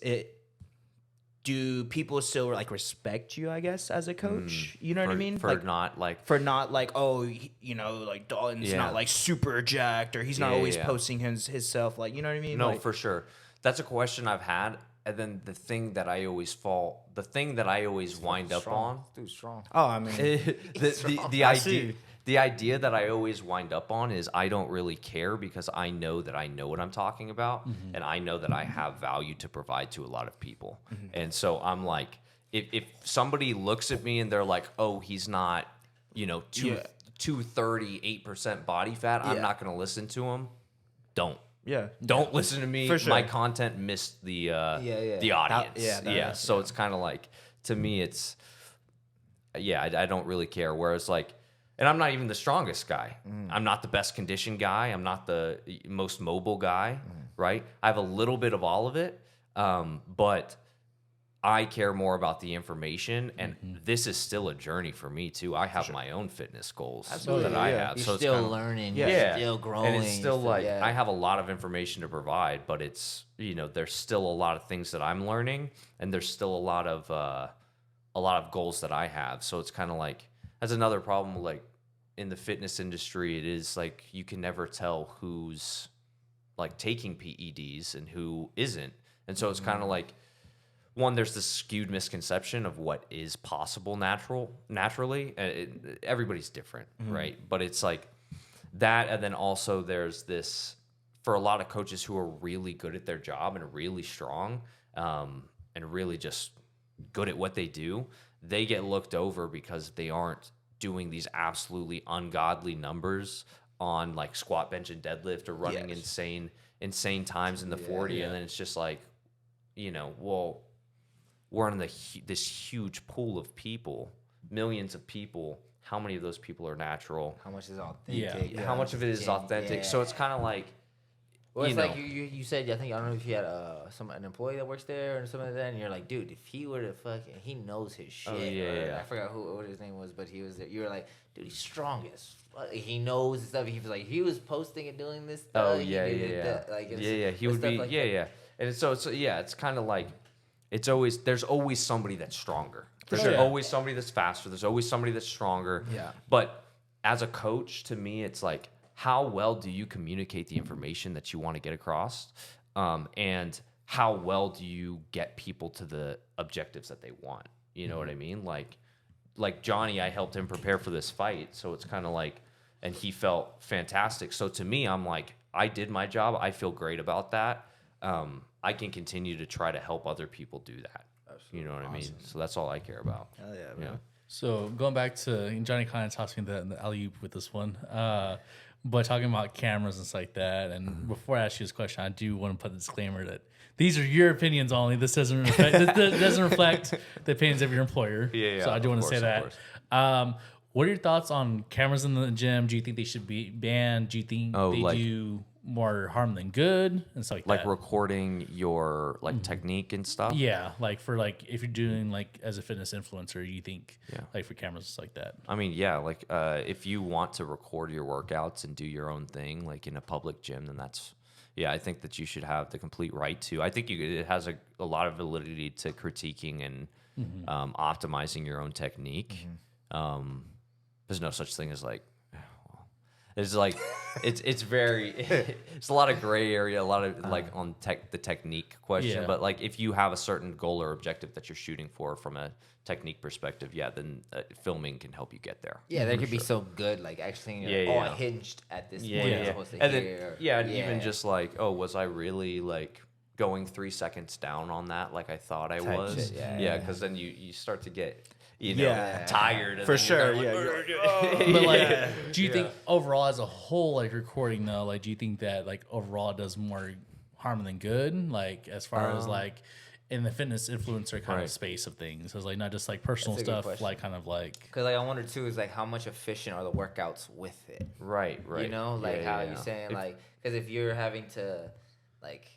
Speaker 2: Do people still, like, respect you, I guess, as a coach? You know what I mean?
Speaker 1: For not
Speaker 2: like, oh, like, Dalton's not, like, super jacked, or he's not always posting his self, like, you know what I mean?
Speaker 1: No,
Speaker 2: like,
Speaker 1: for sure. That's a question I've had. And then the thing that I always wind up on.
Speaker 3: Dude, strong.
Speaker 2: oh, I mean,
Speaker 1: The idea that I always wind up on is I don't really care, because I know that I know what I'm talking about, and I know that I have value to provide to a lot of people. And so I'm like, if somebody looks at me and they're like, oh, he's not, 238% body fat, I'm not going to listen to him. Don't listen to me.
Speaker 2: For sure.
Speaker 1: My content missed the audience. So it's kind of like, to me, it's I don't really care. Whereas, like, and I'm not even the strongest guy. I'm not the best conditioned guy. I'm not the most mobile guy, right? I have a little bit of all of it, but I care more about the information, and this is still a journey for me too. I have my own fitness goals that I have.
Speaker 3: You're
Speaker 1: so
Speaker 3: still
Speaker 1: it's kinda,
Speaker 3: learning. You're still growing.
Speaker 1: and it's still like, I have a lot of information to provide, but it's, there's still a lot of things that I'm learning, and there's still a lot of goals that I have. So it's kind of like, that's another problem. Like, in the fitness industry, it is like, you can never tell who's, like, taking PEDs and who isn't. And so it's kind of like, one, there's this skewed misconception of what is possible naturally. Everybody's different, right? But it's like that, and then also there's this, for a lot of coaches who are really good at their job and really strong, and really just good at what they do, they get looked over because they aren't doing these absolutely ungodly numbers on, like, squat, bench, and deadlift, or running insane times in the 40, and then it's just like, well, we're in this huge pool of people, millions of people. How many of those people are natural?
Speaker 3: How much is authentic?
Speaker 1: How much of it is authentic?
Speaker 3: Yeah.
Speaker 1: So it's kind of like,
Speaker 3: well, it's like you said, I don't know if you had an employee that works there or something like that, and you're like, dude, if he were to fucking, he knows his shit. I forgot what his name was, but he was there. You were like, dude, he's strong as fuck. He knows his stuff. He was like, he was posting and doing this stuff.
Speaker 1: He would be,
Speaker 3: like
Speaker 1: And so it's kind of like, there's always somebody that's stronger. There's
Speaker 2: sure.
Speaker 1: always somebody that's faster. There's always somebody that's stronger.
Speaker 2: Yeah.
Speaker 1: But as a coach, to me, it's like, how well do you communicate the information that you want to get across? And how well do you get people to the objectives that they want? You know what I mean? Like Johnny, I helped him prepare for this fight. So it's kind of like, and he felt fantastic. So to me, I'm like, I did my job. I feel great about that. I can continue to try to help other people do that. Absolutely. You know what I mean? So that's all I care about.
Speaker 2: Hell yeah, bro.
Speaker 4: So going back to Johnny kind of tossed me the alley-oop with this one, but talking about cameras and stuff like that. And before I ask you this question, I do want to put a disclaimer that these are your opinions only. This doesn't reflect the opinions of your employer. So I do want to say that. What are your thoughts on cameras in the gym? Do you think they should be banned? Do you think more harm than good and stuff like that.
Speaker 1: recording your technique and stuff.
Speaker 4: Yeah, like for like if you're doing like as a fitness influencer, you think like for cameras like that.
Speaker 1: I mean, yeah, like if you want to record your workouts and do your own thing, like in a public gym, then that's, I think that you should have the complete right to. I think it has a lot of validity to critiquing and optimizing your own technique. There's no such thing as like, it's like, it's very, it's a lot of gray area, a lot of like on the technique question. But like if you have a certain goal or objective that you're shooting for from a technique perspective, then filming can help you get there.
Speaker 3: Yeah, there could be so good, like actually, I hinged at this point. As opposed to
Speaker 1: And
Speaker 3: here.
Speaker 1: then, and even just like, oh, was I really like going 3 seconds down on that like I thought I was?
Speaker 3: Shit,
Speaker 1: because then you start to get tired. And
Speaker 2: For
Speaker 1: then
Speaker 2: sure,
Speaker 1: you're like,
Speaker 4: But like, do you think overall as a whole, like recording though, like do you think that like overall it does more harm than good? Like as far as like in the fitness influencer kind of space of things, so it's like not just like personal
Speaker 3: That's a good
Speaker 4: stuff,
Speaker 3: question.
Speaker 4: like kind of like
Speaker 3: Because like I wonder too is like how much efficient are the workouts with it?
Speaker 1: right.
Speaker 3: You know, like how you're saying like because if you're having to like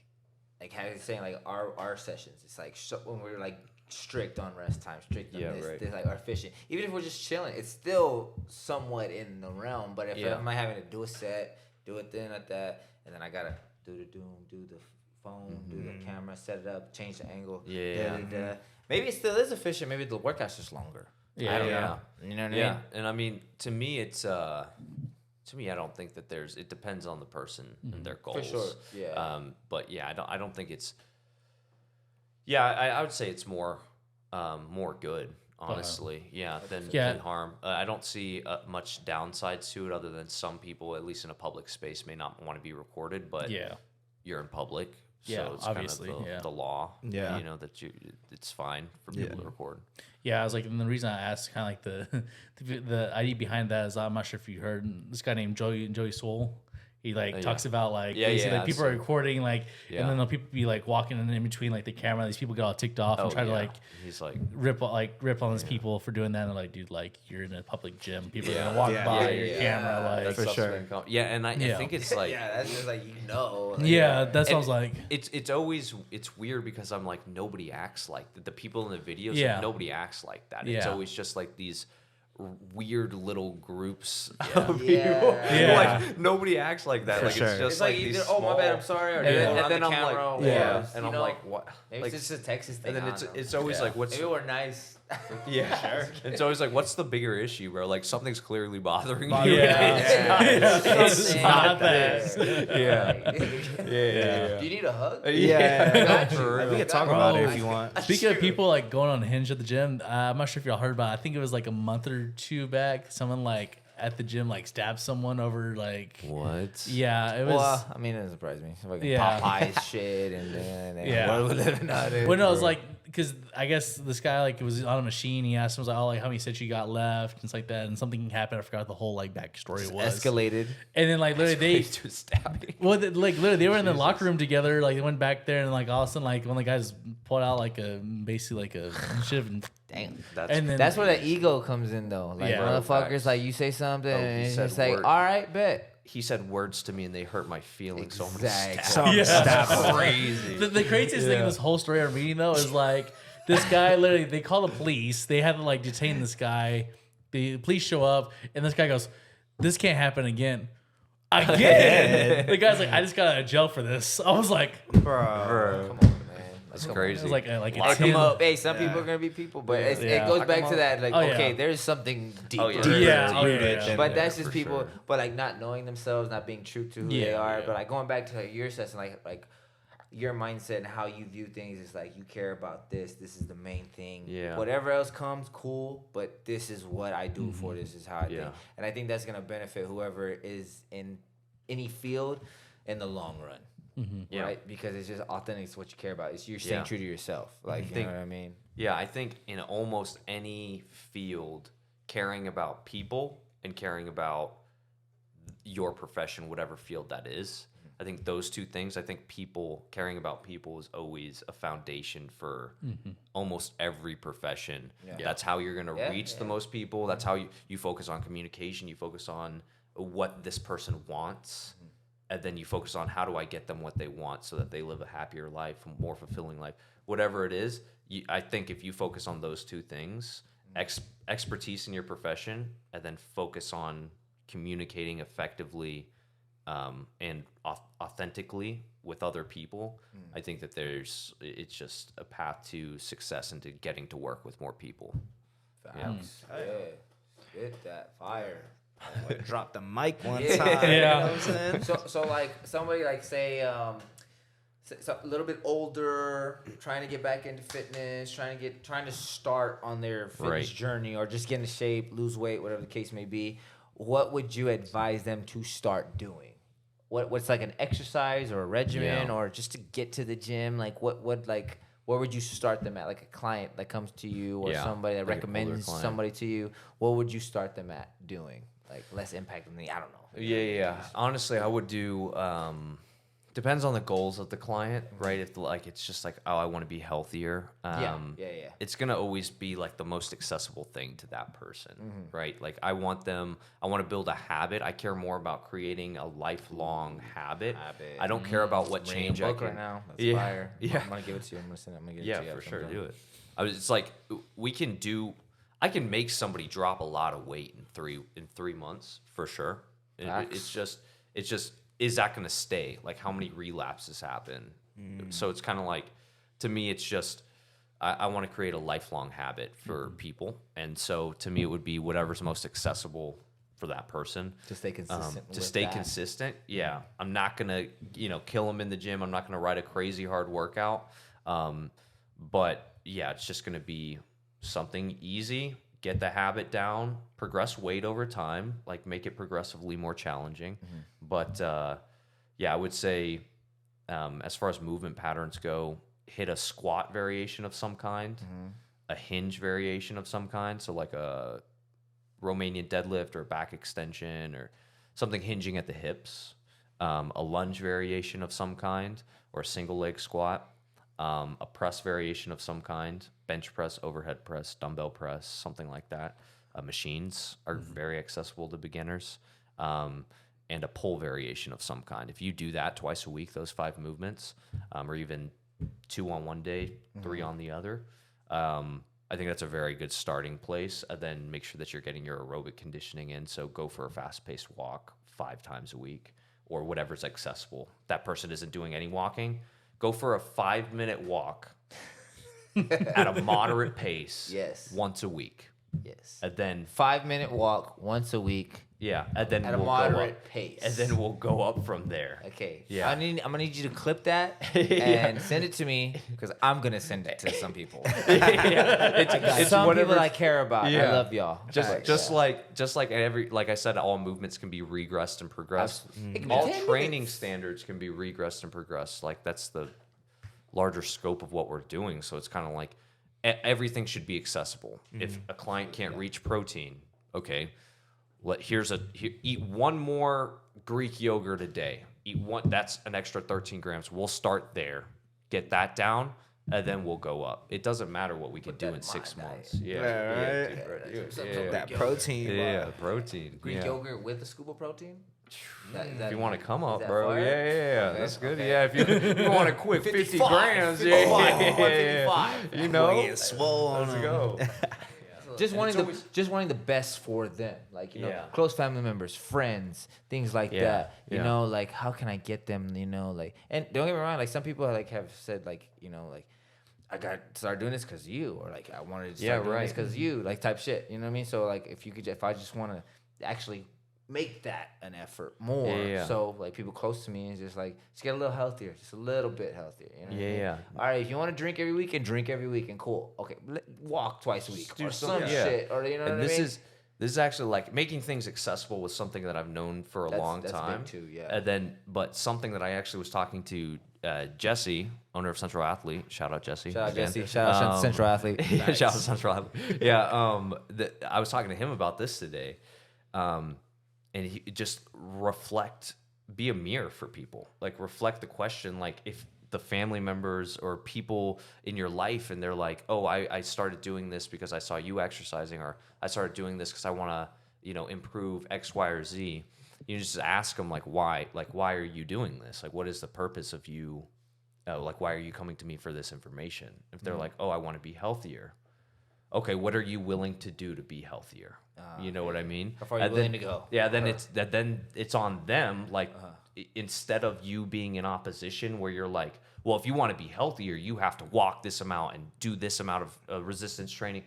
Speaker 3: how you're saying like our sessions, it's like when we're like strict on rest time, strict on this like are efficient. Even if we're just chilling, it's still somewhat in the realm. But if I'm having to do a set, do it then at that, and then I gotta do the phone, do the camera, set it up, change the angle. Maybe it still is efficient. Maybe the workout's just longer. I don't know. You know what I mean?
Speaker 1: And I mean, to me, it's I don't think that it depends on the person and their goals.
Speaker 3: For sure. Yeah.
Speaker 1: But I don't think it's. Yeah, I would say it's more good, honestly. Than harm. I don't see much downsides to it, other than some people, at least in a public space, may not want to be recorded. But you're in public, so it's
Speaker 4: obviously,
Speaker 1: kind of the law. You know that it's fine for people to record.
Speaker 4: I was like, and the reason I asked kind of like the idea behind that is I'm not sure if you heard this guy named Joey Swole. He like talks about like people are recording like and then the people be like walking in between like the camera. These people get all ticked off and try to like
Speaker 1: he's like
Speaker 4: rip on these people for doing that. And they're like, dude, like you're in a public gym. People are gonna walk by your camera like
Speaker 1: for sure. And I think it's like
Speaker 3: that's just like
Speaker 4: that sounds like
Speaker 1: it's weird because I'm like nobody acts like the people in the videos. Like, nobody acts like that. It's always just like these weird little groups of people. Like nobody acts like that. Like it's just
Speaker 3: it's like
Speaker 1: these
Speaker 3: either
Speaker 1: small,
Speaker 3: my bad, I'm sorry, or
Speaker 1: and then I'm
Speaker 3: camera,
Speaker 1: like and I'm like what?
Speaker 3: Maybe
Speaker 1: like,
Speaker 3: it's just a Texas thing.
Speaker 1: and then it's always like what's
Speaker 3: maybe we're nice.
Speaker 1: sure. It's always like what's the bigger issue, bro? Like something's clearly bothering you.
Speaker 4: It's not that.
Speaker 3: Do you need a hug?
Speaker 2: We can talk about it if you want.
Speaker 4: Speaking of people like going on Hinge at the gym, I'm not sure if y'all heard about it. I think it was like a month or two back. Someone like at the gym like stabbed someone over like
Speaker 1: What?
Speaker 4: Yeah, it was.
Speaker 3: Well, I mean, it doesn't surprise me. Like Popeyes shit and then what are we living out there?
Speaker 4: Well, no, it was like because I guess this guy like was on a machine. He asked him, was like, "Oh, like how many sets you got left?" and stuff like that. And something happened. I forgot what the whole like backstory was.
Speaker 3: Escalated.
Speaker 4: And then like literally
Speaker 1: to stabbing.
Speaker 4: Well, like literally, they were in the locker room together. Like they went back there, and like all of a sudden, like one of the guys pulled out like basically like a shiv. And
Speaker 3: damn.
Speaker 1: That's
Speaker 3: where the ego comes in, though. Like motherfuckers, like you say something, and it's like, all right, bet.
Speaker 1: He said words to me, and they hurt my feelings.
Speaker 3: Exactly.
Speaker 1: So I'm gonna stab crazy.
Speaker 4: The craziest thing in this whole story I'm reading though is like this guy literally they call the police. They had to like detain this guy. The police show up, and this guy goes, "This can't happen again." Again. The guy's like, "I just got out of jail for this." I was like,
Speaker 3: Bro. Come on, man.
Speaker 1: That's crazy.
Speaker 4: It was like
Speaker 3: Lock them up. Hey, some people are gonna be people, but it goes back to that. Like, okay, there's something deeper. But that's just people. Sure. But like not knowing themselves, not being true to who they are. But like going back to like, your session, like your mindset and how you view things is like you care about this. This is the main thing.
Speaker 1: Yeah.
Speaker 3: Whatever else comes, cool. But this is what I do for. This is how I think. And I think that's gonna benefit whoever is in any field in the long run. Right? Because it's just authentic. It's what you care about. It's you're staying true to yourself. Like, you know what I mean?
Speaker 1: Yeah, I think in almost any field, caring about people and caring about your profession, whatever field that is, I think those two things, I think caring about people is always a foundation for almost every profession. That's how you're going to reach the most people. That's how you focus on communication. You focus on what this person wants. and then you focus on how do I get them what they want so that they live a happier life, a more fulfilling life, whatever it is. I think if you focus on those two things, expertise in your profession, and then focus on communicating effectively and authentically with other people, I think that it's just a path to success and to getting to work with more people.
Speaker 3: Facts. Yeah. Spit that fire.
Speaker 2: Drop the mic one time.
Speaker 4: Yeah.
Speaker 2: You know what I'm saying?
Speaker 3: So like somebody like say so a little bit older, trying to get back into fitness, trying to start on their fitness journey, or just get into shape, lose weight, whatever the case may be. What would you advise them to start doing? What's like an exercise or a regimen, or just to get to the gym? Like where would you start them at? Like a client that comes to you, or somebody that
Speaker 1: like an older
Speaker 3: recommends
Speaker 1: client.
Speaker 3: somebody to you. What would you start them at doing? Like less impact than I don't know.
Speaker 1: Yeah. Honestly, I would do. Depends on the goals of the client, right? If it's just like, oh, I want to be healthier.
Speaker 3: Yeah.
Speaker 1: It's gonna always be like the most accessible thing to that person, right? Like I want to build a habit. I care more about creating a lifelong habit. I don't care about what change I
Speaker 3: book
Speaker 1: can.
Speaker 3: right now. That's fire.
Speaker 1: Yeah.
Speaker 3: I'm gonna give it to you. I'm gonna send it. I'm gonna give it
Speaker 1: Yeah,
Speaker 3: to you.
Speaker 1: for sure, do it. It's like I can make somebody drop a lot of weight in 3 months for sure. It's just is that going to stay? Like how many relapses happen? So it's kind of like, to me, it's just I want to create a lifelong habit for people, and so to me, it would be whatever's most accessible for that person.
Speaker 3: To stay consistent.
Speaker 1: To stay consistent, yeah. I'm not gonna, kill them in the gym. I'm not gonna write a crazy hard workout. But yeah, it's just gonna be something easy. Get the habit down. Progress weight over time. Like make it progressively more challenging. But yeah, I would say as far as movement patterns go, hit a squat variation of some kind, a hinge variation of some kind. So like a Romanian deadlift or back extension or something hinging at the hips, a lunge variation of some kind, or a single leg squat, a press variation of some kind, bench press, overhead press, dumbbell press, something like that. Machines are very accessible to beginners, and a pull variation of some kind. If you do that twice a week, those 5 movements, or even 2 on one day, 3 on the other, I think that's a very good starting place. And then make sure that you're getting your aerobic conditioning in. So go for a fast-paced walk 5 times a week, or whatever's accessible. That person isn't doing any walking. Go for a 5-minute walk at a moderate pace.
Speaker 3: Yes.
Speaker 1: Once a week.
Speaker 3: Yes.
Speaker 1: And then
Speaker 3: 5-minute walk once a week.
Speaker 1: Yeah, and then
Speaker 3: At a
Speaker 1: we'll
Speaker 3: moderate
Speaker 1: go up,
Speaker 3: pace.
Speaker 1: and then we'll go up from there.
Speaker 3: Okay.
Speaker 1: Yeah.
Speaker 3: I'm gonna need you to clip that and send it to me, because I'm gonna send it to some people.
Speaker 1: It's
Speaker 3: some
Speaker 1: whatever.
Speaker 3: people I care about. I
Speaker 1: Yeah.
Speaker 3: love y'all.
Speaker 1: Just like like I said, all movements can be regressed and progressed.
Speaker 3: It can be
Speaker 1: All
Speaker 3: 10
Speaker 1: training
Speaker 3: minutes.
Speaker 1: standards can be regressed and progressed. Like that's the larger scope of what we're doing. So it's kind of like everything should be accessible. If a client can't reach protein, okay. Eat one more Greek yogurt a day. Eat one. That's an extra 13 grams. We'll start there. Get that down, and then we'll go up. It doesn't matter what we can do in 6 months. Yeah,
Speaker 2: That protein.
Speaker 1: Yeah, protein.
Speaker 3: Greek
Speaker 1: yeah.
Speaker 3: yogurt with a scoop of protein.
Speaker 1: If you want to come up,
Speaker 3: that
Speaker 1: bro.
Speaker 3: fire?
Speaker 1: Yeah.
Speaker 3: Okay,
Speaker 1: That's good.
Speaker 3: okay.
Speaker 1: Yeah, if you want to quit 50
Speaker 3: 55,
Speaker 1: grams,
Speaker 3: 55,
Speaker 1: yeah.
Speaker 3: 55.
Speaker 1: You know,
Speaker 2: Getting swole on
Speaker 1: let's
Speaker 2: them.
Speaker 1: go.
Speaker 3: Just
Speaker 1: And
Speaker 3: wanting
Speaker 1: it's
Speaker 3: just wanting the best for them, like
Speaker 1: Yeah.
Speaker 3: close family members, friends, things like
Speaker 1: Yeah,
Speaker 3: that. You
Speaker 1: yeah.
Speaker 3: know, like how can I get them? Like, and don't get me wrong, like some people like have said like I got to start doing this because of you, or like I wanted to start doing this because of you, like type shit. You know what I mean? So like if I just want to actually make that an effort more,
Speaker 1: Yeah.
Speaker 3: so like people close to me is just like just get a little healthier, just a little bit healthier. You know what I mean?
Speaker 1: Yeah.
Speaker 3: All right, if you want to drink every weekend, cool. Okay, walk twice a week
Speaker 1: do
Speaker 3: or
Speaker 1: some-
Speaker 3: some
Speaker 1: yeah.
Speaker 3: shit, or you know
Speaker 1: And
Speaker 3: what I
Speaker 1: this
Speaker 3: mean?
Speaker 1: is actually like making things accessible was something that I've known for a long
Speaker 3: That's
Speaker 1: time.
Speaker 3: big too, yeah.
Speaker 1: And then, but something that I actually was talking to Jesse, owner of Central Athlete. Shout out Jesse.
Speaker 3: Shout out
Speaker 1: again.
Speaker 3: Jesse. Shout out Central Athlete.
Speaker 1: Yeah, shout out Central Athlete. Yeah. I was talking to him about this today, and he just be a mirror for people. Like reflect the question, like if the family members or people in your life and they're like, oh, I started doing this because I saw you exercising, or I started doing this because I want to, improve X, Y, or Z. you just ask them like why are you doing this? Like what is the purpose of you? Like why are you coming to me for this information? If they're like, oh, I want to be healthier. Okay, what are you willing to do to be healthier? You know what I mean?
Speaker 3: How far are you willing to go?
Speaker 1: Yeah, then it's on them. Like instead of you being in opposition, where you're like, well, if you want to be healthier, you have to walk this amount and do this amount of resistance training.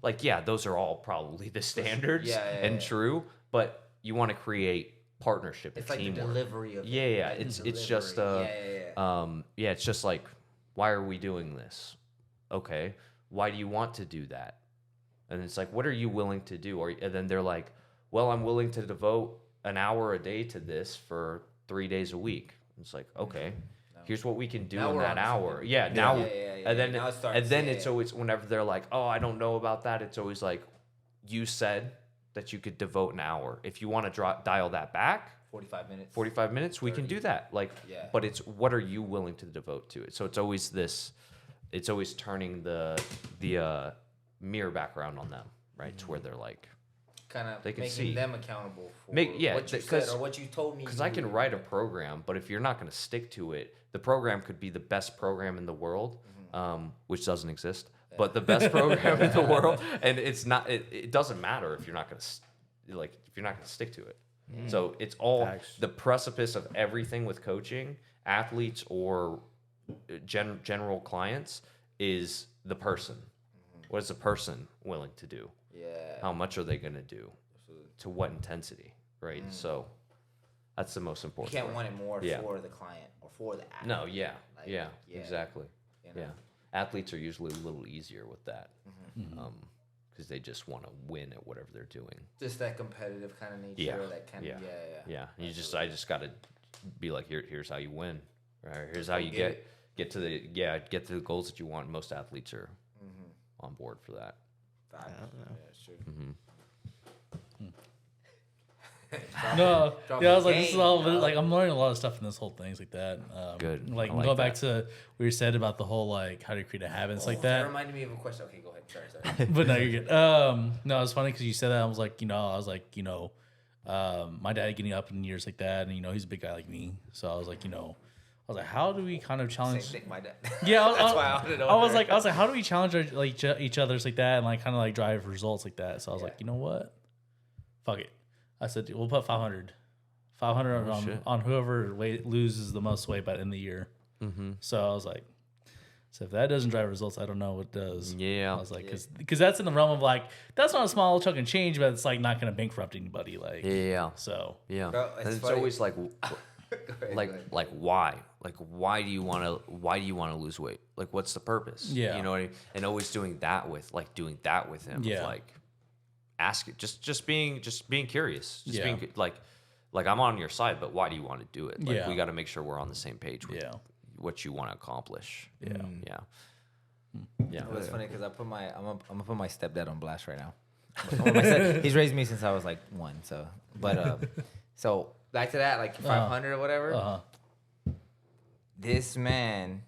Speaker 1: Like, yeah, those are all probably the standards and true, but you want to create partnership.
Speaker 3: It's like
Speaker 1: teamwork.
Speaker 3: the delivery of it.
Speaker 1: Yeah. It's just it's just like, why are we doing this? Okay, why do you want to do that? And it's like, what are you willing to do? And then they're like, well, I'm willing to devote an hour a day to this for 3 days a week. It's like, okay, here's what we can do in that hour. Yeah, now, and then
Speaker 3: Now it starts,
Speaker 1: it's always whenever they're like, oh, I don't know about that. It's always like, you said that you could devote an hour. If you want to dial that back,
Speaker 3: 45 minutes,
Speaker 1: we can do that. Like, but it's what are you willing to devote to it? So it's always this. It's always turning the mirror back around on them, right? To where they're like,
Speaker 3: kind of
Speaker 1: they can
Speaker 3: making
Speaker 1: see
Speaker 3: them accountable for what you said or what you told me.
Speaker 1: Because I can write a program, but if you're not going to stick to it, the program could be the best program in the world, which doesn't exist, but the best program in the world, and it's not. It doesn't matter if you're not going to if you're not going to stick to it. So it's all the precipice of everything with coaching, athletes or general clients is the person. What is the person willing to do?
Speaker 3: Yeah.
Speaker 1: How much are they going to do? Absolutely. To what intensity, right? So that's the most important.
Speaker 3: You can't
Speaker 1: part.
Speaker 3: want it more for the client or for the athlete.
Speaker 1: No, yeah.
Speaker 3: Like,
Speaker 1: yeah, exactly.
Speaker 3: You know?
Speaker 1: Yeah. Athletes are usually a little easier with that because they just want to win at whatever they're doing.
Speaker 3: Just that competitive kind of nature.
Speaker 1: Yeah.
Speaker 3: That kind of,
Speaker 1: Yeah. I just got to be like, here's how you win. Right? Here's how you get to the goals that you want. Most athletes are on board for that.
Speaker 3: Yeah, it's true.
Speaker 4: No,
Speaker 3: dropping
Speaker 4: I was like, this is
Speaker 3: game,
Speaker 4: all
Speaker 3: dog.
Speaker 4: like I'm learning a lot of stuff in this whole things like that.
Speaker 1: Good.
Speaker 4: Like,
Speaker 1: I like
Speaker 4: going back
Speaker 1: that.
Speaker 4: to what you said about the whole like how to create a habit and stuff like
Speaker 3: That
Speaker 4: that.
Speaker 3: reminded me of a question. Okay, go ahead. Sorry.
Speaker 4: But no, you're good. No, it's funny because you said that. I was like, my dad getting up in years like that, and he's a big guy like me. So I was like, I was like, how do we kind of challenge?
Speaker 3: Same thing, my dad.
Speaker 4: Yeah,
Speaker 3: That's why I wanted to know.
Speaker 4: I was like, how do we challenge each other's like that and like kind of like drive results like that? So I was like, you know what? Fuck it. I said we'll put 500 on whoever loses the most weight by the end of the year. So I was like, so if that doesn't drive results, I don't know what does.
Speaker 1: Yeah.
Speaker 4: I was like, because that's in the realm of like, that's not a small chunk of change, but it's like not going to bankrupt anybody. Like,
Speaker 1: Yeah.
Speaker 4: So
Speaker 1: Yeah.
Speaker 3: Bro,
Speaker 1: and it's
Speaker 3: funny.
Speaker 1: always like,
Speaker 3: Go ahead.
Speaker 1: why? Like, why do you want to lose weight? Like, what's the purpose?
Speaker 4: Yeah.
Speaker 1: You know what I mean? And always doing that with him.
Speaker 4: Yeah.
Speaker 1: Of like, ask it, just being curious. Just
Speaker 4: Yeah.
Speaker 1: being like I'm on your side, but why do you want to do it? Like,
Speaker 4: Yeah.
Speaker 1: we got to make sure we're on the same page with
Speaker 4: Yeah.
Speaker 1: what you want to accomplish.
Speaker 4: Yeah.
Speaker 1: Yeah. Yeah.
Speaker 3: Well, it's funny because I'm gonna put my stepdad on blast right now. He's raised me since I was like 1. So, but so back to that, like 500 or whatever. This man,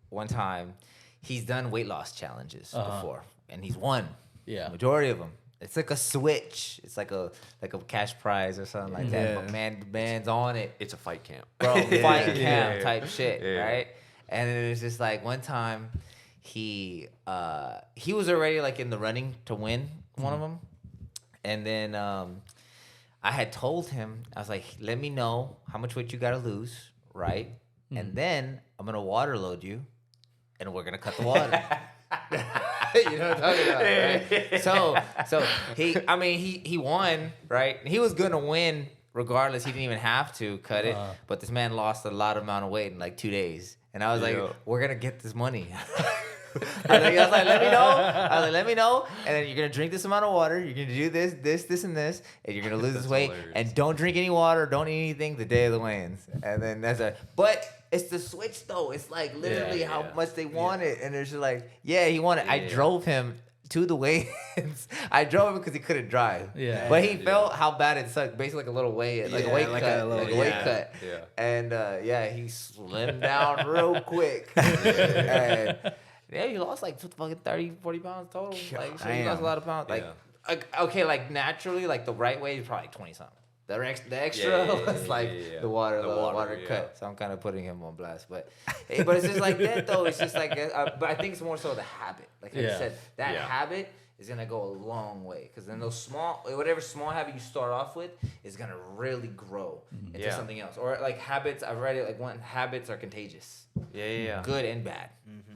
Speaker 3: one time, he's done weight loss challenges before, and he's won.
Speaker 4: Yeah.
Speaker 3: Majority of them. It's like a switch. It's like a cash prize or something like that. But man's on it.
Speaker 1: It's a fight camp.
Speaker 3: Bro, fight camp type shit, right? And it was just like one time he was already like in the running to win one of them, and then I had told him, I was like, let me know how much weight you gotta lose, right? And then I'm gonna water load you, and we're gonna cut the water. You know what I'm talking about, right? So he won, right? He was gonna win regardless. He didn't even have to cut it, but this man lost a lot amount of weight in like 2 days, and I was like, we're gonna get this money. I was like, let me know. I was like, let me know, and then you're gonna drink this amount of water. You're gonna do this, and this, and you're gonna lose this weight.
Speaker 1: hilarious.
Speaker 3: And don't drink any water. Don't eat anything the day of the weigh-ins. And then but it's the switch though. It's like literally how much they want it, and it's just like, he wanted. I drove him to the weigh-ins. I drove him because he couldn't drive.
Speaker 4: Yeah.
Speaker 3: But he felt how bad it sucked. Basically, like a little weight, like a weight cut, like a weight cut.
Speaker 1: Yeah.
Speaker 3: And he slimmed down real quick. And he lost like fucking 30, 40 pounds total. Like, so he lost a lot of pounds. Like, okay, like naturally, like the right way is probably like 20 something. The extra was like the water cut. So I'm kind of putting him on blast. But but it's just like that though. It's just like but I think it's more so the habit. Like you said, that habit is gonna go a long way because then those whatever small habit you start off with is gonna really grow into something else. Or like habits, I've read it like habits are contagious.
Speaker 1: Yeah.
Speaker 3: Good and bad,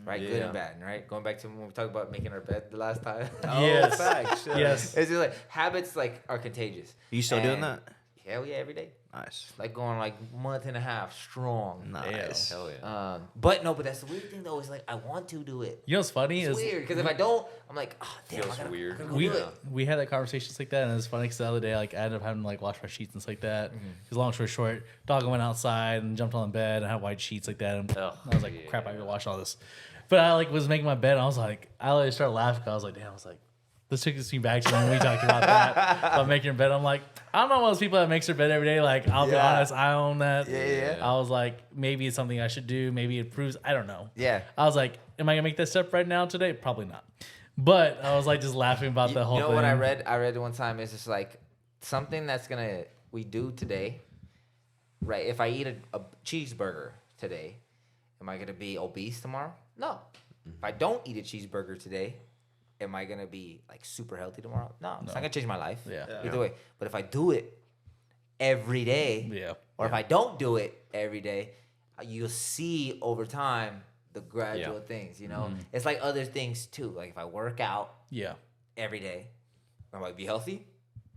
Speaker 3: right? Yeah. Good and bad, right? Going back to when we talked about making our bed the last time.
Speaker 4: Yes.
Speaker 2: Facts.
Speaker 4: Yes.
Speaker 3: It's just like habits like are contagious.
Speaker 2: You still doing that?
Speaker 3: Hell yeah, every day.
Speaker 2: Nice.
Speaker 3: Like going like month and a half strong.
Speaker 2: Nice.
Speaker 1: Hell yeah.
Speaker 3: But that's the weird thing though. Is like I want to do it.
Speaker 4: You know what's funny
Speaker 3: It's
Speaker 4: is
Speaker 3: weird because if I don't, I'm like, oh damn,
Speaker 1: Feels weird.
Speaker 3: I gotta
Speaker 4: we
Speaker 3: do it.
Speaker 4: we had that conversations like that, and it's funny because the other day like I ended up having to like wash my sheets and stuff like that. Because long story short, dog went outside and jumped on the bed and had white sheets like that, and I was like, crap, I gotta wash all this. But I like was making my bed, and I was like, I started laughing. I was like, damn, I was like. This took me back to when we talked about that, about making your bed. I'm like, I'm not one of those people that makes their bed every day. Like, I'll be honest, I own that.
Speaker 3: Yeah.
Speaker 4: I was like, maybe it's something I should do. Maybe it proves, I don't know.
Speaker 3: Yeah.
Speaker 4: I was like, am I going to make that step right now today? Probably not. But I was like just laughing about the whole thing.
Speaker 3: You know what I read? I read one time, it's just like something that's we do today, right? If I eat a cheeseburger today, am I going to be obese tomorrow? No. If I don't eat a cheeseburger today, am I gonna be like super healthy tomorrow? No, it's not gonna change my life. Either way. But if I do it every day, or if I don't do it every day, you'll see over time the gradual things. You know, it's like other things too. Like if I work out, every day, am I gonna be healthy?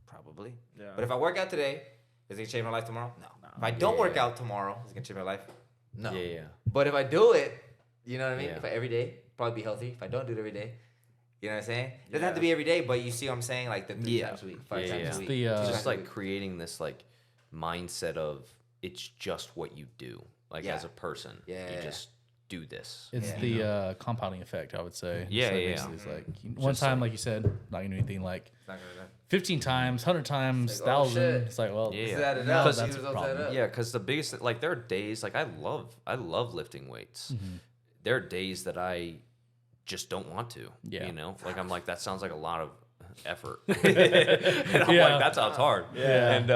Speaker 3: Probably. Yeah. But if I work out today, is it gonna change my life tomorrow? No. If I don't work out tomorrow, is it gonna change my life? No.
Speaker 1: Yeah.
Speaker 3: But if I do it, you know what I mean? If I, every day, probably be healthy. If I don't do it every day. You know what I'm saying? It doesn't have to be every day, but you see what I'm saying? Like the 3 times a week, 5 times a week.
Speaker 1: It's just like creating this like mindset of it's just what you do. Like as a person. You just do this.
Speaker 4: It's the compounding effect, I would say.
Speaker 1: Yeah,
Speaker 4: so it's like one time, like you said, not gonna do anything like 15 times, 100 times, 1,000. It's like, well,
Speaker 1: that's
Speaker 4: a problem.
Speaker 1: Yeah, because the biggest, like there are days, like I love lifting weights. There are days that I just don't want to, you know? Like, I'm like, that sounds like a lot of effort. And I'm like, that sounds hard. Yeah. And,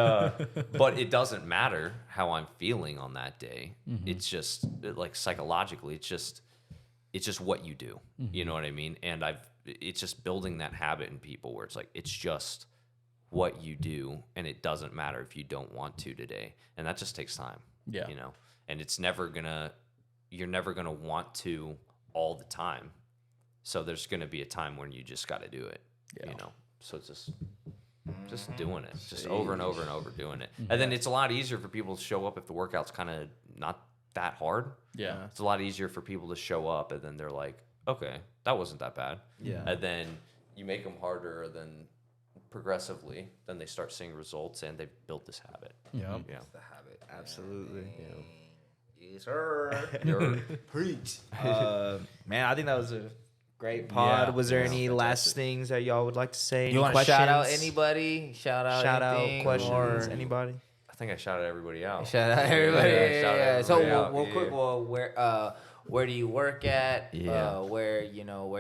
Speaker 1: but it doesn't matter how I'm feeling on that day. It's just, like, psychologically, it's just what you do. You know what I mean? And it's just building that habit in people where it's like, it's just what you do, and it doesn't matter if you don't want to today. And that just takes time. You know? And it's you're never gonna want to all the time. So there's going to be a time when you just got to do it, you know? So it's just doing it, just over and over and over doing it. And then it's a lot easier for people to show up if the workout's kind of not that hard. Yeah. It's a lot easier for people to show up and then they're like, okay, that wasn't that bad. Yeah. And then you make them harder, then progressively, then they start seeing results and they've built this habit. Yeah.
Speaker 3: It's the habit. Absolutely. Yes, sir. Preach.
Speaker 2: Man, I think that was a great pod. Was there any last things that y'all would like to say?
Speaker 3: You want to shout out anybody? Shout out
Speaker 2: questions? Anybody?
Speaker 1: I think I shouted everybody out.
Speaker 3: Shout out everybody. Yeah. So real quick, where do you work at? Where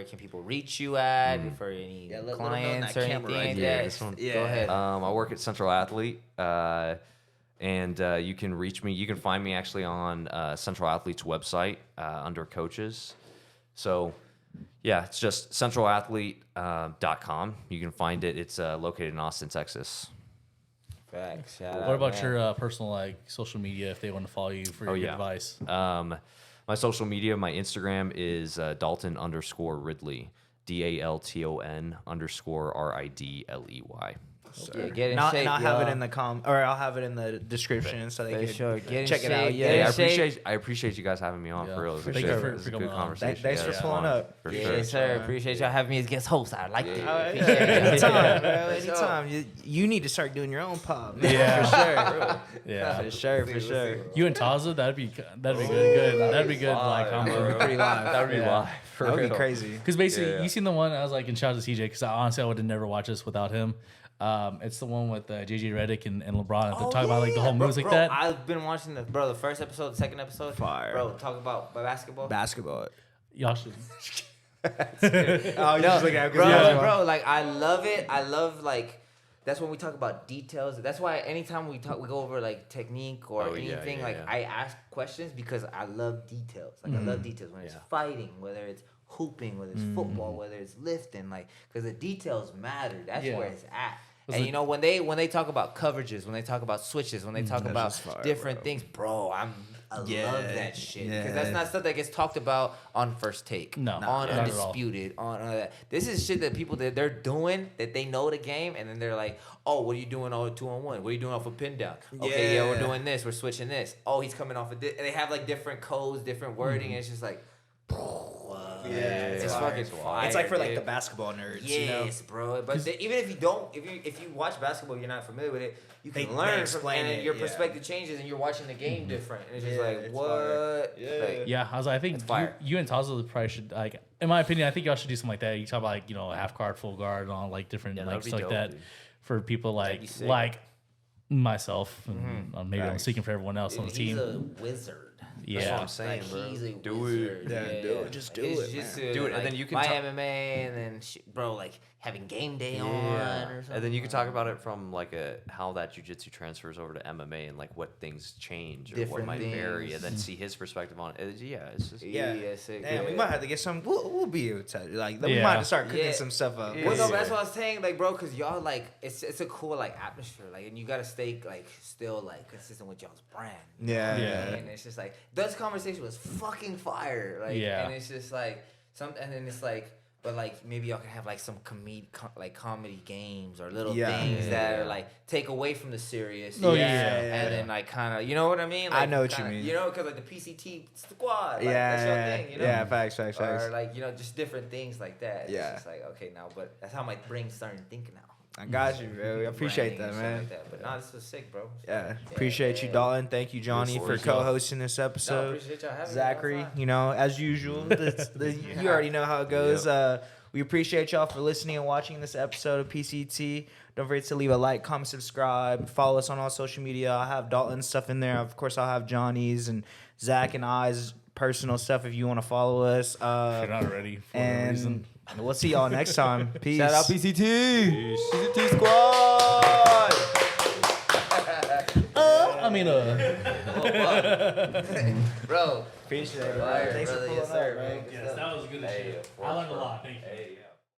Speaker 3: can people reach you at for any clients or anything like that? Go ahead.
Speaker 1: I work at Central Athlete. And you can reach me. You can find me actually on Central Athlete's website under coaches. So, yeah, it's just centralathlete.com. You can find it. It's located in Austin, Texas.
Speaker 3: Facts.
Speaker 4: What about your personal social media if they want to follow you for your advice?
Speaker 1: My social media, my Instagram is Dalton_Ridley, DALTON_RIDLEY.
Speaker 3: So get in shape,
Speaker 2: and I'll have it in the I'll have it in the description so they can check it out.
Speaker 1: Yeah, I appreciate you guys having me on for real.
Speaker 4: Thank you for
Speaker 1: a good conversation.
Speaker 2: Thanks for pulling up.
Speaker 1: For
Speaker 3: sure. Yes, sir. Appreciate y'all having me as guest host. I like it.
Speaker 2: Anytime, bro. Anytime. You need to start doing your own pod.
Speaker 4: Yeah,
Speaker 2: for sure.
Speaker 4: Yeah,
Speaker 2: for sure.
Speaker 4: You and Taza, that'd be good. That'd be good. Like
Speaker 2: pretty live.
Speaker 1: That would be live.
Speaker 2: That would be crazy.
Speaker 4: Because basically, you seen the one I was like, and shout out to CJ because honestly I would have never watched this without him. It's the one with JJ Redick and LeBron. They talk about like the whole moves like that.
Speaker 3: I've been watching the first episode, the second episode.
Speaker 2: Fire.
Speaker 3: Bro, talk about basketball.
Speaker 4: Y'all should.
Speaker 2: Just looking at
Speaker 3: bro, like I love it. I love like that's when we talk about details. That's why anytime we go over like technique or anything, I ask questions because I love details. Like I love details when it's fighting, whether it's hooping, whether it's football, whether it's lifting, like because the details matter. That's where it's at. And you know when they talk about coverages, when they talk about switches, when they talk about different things, bro, I love that shit because that's not stuff that gets talked about on First Take, on Undisputed, on that. This is shit that people that they're doing that they know the game, and then they're like, oh, what are you doing on 2-on-1? What are you doing off a pin down? Okay, we're doing this, we're switching this. Oh, he's coming off of this, and they have like different codes, different wording, and it's just like. It's fucking fire.
Speaker 2: It's like for like the basketball nerds,
Speaker 3: yes, bro. But even if you watch basketball, you're not familiar with it. You can learn from it, and your perspective changes, and you're watching the game different. And it's just like what?
Speaker 4: I was like, I think you and Tazo probably should like. In my opinion, I think y'all should do something like that. You talk about like half guard, full guard, and all like different like stuff like that for people like myself, and maybe I'm speaking for everyone else on the team.
Speaker 3: He's a wizard.
Speaker 1: That's what I'm saying, bro.
Speaker 3: Do it.
Speaker 2: Just do it, man.
Speaker 1: Do it, and then you can
Speaker 3: my MMA, and then bro, like having game day on, or something.
Speaker 1: And then you can talk about it from like how that jiu-jitsu transfers over to MMA and like what things change or
Speaker 3: Different
Speaker 1: what might
Speaker 3: things.
Speaker 1: vary, and then see his perspective on it. It's just
Speaker 2: Damn, we might have to get some. We'll be able to like. We might have to start cooking some stuff up.
Speaker 3: Well, no, that's what I was saying, like, bro, because y'all like it's a cool like atmosphere, like, and you gotta stay like still like consistent with y'all's brand. And it's just like this conversation was fucking fire, like, and it's just like and then it's like. But like maybe y'all can have like some comedy games or little things that are like take away from the serious. And then like kind of, you know what I mean? Like,
Speaker 2: I know what you mean.
Speaker 3: You know, because like the PCT squad, like, that's your thing. You know?
Speaker 2: Yeah, facts.
Speaker 3: Or like just different things like that. It's just like okay now, but that's how my brain's starting thinking now.
Speaker 2: I got you, bro. I appreciate that, man.
Speaker 3: Like that. But nah, this was sick, bro.
Speaker 2: Appreciate you, Dalton. Thank you, Johnny, for co-hosting this episode.
Speaker 3: Appreciate y'all having
Speaker 2: Zachary, as usual, you already know how it goes. We appreciate y'all for listening and watching this episode of PCT. Don't forget to leave a like, comment, subscribe, follow us on all social media. I'll have Dalton's stuff in there. Of course, I'll have Johnny's and Zach and I's personal stuff if you want to follow us.
Speaker 4: If you're not ready for no reason.
Speaker 2: We'll see y'all next time. Peace.
Speaker 3: Shout out PCT. PCT squad.
Speaker 2: Bro. Appreciate it, bro. Thanks for pulling up, bro.
Speaker 4: Yes, that was good. I learned a lot. Thank you.